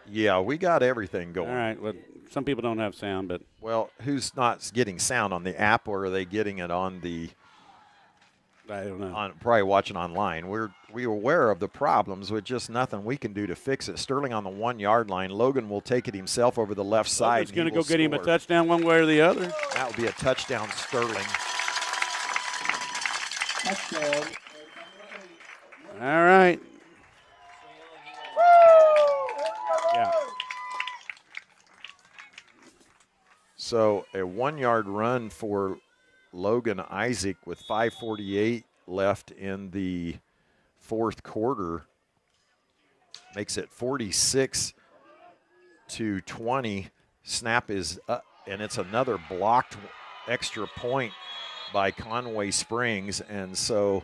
Yeah, we got everything going. All right. Well, some people don't have sound, but. Well, who's not getting sound on the app, or are they getting it on the. I don't know. Probably watching online. We're aware of the problems with just nothing we can do to fix it. Sterling on the 1-yard line. Logan will take it himself over the left side. He's going to go get him a touchdown one way or the other. That would be a touchdown, Sterling. Touchdown. All right. Yeah. So a 1-yard run for Logan Isaac with 5:48 left in the fourth quarter makes it 46-20. Snap is and it's another blocked extra point by Conway Springs, and so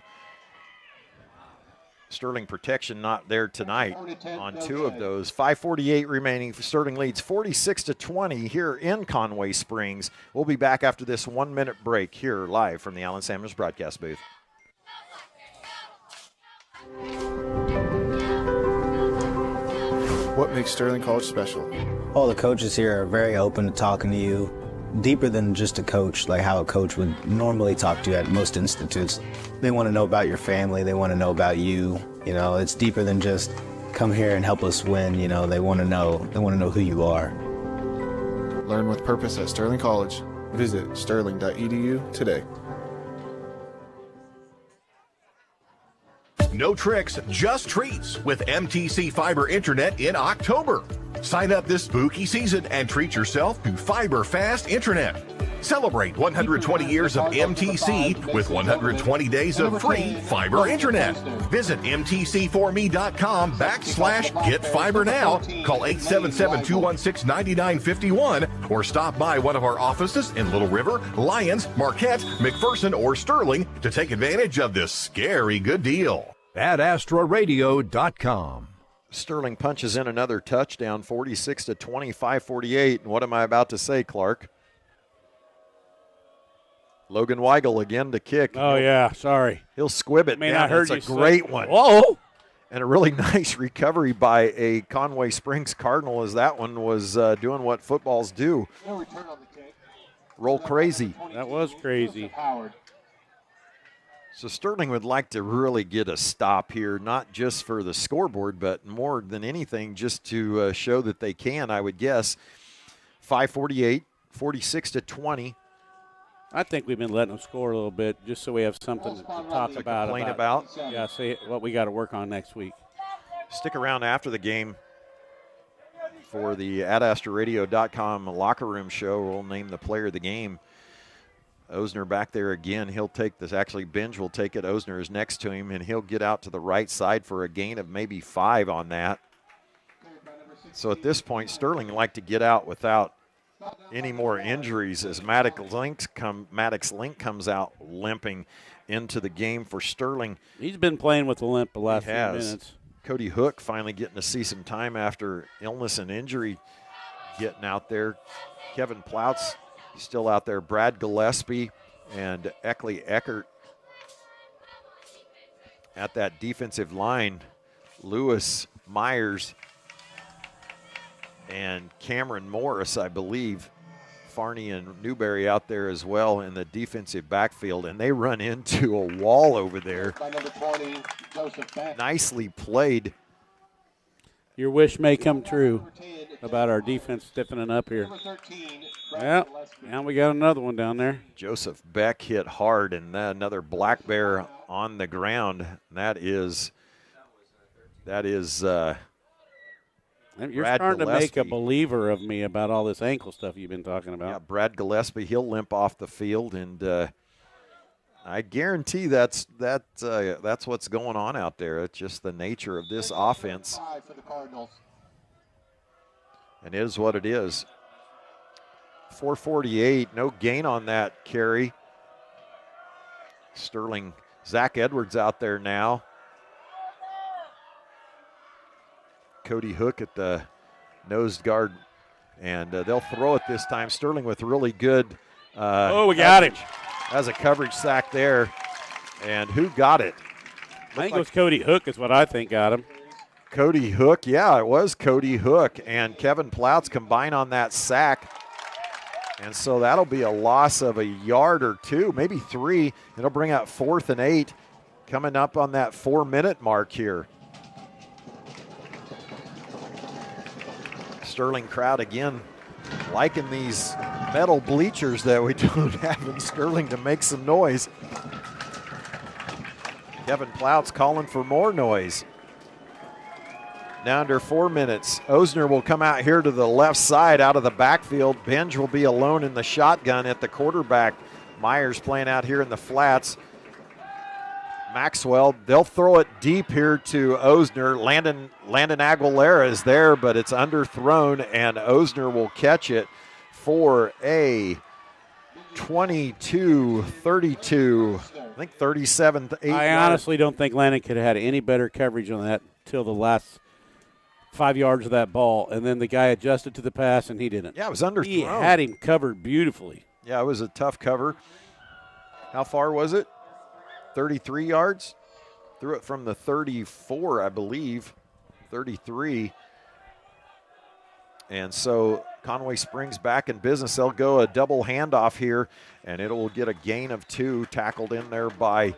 Sterling protection not there tonight on 2 of those. 5:48 remaining. Sterling leads 46-20 here in Conway Springs. We'll be back after this 1-minute break here live from the Allen Samuels broadcast booth. What makes Sterling College special? All the coaches here are very open to talking to you, deeper than just a coach, like how a coach would normally talk to you at most institutes. They want to know about your family, they want to know about you. You know, it's deeper than just come here and help us win. You know, they want to know who you are. Learn with purpose at Sterling College. Visit sterling.edu today. No tricks, just treats with MTC Fiber Internet in October. Sign up this spooky season and treat yourself to Fiber Fast Internet. Celebrate 120 years of MTC with 120 days of free fiber internet. Visit mtc4me.com/getfibernow. Call 877-216-9951 or stop by one of our offices in Little River, Lyons, Marquette, McPherson, or Sterling to take advantage of this scary good deal. At AstraRadio.com. Sterling punches in another touchdown, 46-20, 5:48. And what am I about to say, Clark? Logan Weigel again to kick. Oh, yeah, sorry. He'll squib it. I heard it's you a great say, one. Whoa! And a really nice recovery by a Conway Springs Cardinal as that one was doing what footballs do. No return on the kick. Roll crazy. That was crazy. So Sterling would like to really get a stop here, not just for the scoreboard, but more than anything just to show that they can, I would guess. 5:48, 46-20. I think we've been letting them score a little bit just so we have something to talk about. Complain about. Yeah, see what we got to work on next week. Stick around after the game for the AdAstraRadio.com locker room show. We'll name the player of the game. Osner back there again. He'll take this. Actually, Benj will take it. Osner is next to him, and he'll get out to the right side for a gain of maybe 5 on that. So at this point, Sterling would like to get out without any more injuries as Maddox Link comes out limping into the game for Sterling. He's been playing with the limp the last few minutes. Cody Hook finally getting to see some time after illness and injury, getting out there. Kevin Ploutz still out there. Brad Gillespie and Eckley Eckert at that defensive line. Lewis, Myers, and Cameron Morris, I believe. Farney and Newberry out there as well in the defensive backfield, and they run into a wall over there. By number 20, Joseph Beck. Nicely played. Your wish may come true about our defense stiffening up here. Well, now we got another one down there. Joseph Beck hit hard, and then another black bear on the ground. That is You're Brad starting Gillespie. to make a believer of me about all this ankle stuff you've been talking about. Yeah, Brad Gillespie, he'll limp off the field, and I guarantee that's what's going on out there. It's just the nature of this offense. For the Cardinals. And it is what it is. 4:48, no gain on that carry. Sterling, Zach Edwards out there now. Cody Hook at the nose guard, and they'll throw it this time. Sterling with really good we got him. As a coverage sack there. And who got it? I think it was Cody Hook is what I think got him. Cody Hook, yeah, it was Cody Hook. And Kevin Ploutz combined on that sack. And so that'll be a loss of a yard or 2, maybe 3. It'll bring out 4th and 8 coming up on that 4-minute mark here. Sterling crowd again liking these metal bleachers that we don't have in Sterling to make some noise. Kevin Ploutz calling for more noise. Now under 4 minutes. Osner will come out here to the left side out of the backfield. Benj will be alone in the shotgun at the quarterback. Myers playing out here in the flats. Maxwell, they'll throw it deep here to Osner. Landon Aguilera is there, but it's underthrown, and Osner will catch it. for a 22-32, I think 37. I honestly don't think Landon could have had any better coverage on that till the last 5 yards of that ball, and then the guy adjusted to the pass, and he didn't. Yeah, it was underthrown. He had him covered beautifully. Yeah, it was a tough cover. How far was it? 33 yards? Threw it from the 34, I believe, 33. And so Conway Springs back in business. They'll go a double handoff here, and it will get a gain of 2, tackled in there by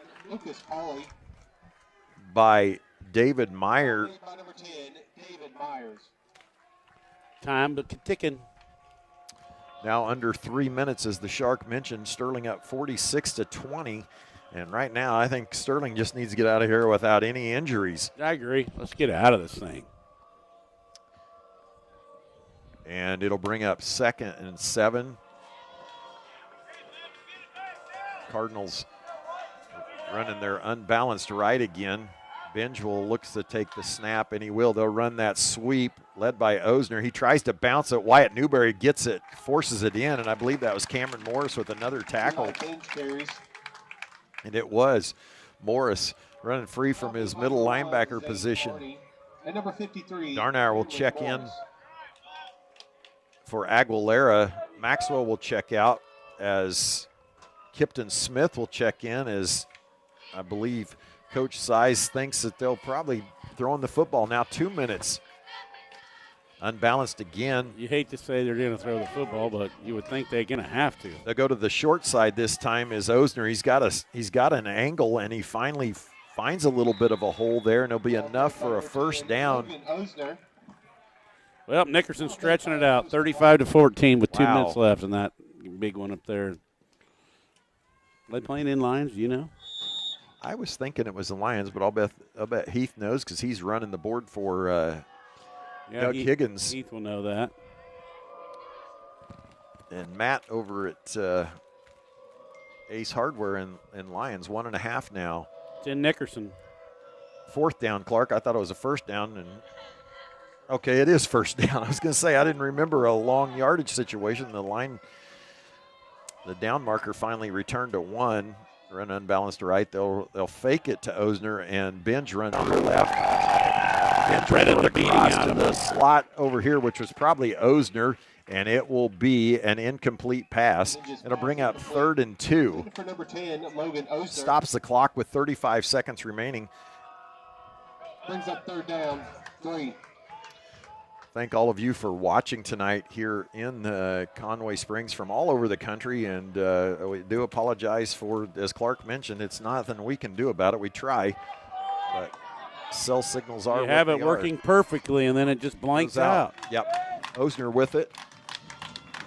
David Meyer. Time but ticking. Now under 3 minutes, as the Shark mentioned, Sterling up 46-20. And right now, I think Sterling just needs to get out of here without any injuries. I agree. Let's get out of this thing. And it'll bring up 2nd and 7. Cardinals running their unbalanced right again. Benjwell looks to take the snap, and he will. They'll run that sweep led by Osner. He tries to bounce it. Wyatt Newberry gets it, forces it in, and I believe that was Cameron Morris with another tackle. And it was Morris running free from his middle linebacker position. And number 53. Darnauer will check in for Aguilera. Maxwell will check out as Kipton Smith will check in as I believe Coach Size thinks that they'll probably throw in the football. Now 2 minutes. Unbalanced again. You hate to say they're going to throw the football, but you would think they're going to have to. They'll go to the short side this time is Osner. He's got an angle, and he finally finds a little bit of a hole there, and it'll be enough for a first down. Well, Nickerson stretching it out, 35-14 with 2 Wow. minutes left, and that big one up there. Are they playing in lines? Do you know? I was thinking it was the Lions, but I'll bet Heath knows because he's running the board for Doug Higgins. Heath will know that. And Matt over at Ace Hardware in Lions, 1.5 now. It's in Nickerson. 4th down, Clark. I thought it was a first down. And okay, it is first down. I was going to say I didn't remember a long yardage situation. The down marker finally returned to 1. Run unbalanced right. They'll fake it to Osner, and Benj runs to the left. And right across to the slot over here, which was probably Osner, and it will be an incomplete pass. It'll bring up 3rd and 2. For number 10, Logan Osner. Stops the clock with 35 seconds remaining. Brings up 3rd down, 3. Thank all of you for watching tonight here in Conway Springs from all over the country, and we do apologize for, as Clark mentioned, it's nothing we can do about it. We try, but cell signals are You have it working perfectly, and then it just blanks out. Yep. Osner with it.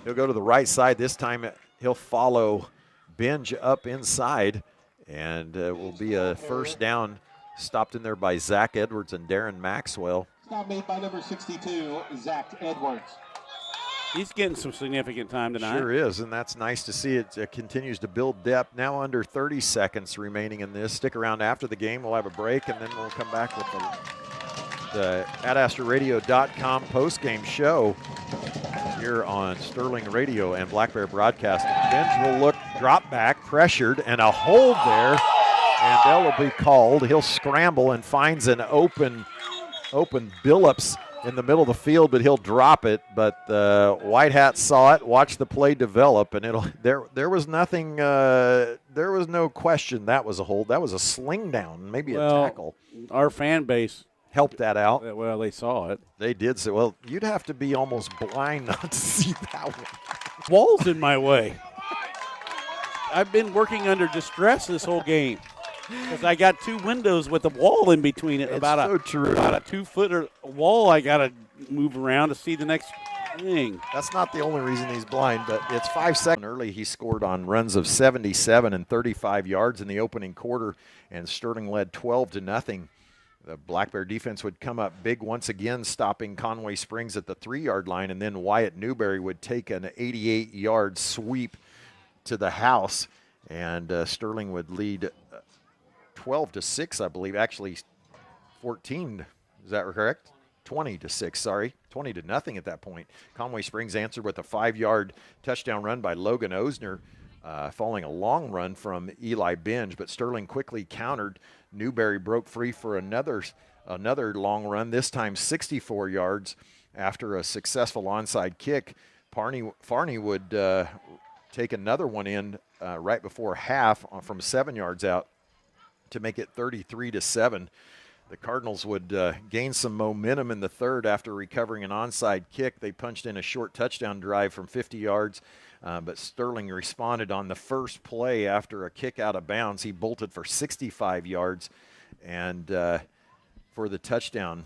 He'll go to the right side. This time he'll follow Benj up inside, and it will be a first down stopped in there by Zach Edwards and Darren Maxwell. Stop made by number 62, Zach Edwards. He's getting some significant time tonight. Sure is, and that's nice to see. It continues to build depth. Now under 30 seconds remaining in this. Stick around after the game. We'll have a break, and then we'll come back with the AdAsterRadio.com postgame show here on Sterling Radio and Black Bear Broadcasting. Benj will look, drop back, pressured, and a hold there, and that will be called. He'll scramble and finds an open Billups in the middle of the field, but he'll drop it. But the White Hat saw it, watched the play develop, and there was nothing. There was no question that was a hold. That was a sling down, maybe a tackle. Our fan base helped that out. Well, they saw it. They did. So, well, you'd have to be almost blind not to see that one. Wall's in my way. I've been working under distress this whole game. Because I got 2 windows with a wall in between it. About a 2-foot wall I got to move around to see the next thing. That's not the only reason he's blind, but it's 5 seconds. Early he scored on runs of 77 and 35 yards in the opening quarter, and Sterling led 12-0. The Black Bear defense would come up big once again, stopping Conway Springs at the 3-yard line, and then Wyatt Newberry would take an 88-yard sweep to the house, and Sterling would lead 12-6, I believe. Actually, 14. Is that correct? 20-0 at that point. Conway Springs answered with a 5-yard touchdown run by Logan Osner, following a long run from Eli Binge, but Sterling quickly countered. Newberry broke free for another long run, this time 64 yards after a successful onside kick. Farney would take another one in right before half from 7 yards out to make it 33-7. The Cardinals would gain some momentum in the third after recovering an onside kick. They punched in a short touchdown drive from 50 yards, but Sterling responded on the first play after a kick out of bounds. He bolted for 65 yards, and for the touchdown,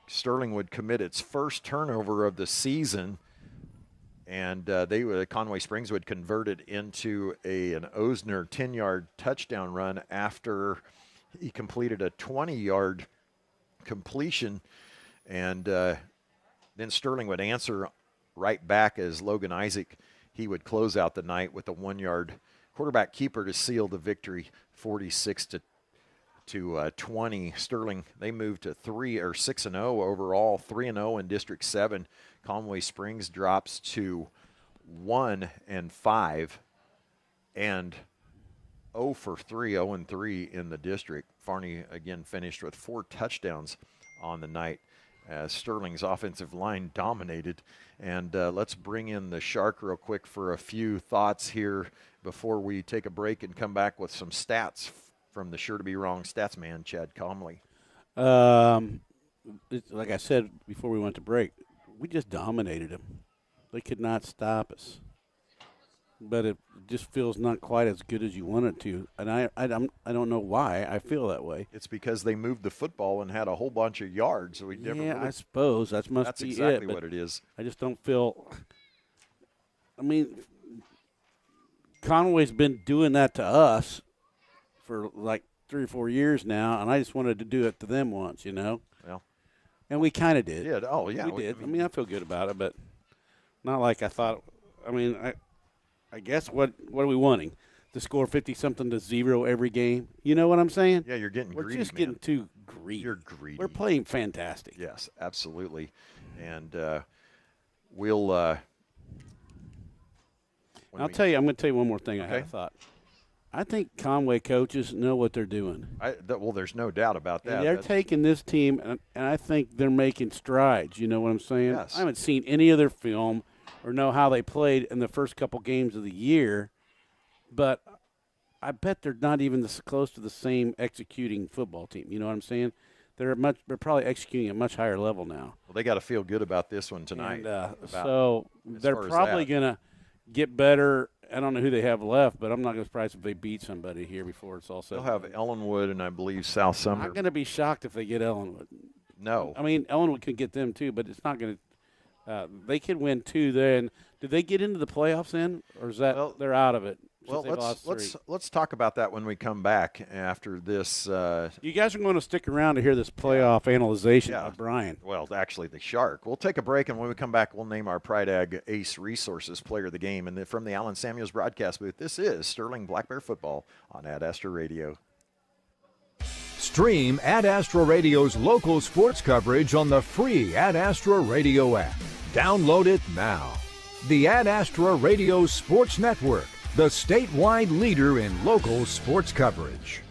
Sterling would commit its first turnover of the season, and Conway Springs would convert it into an Osner 10-yard touchdown run after he completed a 20-yard completion, and then Sterling would answer right back as Logan Isaac. He would close out the night with a 1-yard quarterback keeper to seal the victory, 46-20. Sterling, they moved to 6-0 overall, 3-0 in District 7. Conway Springs drops to 1-5 and 0-3 in the district. Farney again finished with 4 touchdowns on the night as Sterling's offensive line dominated. And let's bring in the Shark real quick for a few thoughts here before we take a break and come back with some stats from the Sure to Be Wrong stats man, Chad Comley. Like I said before we went to break, we just dominated them. They could not stop us. But it just feels not quite as good as you want it to. And I don't know why I feel that way. It's because they moved the football and had a whole bunch of yards. So I suppose that's be exactly what it is. I just don't feel – I mean, Conway's been doing that to us for like 3 or 4 years now, and I just wanted to do it to them once, Well. And we kind of did. Yeah. Oh, yeah. We did. I mean, I feel good about it, but not like I thought – I mean, I guess what are we wanting? To score 50-something to 0 every game? You know what I'm saying? Yeah, you're getting greedy, We're just getting too greedy. You're greedy. We're playing fantastic. Yes, absolutely. And we'll I'm going to tell you one more thing I had thought. I think Conway coaches know what they're doing. Well, there's no doubt about that. And they're taking this team, and I think they're making strides. You know what I'm saying? Yes. I haven't seen any of their film or know how they played in the first couple games of the year, but I bet they're not even close to the same executing football team. You know what I'm saying? They're probably executing at a much higher level now. Well, they got to feel good about this one tonight. And, so they're probably going to get better. I don't know who they have left, but I'm not going to be surprised if they beat somebody here before it's all said. They'll have Ellenwood and I believe South Sumner. I'm not going to be shocked if they get Ellenwood. No. I mean, Ellenwood can get them too, but it's not going to. They can win 2 then. Did they get into the playoffs then, or is that they're out of it? Well, let's talk about that when we come back after this. You guys are going to stick around to hear this playoff analyzation by Brian. Well, actually, the Shark. We'll take a break, and when we come back, we'll name our Pride Ag Ace Resources Player of the Game. And from the Allen Samuels broadcast booth, this is Sterling Black Bear Football on Ad Astra Radio. Stream Ad Astra Radio's local sports coverage on the free Ad Astra Radio app. Download it now. The Ad Astra Radio Sports Network, the statewide leader in local sports coverage.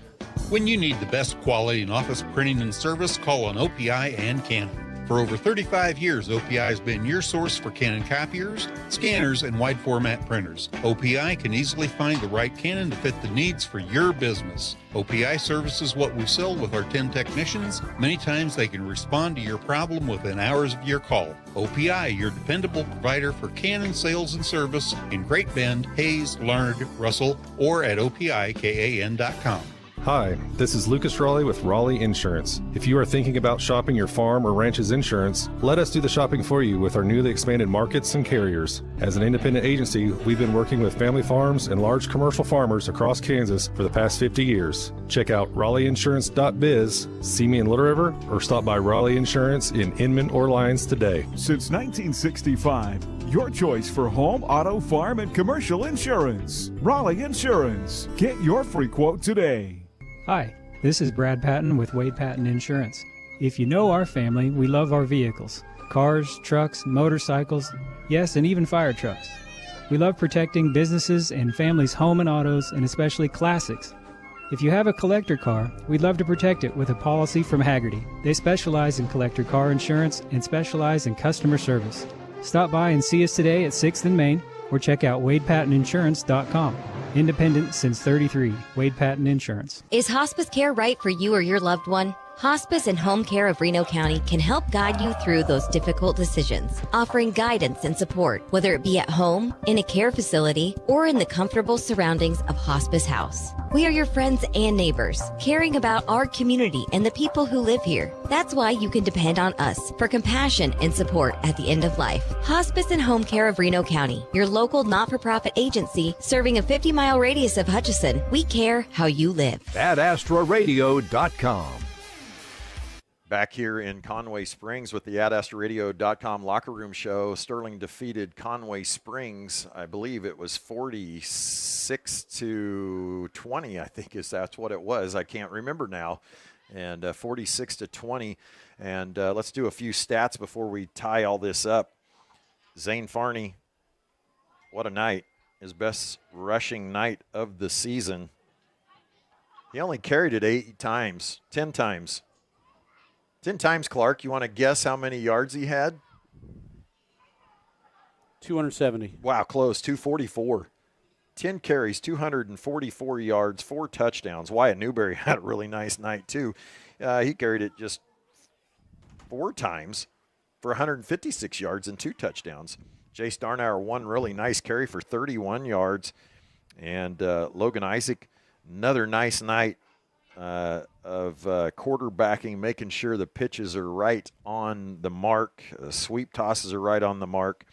When you need the best quality in office printing and service, call on OPI and Canon. For over 35 years, OPI has been your source for Canon copiers, scanners, and wide format printers. OPI can easily find the right Canon to fit the needs for your business. OPI services what we sell with our 10 technicians. Many times they can respond to your problem within hours of your call. OPI, your dependable provider for Canon sales and service in Great Bend, Hayes, Larned, Russell, or at OPIKAN.com. Hi, this is Lucas Raleigh with Raleigh Insurance. If you are thinking about shopping your farm or ranch's insurance, let us do the shopping for you with our newly expanded markets and carriers. As an independent agency, we've been working with family farms and large commercial farmers across Kansas for the past 50 years. Check out RaleighInsurance.biz, see me in Little River, or stop by Raleigh Insurance in Inman or Lyons today. Since 1965, your choice for home, auto, farm, and commercial insurance. Raleigh Insurance. Get your free quote today. Hi, this is Brad Patton with Wade Patton Insurance. If you know our family, we love our vehicles. Cars, trucks, motorcycles, yes, and even fire trucks. We love protecting businesses and families' home and autos, and especially classics. If you have a collector car, we'd love to protect it with a policy from Hagerty. They specialize in collector car insurance and specialize in customer service. Stop by and see us today at 6th and Main, or check out WadePattonInsurance.com. Independent since 33, Wade Patton Insurance. Is hospice care right for you or your loved one? Hospice and Home Care of Reno County can help guide you through those difficult decisions, offering guidance and support, whether it be at home, in a care facility, or in the comfortable surroundings of Hospice House. We are your friends and neighbors, caring about our community and the people who live here. That's why you can depend on us for compassion and support at the end of life. Hospice and Home Care of Reno County, your local not-for-profit agency serving a 50-mile radius of Hutchinson. We care how you live. AdAstraRadio.com. Back here in Conway Springs with the AdAstraRadio.com locker room show. Sterling defeated Conway Springs. I believe it was 46-20. I think that's what it was. I can't remember now. And 46-20. And let's do a few stats before we tie all this up. Zane Farney, what a night. His best rushing night of the season. He only carried it 10 times. 10 times, Clark. You want to guess how many yards he had? 270. Wow, close. 244. 10 carries, 244 yards, 4 touchdowns. Wyatt Newberry had a really nice night, too. He carried it just 4 times for 156 yards and 2 touchdowns. Jay Starnauer, one really nice carry for 31 yards. And Logan Isaac, another nice night of quarterbacking, making sure the pitches are right on the mark. Sweep tosses are right on the mark.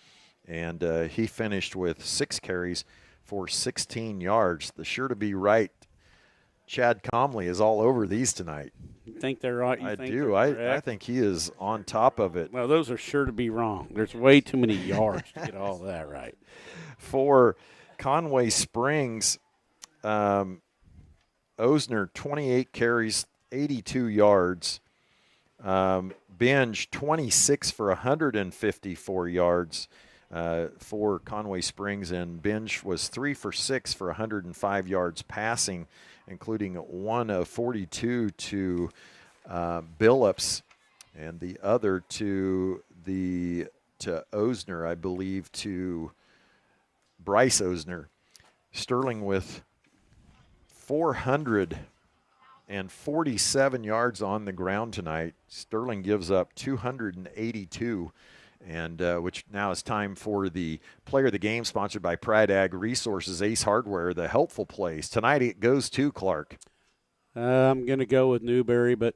And he finished with 6 carries for 16 yards. The sure to be right Chad Comley is all over these tonight. You think they're right? I do. I think he is on top of it. Well, those are sure to be wrong. There's way too many yards to get all that right. For Conway Springs, Osner, 28 carries, 82 yards. Binge, 26 for 154 yards for Conway Springs. And Binge was 3 for 6 for 105 yards passing, including 1 of 42 to Billups, and the other to Osner, I believe, to Bryce Osner. Sterling with 447 yards on the ground tonight. Sterling gives up 282, and which now is time for the player of the game, sponsored by Pride Ag Resources, Ace Hardware, the helpful plays. Tonight it goes to Clark. I'm going to go with Newberry, but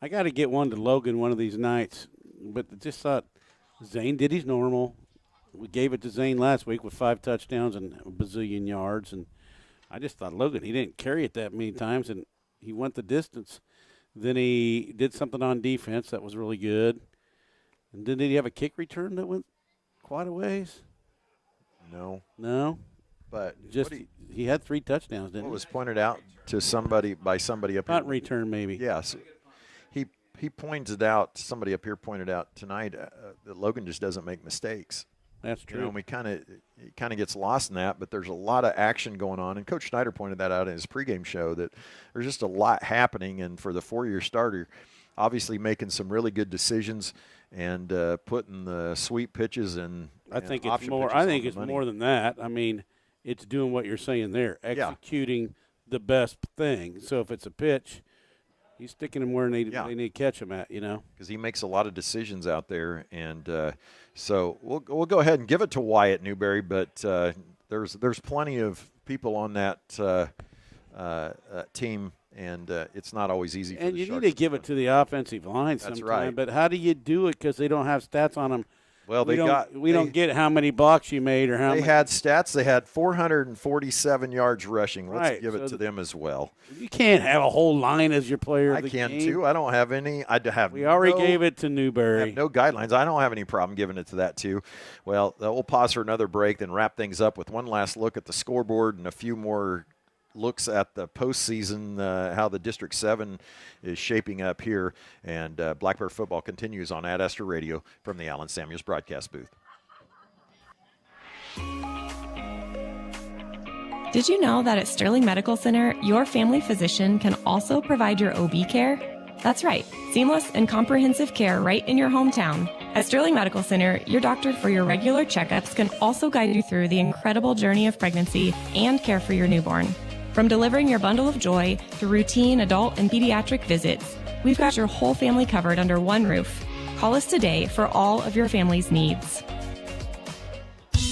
I got to get one to Logan one of these nights. But just thought Zane did his normal. We gave it to Zane last week with 5 touchdowns and a bazillion yards, and I just thought Logan, he didn't carry it that many times, and he went the distance. Then he did something on defense that was really good. And then did he have a kick return that went quite a ways? No. But just he had 3 touchdowns, didn't he? What was pointed out to somebody up punt return maybe. Yes. He pointed out, somebody up here pointed out tonight that Logan just doesn't make mistakes. That's true. You know, he kind of gets lost in that, but there's a lot of action going on. And Coach Schneider pointed that out in his pregame show, that there's just a lot happening. And for the 4-year starter, obviously making some really good decisions and putting the sweep pitches and I think it's more. I think it's more than that. I mean, it's doing what you're saying there, executing the best thing. So if it's a pitch, he's sticking them where they need to catch them at, you know. Because he makes a lot of decisions out there, and so we'll go ahead and give it to Wyatt Newberry. But there's plenty of people on that team, and it's not always easy. And you need to give it to the offensive line sometime. That's right. But how do you do it? Because they don't have stats on them. Well, we don't get how many blocks you made or how many. They had stats. They had 447 yards rushing. Let's give it to them as well. You can't have a whole line as your player of the game. I can too. I don't have any. We already gave it to Newberry. I have no guidelines. I don't have any problem giving it to that too. Well, we'll pause for another break, then wrap things up with one last look at the scoreboard and a few more looks at the postseason, how the District 7 is shaping up here. And Black Bear football continues on Ad Astra Radio from the Allen Samuels broadcast booth. Did you know that at Sterling Medical Center, your family physician can also provide your OB care? That's right, seamless and comprehensive care right in your hometown. At Sterling Medical Center, your doctor for your regular checkups can also guide you through the incredible journey of pregnancy and care for your newborn. From delivering your bundle of joy to routine adult and pediatric visits, we've got your whole family covered under one roof. Call us today for all of your family's needs.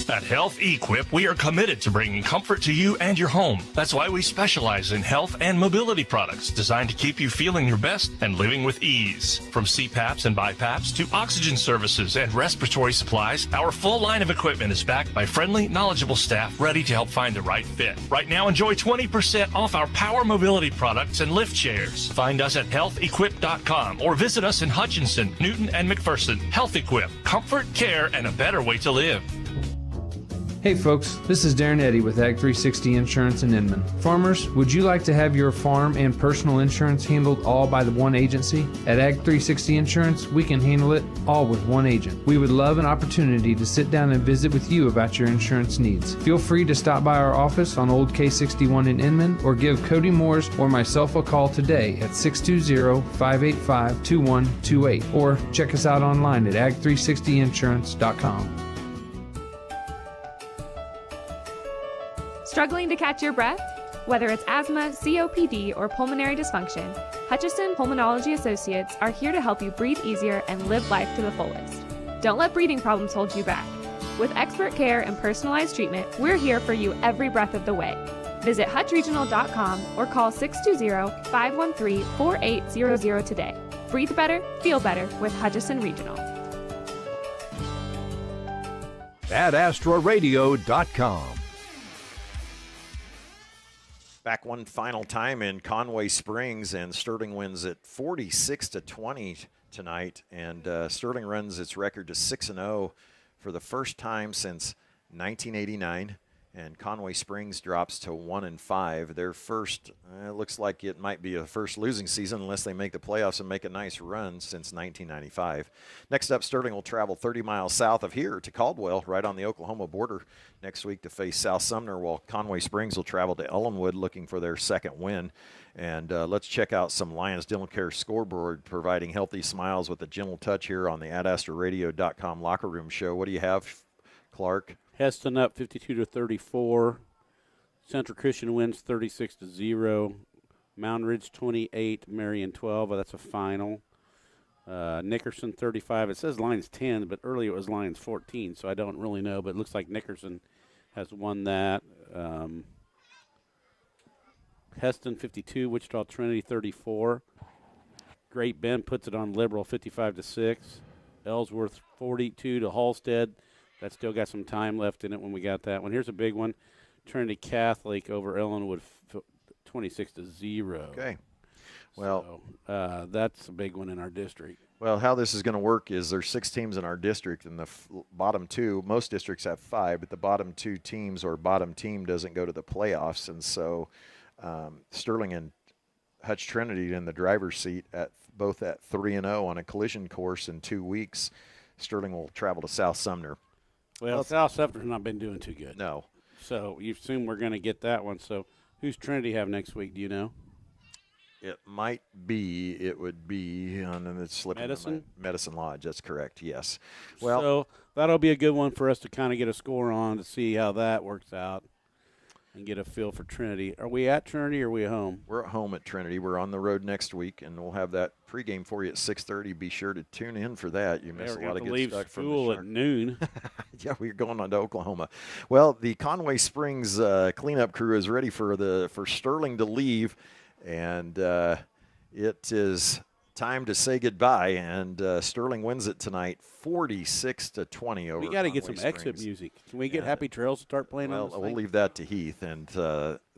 At Health Equip, we are committed to bringing comfort to you and your home. That's why we specialize in health and mobility products designed to keep you feeling your best and living with ease. From CPAPs and BiPAPs to oxygen services and respiratory supplies, our full line of equipment is backed by friendly, knowledgeable staff ready to help find the right fit. Right now, enjoy 20% off our power mobility products and lift chairs. Find us at healthequip.com or visit us in Hutchinson, Newton, and McPherson. Health Equip, comfort, care, and a better way to live. Hey folks, this is Darren Eddy with Ag 360 Insurance in Inman. Farmers, would you like to have your farm and personal insurance handled all by the one agency? At Ag 360 Insurance, we can handle it all with one agent. We would love an opportunity to sit down and visit with you about your insurance needs. Feel free to stop by our office on Old K61 in Inman or give Cody Moores or myself a call today at 620-585-2128 or check us out online at ag360insurance.com. Struggling to catch your breath? Whether it's asthma, COPD, or pulmonary dysfunction, Hutchison Pulmonology Associates are here to help you breathe easier and live life to the fullest. Don't let breathing problems hold you back. With expert care and personalized treatment, we're here for you every breath of the way. Visit hutchregional.com or call 620-513-4800 today. Breathe better, feel better with Hutchison Regional. AdAstraRadio.com. Back one final time in Conway Springs, and Sterling wins at 46-20 tonight. And Sterling runs its record to 6-0 for the first time since 1989. And Conway Springs drops to 1-5. Their first, looks like it might be a first losing season unless they make the playoffs and make a nice run since 1995. Next up, Sterling will travel 30 miles south of here to Caldwell, right on the Oklahoma border, next week to face South Sumner, while Conway Springs will travel to Ellenwood looking for their second win. And let's check out some Lions Dental Care scoreboard, providing healthy smiles with a gentle touch here on the AdAstraRadio.com locker room show. What do you have, Clark? Heston up 52-34. Central Christian wins 36-0. Mountain Ridge 28, Marion 12. That's a final. Nickerson 35. It says Lions 10, but earlier it was Lions 14, so I don't really know. But it looks like Nickerson has won that. Heston 52, Wichita Trinity 34. Great Bend puts it on Liberal 55-6. Ellsworth 42 to Halstead. That still got some time left in it when we got that one. Here's a big one. Trinity Catholic over Ellenwood 26-0. Okay. Well, so, that's a big one in our district. Well, how this is going to work is there's 6 teams in our district, and the bottom 2, most districts have 5, but the bottom 2 teams or bottom team doesn't go to the playoffs. And so Sterling and Hutch Trinity in the driver's seat both at 3-0 on a collision course in 2 weeks. Sterling will travel to South Sumner. Well, South Sumner's not been doing too good. No. So you assume we're going to get that one. So who's Trinity have next week? Do you know? It would be, and then it's slipping. Medicine Lodge, that's correct, yes. Well, so that'll be a good one for us to kind of get a score on to see how that works out and get a feel for Trinity. Are we at Trinity or are we at home? We're at home at Trinity. We're on the road next week, and we'll have that pregame for you at 6:30. Be sure to tune in for that. You miss a lot of good stuff from the Shark. At noon. Yeah, we're going on to Oklahoma. Well, the Conway Springs cleanup crew is ready for Sterling to leave, and it is time to say goodbye. And Sterling wins it tonight, 46-20 over. We got to get Conway some exit music. Can we get Happy Trails to start playing? Well, on this we'll thing? leave that to Heath. And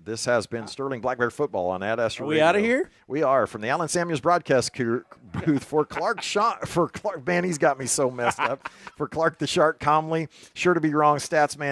this has been Sterling Black Bear Football on Ad Astra Radio. Are we out of here? We are, from the Allen Samuels broadcast booth for Clark. Man, he's got me so messed up. For Clark the Shark Comley, sure to be wrong, stats man.